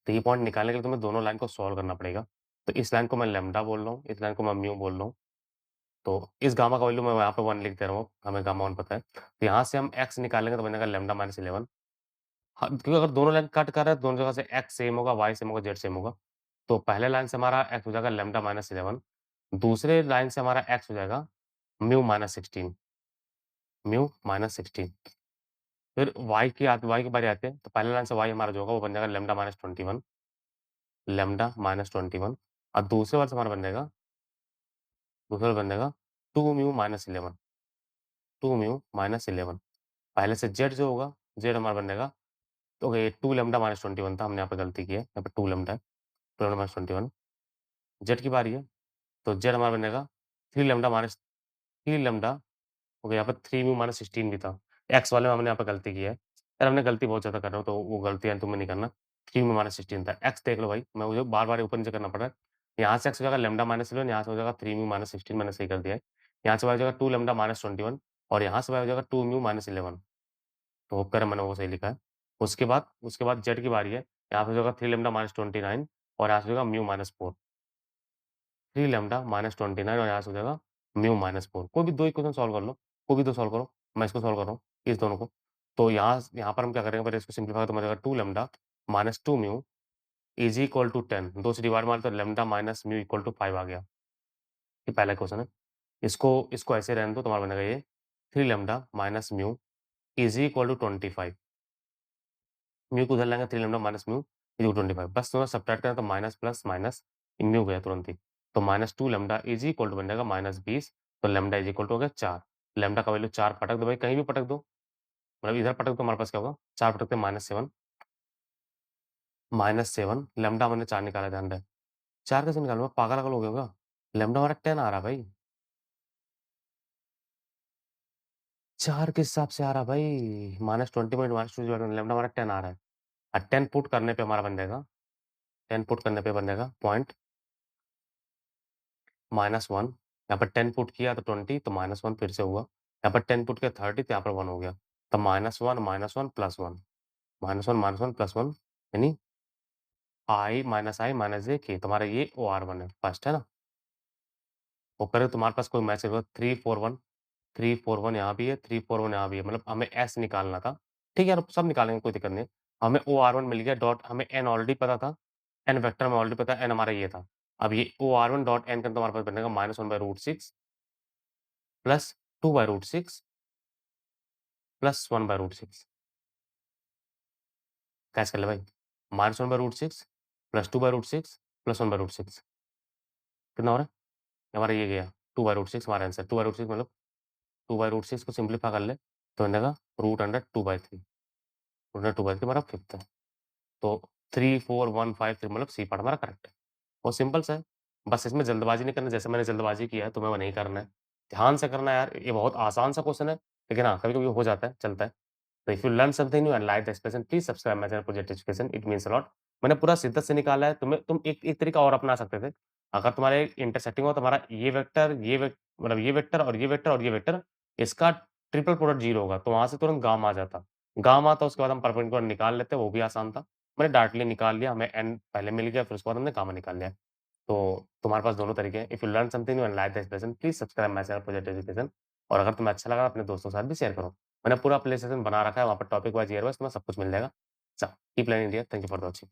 तो ये पॉइंट निकालने के लिए तुम्हें दोनों लाइन को सॉल्व करना पड़ेगा। तो इस लाइन को मैं लैम्ब्डा बोल रहा हूँ, इस लाइन को मैं म्यू बोल रहा हूँ। तो इस गामा का वैल्यू मैं यहाँ पे 1 लिख दे रहा हूँ, हमें गामा 1 पता है। तो यहाँ से हम एक्स निकालेंगे तो बनेगा लैम्ब्डा माइनस 11 हाँ, क्योंकि अगर दोनों लाइन कट कर रहा है, दोनों जगह से एक्स सेम होगा, वाई सेम होगा, जेड सेम होगा। तो पहले लाइन से हमारा एक्स हो जाएगा लैम्ब्डा माइनस 11 दूसरे लाइन से हमारा एक्स हो जाएगा म्यू माइनस 16 म्यू माइनस 16 फिर वाई की बारी आते हैं, तो पहले लाइन से वाई हमारा जो होगा वो बन जाएगा लैम्ब्डा माइनस 21 और दूसरे वाले से हमारा दूसरा वाला बन जाएगा 2 म्यू माइनस 11 2 म्यू माइनस 11 पहले से जेड जो होगा, जेड हमारा बन जाएगा तो ये 2 लैम्ब्डा माइनस 21 था, हमने यहाँ पे गलती की है, यहाँ पे 2 लैम्ब्डा है, 2 लैम्ब्डा माइनस 21 जेड की बारी है। तो जेड हमारा बन जाएगा 3 लैम्ब्डा माइनस 3 लैम्ब्डा हो गया यहाँ पे 3 म्यू माइनस 16 भी था। एक्स वाले में हमने यहाँ पे गलती की है। यार हमने गलती बहुत ज़्यादा कर रहा हूँ तो वो गलतियाँ तुम्हें नहीं करना। 3 म्यू माइनस 16 था। एक्स देख लो भाई, मैं मुझे बार-बार ऊपर-नीचे करना पड़ रहा है। यहाँ से एक्स हो जाएगा लैम्ब्डा माइनस 11 यहाँ से हो जाएगा 3 म्यू माइनस 16 मैंने सही कर दिया है। यहाँ से वाई हो जाएगा 2 लैम्ब्डा माइनस 21 और यहाँ से वाई हो जाएगा 2 म्यू माइनस 11 तो होप करें मैंने वो सही लिखा है। उसके बाद जेड की बारी है। यहाँ पे हो जाएगा 3 लैम्ब्डा माइनस 29 और यहाँ से हो जाएगा म्यू माइनस 4 3 लैम्ब्डा माइनस 29 और यहाँ से हो जाएगा म्यू माइनस 4 कोई भी 2 इक्वेशन सॉल्व कर लो, कोई भी 2 सॉल्व करो। मैं इसको सॉल्व कर रहा हूँ, इस दोनों को। तो यहाँ पर हम क्या करेंगे पहले इसको सिम्प्लीफाई तो मिलेगा 2 lambda minus 2 mu is equal to 10 2 से डिवाइड मारे तो lambda minus mu equal to 5 आ गया। ये पहला क्वेश्चन है। इसको इसको ऐसे रहने दो तुम्हारा बनेगा ये 3 lambda minus mu is equal to 25 mu को उधर लाएँगे 3 lambda minus mu is equal to 25 बस थोड़ा सब्ट्रैक्ट करें तो माइनस प्लस माइनस म्यू गया तुरंत ही। तो minus 2 lambda is equal to बन जाएगा माइनस 20 तो लैम्ब्डा इज़ इक्वल टू हो गया 4 लैम्ब्डा का वैल्यू 4 पटक दो भाई कहीं भी पटक दो। मतलब इधर पटक दो हमारे पास क्या होगा 4 पटकते -7 लैम्ब्डा हमने 4 निकाला ध्यान रहे। 4 कैसे निकालूँगा पागल-वागल हो गए हो क्या? लैम्ब्डा हमारा 10 आ रहा है भाई। 4 किस हिसाब से आ रहा है भाई? -20 लैम्ब्डा हमारा 10 आ रहा है। 10 पुट करने पे हमारा बन जाएगा 10 पुट करने पे बन जाएगा पॉइंट -1 यहाँ पर 10 पुट किया तो 20 तो -1 फिर से हुआ। यहाँ पर 10 पुट किया 30 तो यहाँ पर 1 हो गया। तो -1 -1 प्लस 1 -1 प्लस 1 यानी I - J K तुम्हारा ये OR1 है, फर्स्ट है ना? ऊपर है तुम्हारे पास कोई मैसेज होगा 341 341 यहाँ भी है, 341 यहाँ भी है, मतलब हमें S निकालना था। ठीक है यार, सब निकालेंगे कोई दिक्कत नहीं। हमें OR1 मिल गया डॉट हमें N ऑलरेडी पता था, N वेक्टर हमें ऑलरेडी पता है, N हमारा ये था। अब ये OR1 डॉट N का तुम्हारे पास बनेगा -1/√6 प्लस 2/√6 प्लस 1/√6 कैसे कर ले भाई? -1/√6 प्लस 2/√6 प्लस 1/√6 कितना हो रहा है? हमारा ये गया 2/√6 हमारा आंसर 2/√6 मतलब 2/√6 को सिम्प्लीफाई कर ले तो बन जाएगा √2/3 √2/3 हमारा फिफ्थ है। तो 3, 4, 1, 5 3 मतलब सी पार्ट हमारा करेक्ट है। बहुत सिंपल सा है। बस इसमें जल्दबाज़ी नहीं करना जैसे मैंने जल्दबाज़ी किया है, तुम्हें वो नहीं करना है। ध्यान से करना है यार, ये बहुत आसान सा क्वेश्चन है, लेकिन हाँ, कभी-कभी हो जाता है, चलता है। तो if you learn something new and like the expression please subscribe my channel project education, it means a lot. मैंने पूरा शिद्दत से निकाला है, तुम एक एक तरीका और अपना सकते थे। अगर तुम्हारे इंटरसेक्टिंग हो तुम्हारा ये वेक्टर और ये वेक्टर और ये वेक्टर, इसका ट्रिपल प्रोडक्ट 0 होगा, तो वहाँ से तुरंत गामा आ जाता। गामा आता उसके बाद हम परपेंडिकुलर निकाल लेते, वो भी आसान था। मैंने डायरेक्टली निकाल लिया, हमें एन पहले मिल गया, फिर उसके बाद हमने गामा निकाल लिया। तो तुम्हारे पास दोनों तरीके हैं। If you learn something new and like the expression please subscribe my channel project education और अगर तुम्हें अच्छा लगा अपने दोस्तों के साथ भी शेयर करो। मैंने पूरा प्ले सेशन बना रखा है, वहाँ पर टॉपिक वाइज़, ईयर वाइज़ तुम्हें सब कुछ मिल जाएगा। So keep learning dear, thank you for the watching.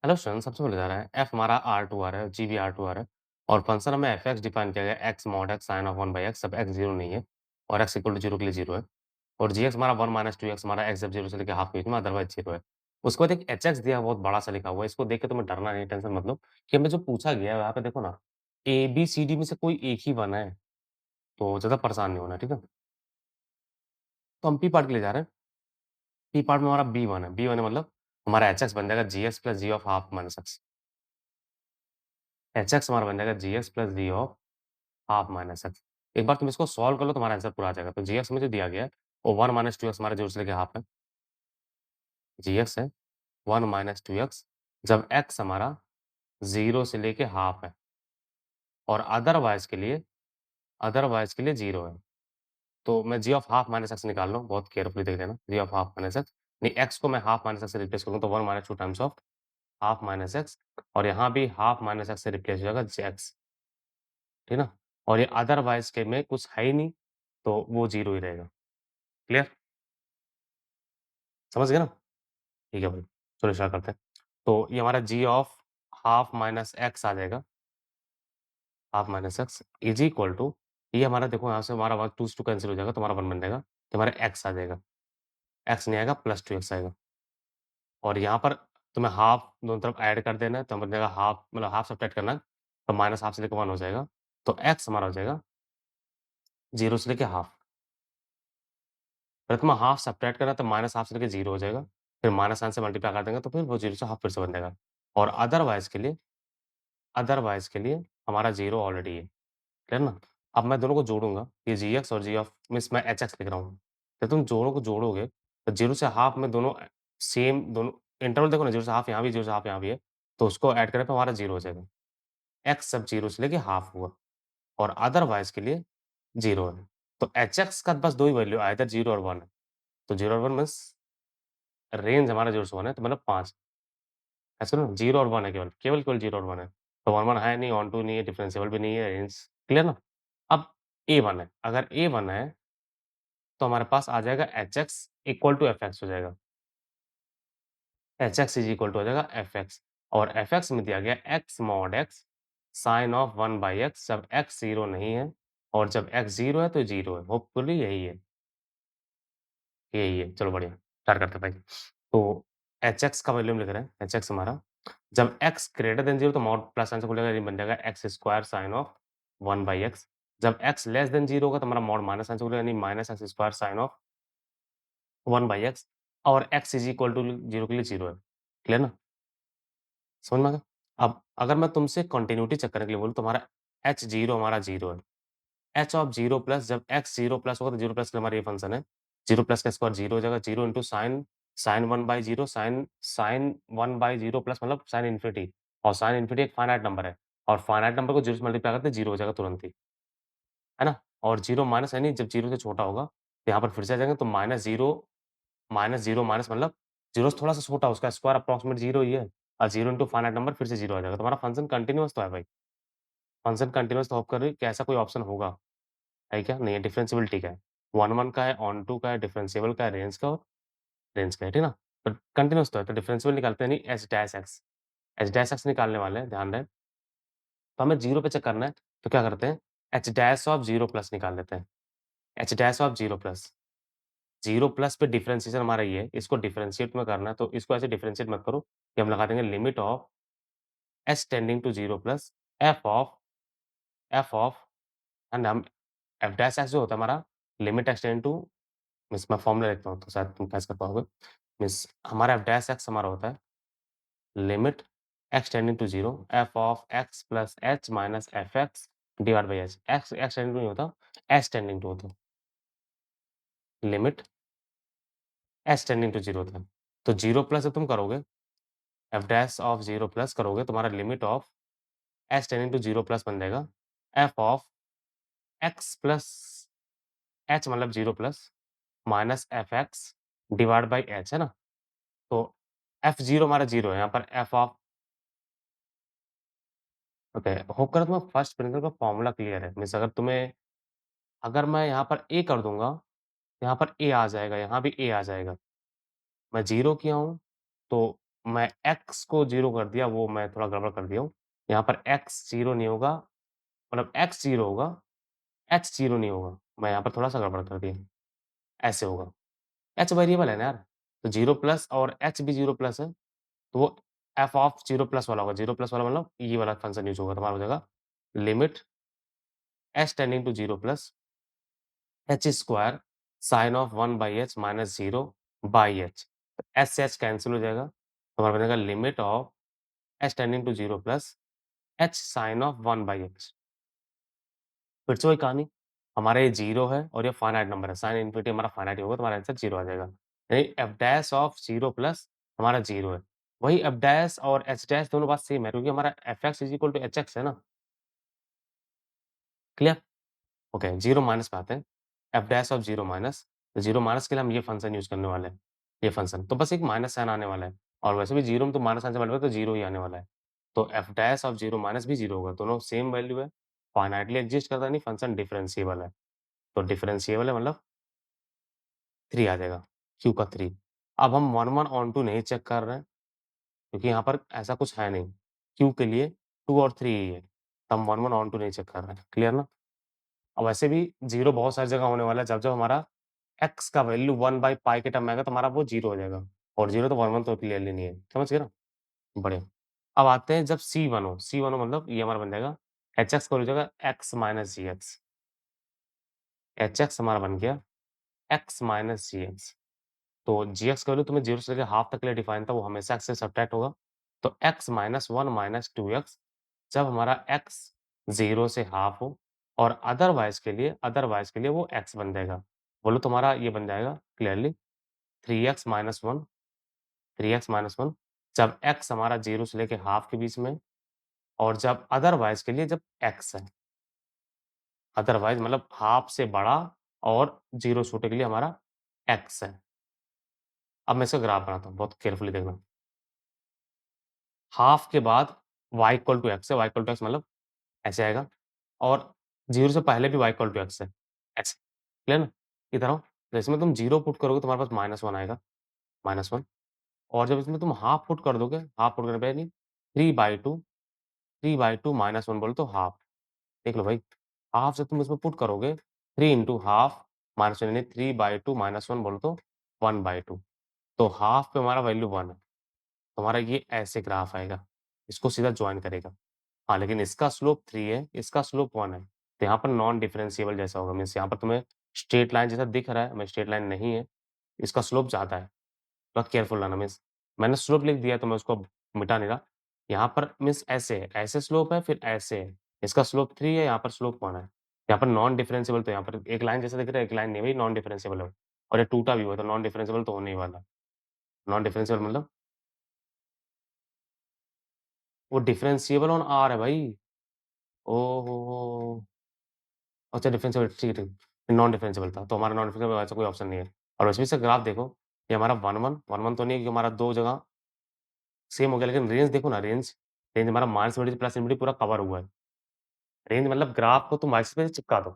Hello student, सबसे पहले जा रहा है एफ हमारा R2 आ रहा है, G भी R2 आ रहा है और फंक्शन हमें fx डिफाइन किया गया है x mod x sin of 1/x जब x 0 नहीं है और x इक्वल टू 0 के लिए 0 है और gx हमारा 1 माइनस 2x हमारा x जब 0 से लेके हाफ के बीच में अदरवाइज़ 0 है। उसके बाद एक hx दिया है बहुत बड़ा सा लिखा हुआ है, इसको देख के तुम्हें डरना नहीं, टेंशन मत लो कि हमें जो पूछा गया है यहाँ पे देखो ना, ए, बी, सी, डी में से कोई एक ही बना है, तो ज़्यादा परेशान नहीं होना, ठीक है? तो हम पी पार्ट के लिए जा रहे हैं। पी पार्ट में हमारा बी1 है, बी1 है मतलब हमारा hx बन जाएगा gx plus g of half minus x। hx हमारा बन जाएगा gx plus g of half minus x. एक बार तुम इसको सॉल्व कर लो तुम्हारा आंसर पूरा आ जाएगा। तो जीएक्स में जो दिया गया है वो 1 माइनस 2x हमारा 0 से लेके हाफ है। जीएक्स है 1 माइनस 2x जब x हमारा 0 से लेके हाफ है और अदरवाइज़ के लिए 0 है। तो मैं g of half minus x निकाल रहा हूँ, बहुत केयरफुली देख लेना। g of half minus x नहीं x को मैं हाफ माइनस x से रिप्लेस करूँ तो 1 minus 2 times of half minus x और यहाँ भी हाफ माइनस x से रिप्लेस हो जाएगा x, ठीक है ना? और ये अदरवाइज़ के में कुछ है ही नहीं, तो वो 0 ही रहेगा। क्लियर? समझ गए ना? ठीक है भाई, चलो स्टार्ट करते हैं। तो ये हमारा g of half minus x आ जाएगा, half minus x is equal to ये हमारा देखो यहाँ से हमारा 1 2 से 2 कैंसल हो जाएगा, तो हमारा 1 बन जाएगा, तो हमारा x आ जाएगा, x नहीं आएगा प्लस 2x आएगा और यहाँ पर तुम्हें हाफ दोनों तरफ ऐड कर देना है, तो बन जाएगा हाफ मतलब हाफ सब्ट्रैक्ट करना है, तो माइनस हाफ से लेके 1 हो जाएगा, तो x हमारा हो जाएगा 0 से लेके हाफ। अगर तुम्हें हाफ सब्ट्रैक्ट करना है, तो माइनस हाफ से लेके 0 हो जाएगा, फिर माइनस साइन से मल्टीप्लाई कर देंगे, तो फिर वो 0 से हाफ फिर से बन जाएगा और अदरवाइज़ के लिए हमारा 0 ऑलरेडी है। क्लियर ना? अब मैं दोनों को जोड़ूँगा, ये जीएक्स और जी ऑफ मीन्स मैं एचएक्स लिख रहा हूँ। जब तुम दोनों को जोड़ोगे, तो 0 से हाफ में दोनों सेम दोनों इंटरवल देखो ना 0 से हाफ यहाँ भी 0 से हाफ यहाँ भी है, तो उसको ऐड करें तो हमारा 0 हो जाएगा। एक्स जब 0 से लेके हाफ हुआ और अदरवाइज़ के लिए 0 है। तो एचएक्स का बस 2 ही वैल्यू आइदर 0 और 1 है। तो 0 और 1 मीन्स रेंज हमारा 0 से 1 है, तो मतलब 5। ऐसा ना 0 और 1 है केवल 0 और 1 है। तो 1 है नहीं, ऑन टू नहीं है, डिफरेंशिएबल भी नहीं है, रेंज क्लियर ना? अब A1 है, अगर A1 है तो हमारे पास आ जाएगा एचएक्स इक्वल टू एफएक्स हो जाएगा। एचएक्स इज़ इक्वल टू हो जाएगा एफएक्स और एफएक्स में दिया गया x mod x sine of 1 by x जब एक्स 0 नहीं है और जब एक्स 0 है तो 0 है। होपफुली यही है, यही है। चलो बढ़िया, स्टार्ट करते हैं भाई। तो एचएक्स का वैल्यू हम लिख रहे हैं, एचएक्स हमारा जब एक्स ग्रेटर देन 0 तो मॉड प्लस साइन से खुलेगा, ये बन जाएगा x square sine of 1 by x. जब एक्स लेस देन 0 होगा तो हमारा मॉड माइनस साइन से खुलेगा, यानी minus X square sine of 1 by x और x इज़ इक्वल टू 0 के लिए 0 है। क्लियर ना? समझ में आ गया? अब अगर मैं तुमसे कंटिन्यूटी चेक करने के लिए बोलूँ तो हमारा h 0 हमारा 0 है, एच ऑफ 0 प्लस जब एक्स 0 प्लस होगा तो 0 प्लस के लिए हमारा ये फंक्शन है। 0 प्लस का स्क्वायर 0 हो जाएगा, 0 into sine sine 1/0 sine sine 1/0 plus मतलब साइन इन्फिनिटी और साइन इन्फिनिटी एक फाइनाइट नंबर है और फाइनाइट नंबर को 0 से मल्टीप्लाई करते हैं 0 हो जाएगा तुरंत ही, है ना? और 0 माइनस यानी जब 0 से छोटा होगा, तो यहाँ पर फिर से आ जाएँगे तो -0 माइनस मतलब 0 से थोड़ा-सा छोटा उसका स्क्वायर अप्रॉक्सिमेट 0 ही है और 0 इंटू फाइनाइट नंबर फिर से 0 आ जाएगा। तुम्हारा फंक्शन कंटीन्यूअस तो है भाई। फंक्शन कंटीन्यूअस तो होप कर रही है कि ऐसा कोई ऑप्शन होगा, है क्या? नहीं है, डिफरेंशिएबिलिटी का है। 1-1 का है, ऑन टू का है, डिफरेंशिएबल का है, रेंज का है, ठीक है ना? तो कंटीन्यूअस तो है, तो डिफरेंशिएबल निकालते हैं नहीं H dash x. H dash x निकालने वाले हैं, ध्यान रहे। तो हमें 0 पे चेक करना है, तो क्या करते हैं, एच डैश ऑफ 0 प्लस निकाल लेते हैं। H dash of 0 plus. 0 plus पे डिफरेंशिएशन हमारा ये है, इसको डिफरेंशिएट में करना है, तो इसको ऐसे डिफरेंशिएट मत करो कि हम लगा देंगे limit of h tending to 0 plus f of and हम एफ डैश एक्स जो होता है हमारा limit x tending to means मैं फॉर्मूला लिखता हूँ, तो शायद तुम कैच कर पाओगे। मीन्स हमारा एफ डैश एक्स हमारा होता है limit x tending to 0 f of x plus h minus f x divide by h. X tending to नहीं होता, एच टेंडिंग टू होता है। लिमिट एच टेंडिंग टू 0 होता है। तो 0 प्लस जब तुम करोगे एफ डैश ऑफ 0 प्लस करोगे, तुम्हारा limit of h tending to 0 plus बन जाएगा f of x plus h मतलब 0 plus minus f x divide by h, है ना? तो एफ 0 हमारा 0 है, यहाँ पर एफ ऑफ ओके, होप करो तुम्हें फर्स्ट प्रिंसिपल का फॉर्मूला क्लियर है। मीन्स अगर मैं यहाँ पर ए कर दूँगा, यहाँ पर ए आ जाएगा, यहाँ भी ए आ जाएगा। मैं 0 किया हूँ, तो मैं एक्स को 0 कर दिया, वो मैं थोड़ा गड़बड़ कर दिया हूँ। यहाँ पर एक्स 0 नहीं होगा, मतलब एक्स 0 होगा, एच 0 नहीं होगा। मैं यहाँ पर थोड़ा-सा गड़बड़ कर दिया, ऐसे होगा। एच वेरिएबल है ना यार, तो 0 प्लस और एच भी 0 प्लस है, तो वो एफ ऑफ 0 प्लस वाला होगा। 0 प्लस वाला मतलब ये वाला फंक्शन यूज़ होगा, तुम्हारा हो जाएगा limit h tending to 0 plus h square sine of 1 by h minus 0 by h. H से एच कैंसल हो जाएगा, तुम्हारा बनेगा limit of h tending to 0 plus h sine of 1 by h. फिर से वही कहानी, हमारा ये 0 है और ये फाइनाइट नंबर है, साइन इन्फिनिटी हमारा फाइनाइट ही होगा, तुम्हारा आंसर 0 आ जाएगा। यानी एफ डैश ऑफ 0 प्लस हमारा 0 है। वही एफ डैश और एच डैश दोनों बात सेम है क्योंकि हमारा f x is equal to h x है ना, क्लियर? ओके, 0 माइनस पे आते हैं। एफ डैश ऑफ 0 माइनस, तो 0 माइनस के लिए हम ये फंक्शन यूज़ करने वाले हैं, ये फंक्शन। तो बस एक माइनस साइन आने वाला है और वैसे भी 0 में तो माइनस साइन से मल्टीप्लाई तो 0 ही आने वाला है। तो एफ डैश ऑफ 0 माइनस भी 0 होगा, दोनों सेम वैल्यू है, फाइनाइटली एक्जिस्ट करता नहीं, फंक्शन डिफरेंशिएबल है। तो डिफरेंशिएबल है मतलब 3 आ जाएगा, क्यू का 3। अब हम 1-1 ऑन टू नहीं चेक कर रहे हैं, क्योंकि यहाँ पर ऐसा कुछ है नहीं। क्यू के लिए 2 और 3 ही है, तो हम 1-1 ऑन टू नहीं चेक कर रहे हैं, क्लियर ना? और वैसे भी 0 बहुत सारी जगह होने वाला है, जब-जब हमारा एक्स का वैल्यू 1 बाई पाई के टर्म में आएगा, तो हमारा वो 0 हो जाएगा और 0 तो 1-1 तो क्लियरली नहीं है, समझ गए ना? बढ़िया। अब आते हैं जब C1 हो मतलब ये हमारा बन जाएगा एचएक्स का हो जाएगा एक्स माइनस जीएक्स। एचएक्स हमारा बन गया एक्स माइनस जीएक्स। तो जीएक्स का वैल्यू तुम्हें 0 से लेके हाफ तक के लिए डिफाइन था, वो हमेशा एक्स से सब्ट्रैक्ट होगा। तो एक्स माइनस 1 माइनस 2x जब हमारा एक्स 0 से हाफ हो और अदरवाइज़ के लिए वो एक्स बन जाएगा। बोलो तुम्हारा ये बन जाएगा clearly 3x minus 1 3x minus 1 जब एक्स हमारा 0 से लेके हाफ के बीच में और जब अदरवाइज़ के लिए जब एक्स है। अदरवाइज़ मतलब हाफ से बड़ा और 0 छोटे के लिए हमारा एक्स है। अब मैं इसका ग्राफ बनाता हूँ, बहुत केयरफुली देखना। हाफ के बाद y इक्वल टू एक्स है, y इक्वल टू एक्स मतलब ऐसे आएगा और 0 से पहले भी y इक्वल टू एक्स है, ऐसे, क्लियर ना? इधर आओ, तो इसमें तुम 0 पुट करोगे तुम्हारे पास -1 आएगा, -1 और जब इसमें तुम हाफ पुट कर दोगे, हाफ पुट करने पे यानी 3/2 -1 बोले तो हाफ, देख लो भाई, हाफ जब तुम इसमें पुट करोगे 3 इंटू हाफ -1 यानी 3/2 -1 बोले तो 1/2 तो हाफ पे हमारा वैल्यू 1 है, तुम्हारा ये ऐसे ग्राफ आएगा, इसको सीधा जॉइन करेगा। हाँ, लेकिन इसका स्लोप 3 है, इसका स्लोप 1 है। तो यहाँ पर नॉन डिफरेंशिएबल जैसा होगा मीन्स यहाँ पर तुम्हें स्ट्रेट लाइन जैसा दिख रहा है, मैं स्ट्रेट लाइन नहीं है, इसका स्लोप ज़्यादा है। थोड़ा केयरफुल रहना मीन्स मैंने स्लोप लिख दिया तो मैं उसको मिटा नहीं रहा। यहाँ पर मीन्स ऐसे है, ऐसे स्लोप है फिर ऐसे है। इसका स्लोप 3 है, यहाँ पर स्लोप 1 है। यहाँ पर नॉन डिफरेंशिएबल तो यहाँ पर एक लाइन जैसा दिख रहा है, एक लाइन नहीं है भाई नॉन डिफरेंशिएबल है। और ये टूटा भी हुआ है, तो नॉन डिफरेंशिएबल तो होने ही वाला है। नॉन डिफरेंशिएबल मतलब वो डिफरेंशिएबल ऑन आर है भाई। ओहो! अच्छा डिफरेंशिएबल ठीक है, ठीक। नॉन डिफरेंशिएबल था, तो हमारा नॉन डिफरेंशिएबल ऐसा कोई ऑप्शन नहीं है। और वैसे भी इसका ग्राफ देखो, ये हमारा 1-1, 1-1 तो नहीं है क्योंकि हमारा 2 जगह सेम हो गया, लेकिन रेंज देखो ना रेंज, रेंज हमारा माइनस इन्फिनिटी से प्लस इन्फिनिटी पूरा कवर हुआ है। रेंज मतलब ग्राफ को तुम वाई एक्सिस पे चिपका दो,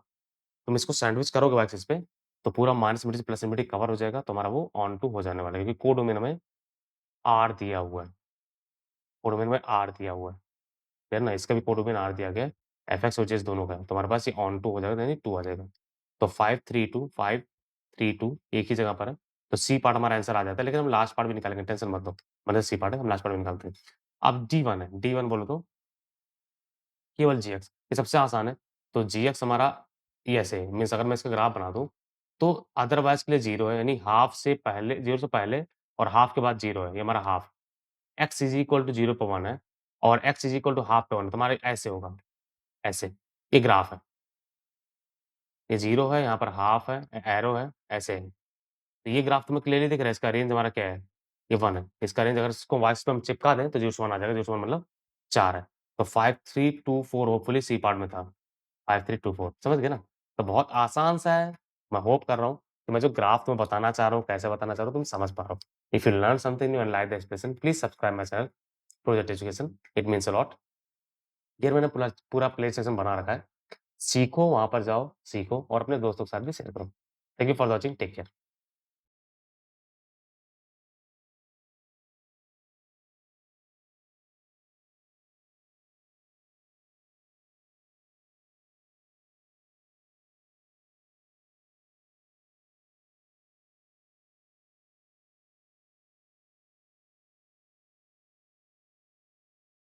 तुम इसको सैंडविच करोगे वाई एक्सिस पे, तो पूरा माइनस इन्फिनिटी से प्लस इन्फिनिटी कवर हो जाएगा, तो हमारा वो ऑन टू हो जाने वाला है क्योंकि कोडोमेन में आर दिया हुआ है। कोडोमेन में आर दिया हुआ है। है ना? इसका भी कोडोमेन आर दिया गया है, एफएक्स और जेएस दोनों का है, तो हमारे पास ये ऑन टू हो जाएगा, यानी 2 आ जाएगा। तो 5, 3, 2, 5, 3, 2 एक ही जगह पर है, तो सी पार्ट हमारा आंसर आ जाता है, लेकिन हम लास्ट पार्ट भी निकालेंगे, टेंशन मत लो। मतलब सी पार्ट है, हम लास्ट पार्ट भी निकालते हैं। अब डी1 है, डी1 बोलो तो केवल जीएक्स, ये सबसे आसान है। तो जीएक्स हमारा ये ऐसे है, मीन्स अगर मैं इसका ग्राफ बना दूँ, तो अदरवाइज़ के लिए 0 है, यानी हाफ से पहले 0 से पहले और हाफ के बाद 0 है, ये हमारा half. X is equal to 0 पे 1 है और x is equal to half पे 1 है, तो हमारे ऐसे होगा। ऐसे, ये ग्राफ है। ये 0 है, यहाँ पर हाफ है, एरो है, ऐसे है। तो ये ग्राफ तुम्हें क्लियरली दिख रहा है, इसका रेंज हमारा क्या है? ये 1 है। इसका रेंज अगर इसको वाइस पे हम चिपका दें, तो 0 से 1 आ जाएगा, 0 से 1 मतलब 4 है। तो 5, 3, 2, 4 होपफुली सी पार्ट में था। 5, 3, 2, 4 समझ गए ना? तो बहुत आसान सा है। मैं होप कर रहा हूँ कि मैं जो ग्राफ तुम्हें बताना चाह रहा हूँ, कैसे बताना चाह रहा हूँ, तुम समझ पा रहे हो। If you learn something new and like the expression, please subscribe my channel project education, it means a lot. यार मैंने पूरा पूरा प्ले सेशन बना रखा है। सीखो, वहाँ पर जाओ, सीखो और अपने दोस्तों के साथ भी शेयर करो। Thank you for watching, take care.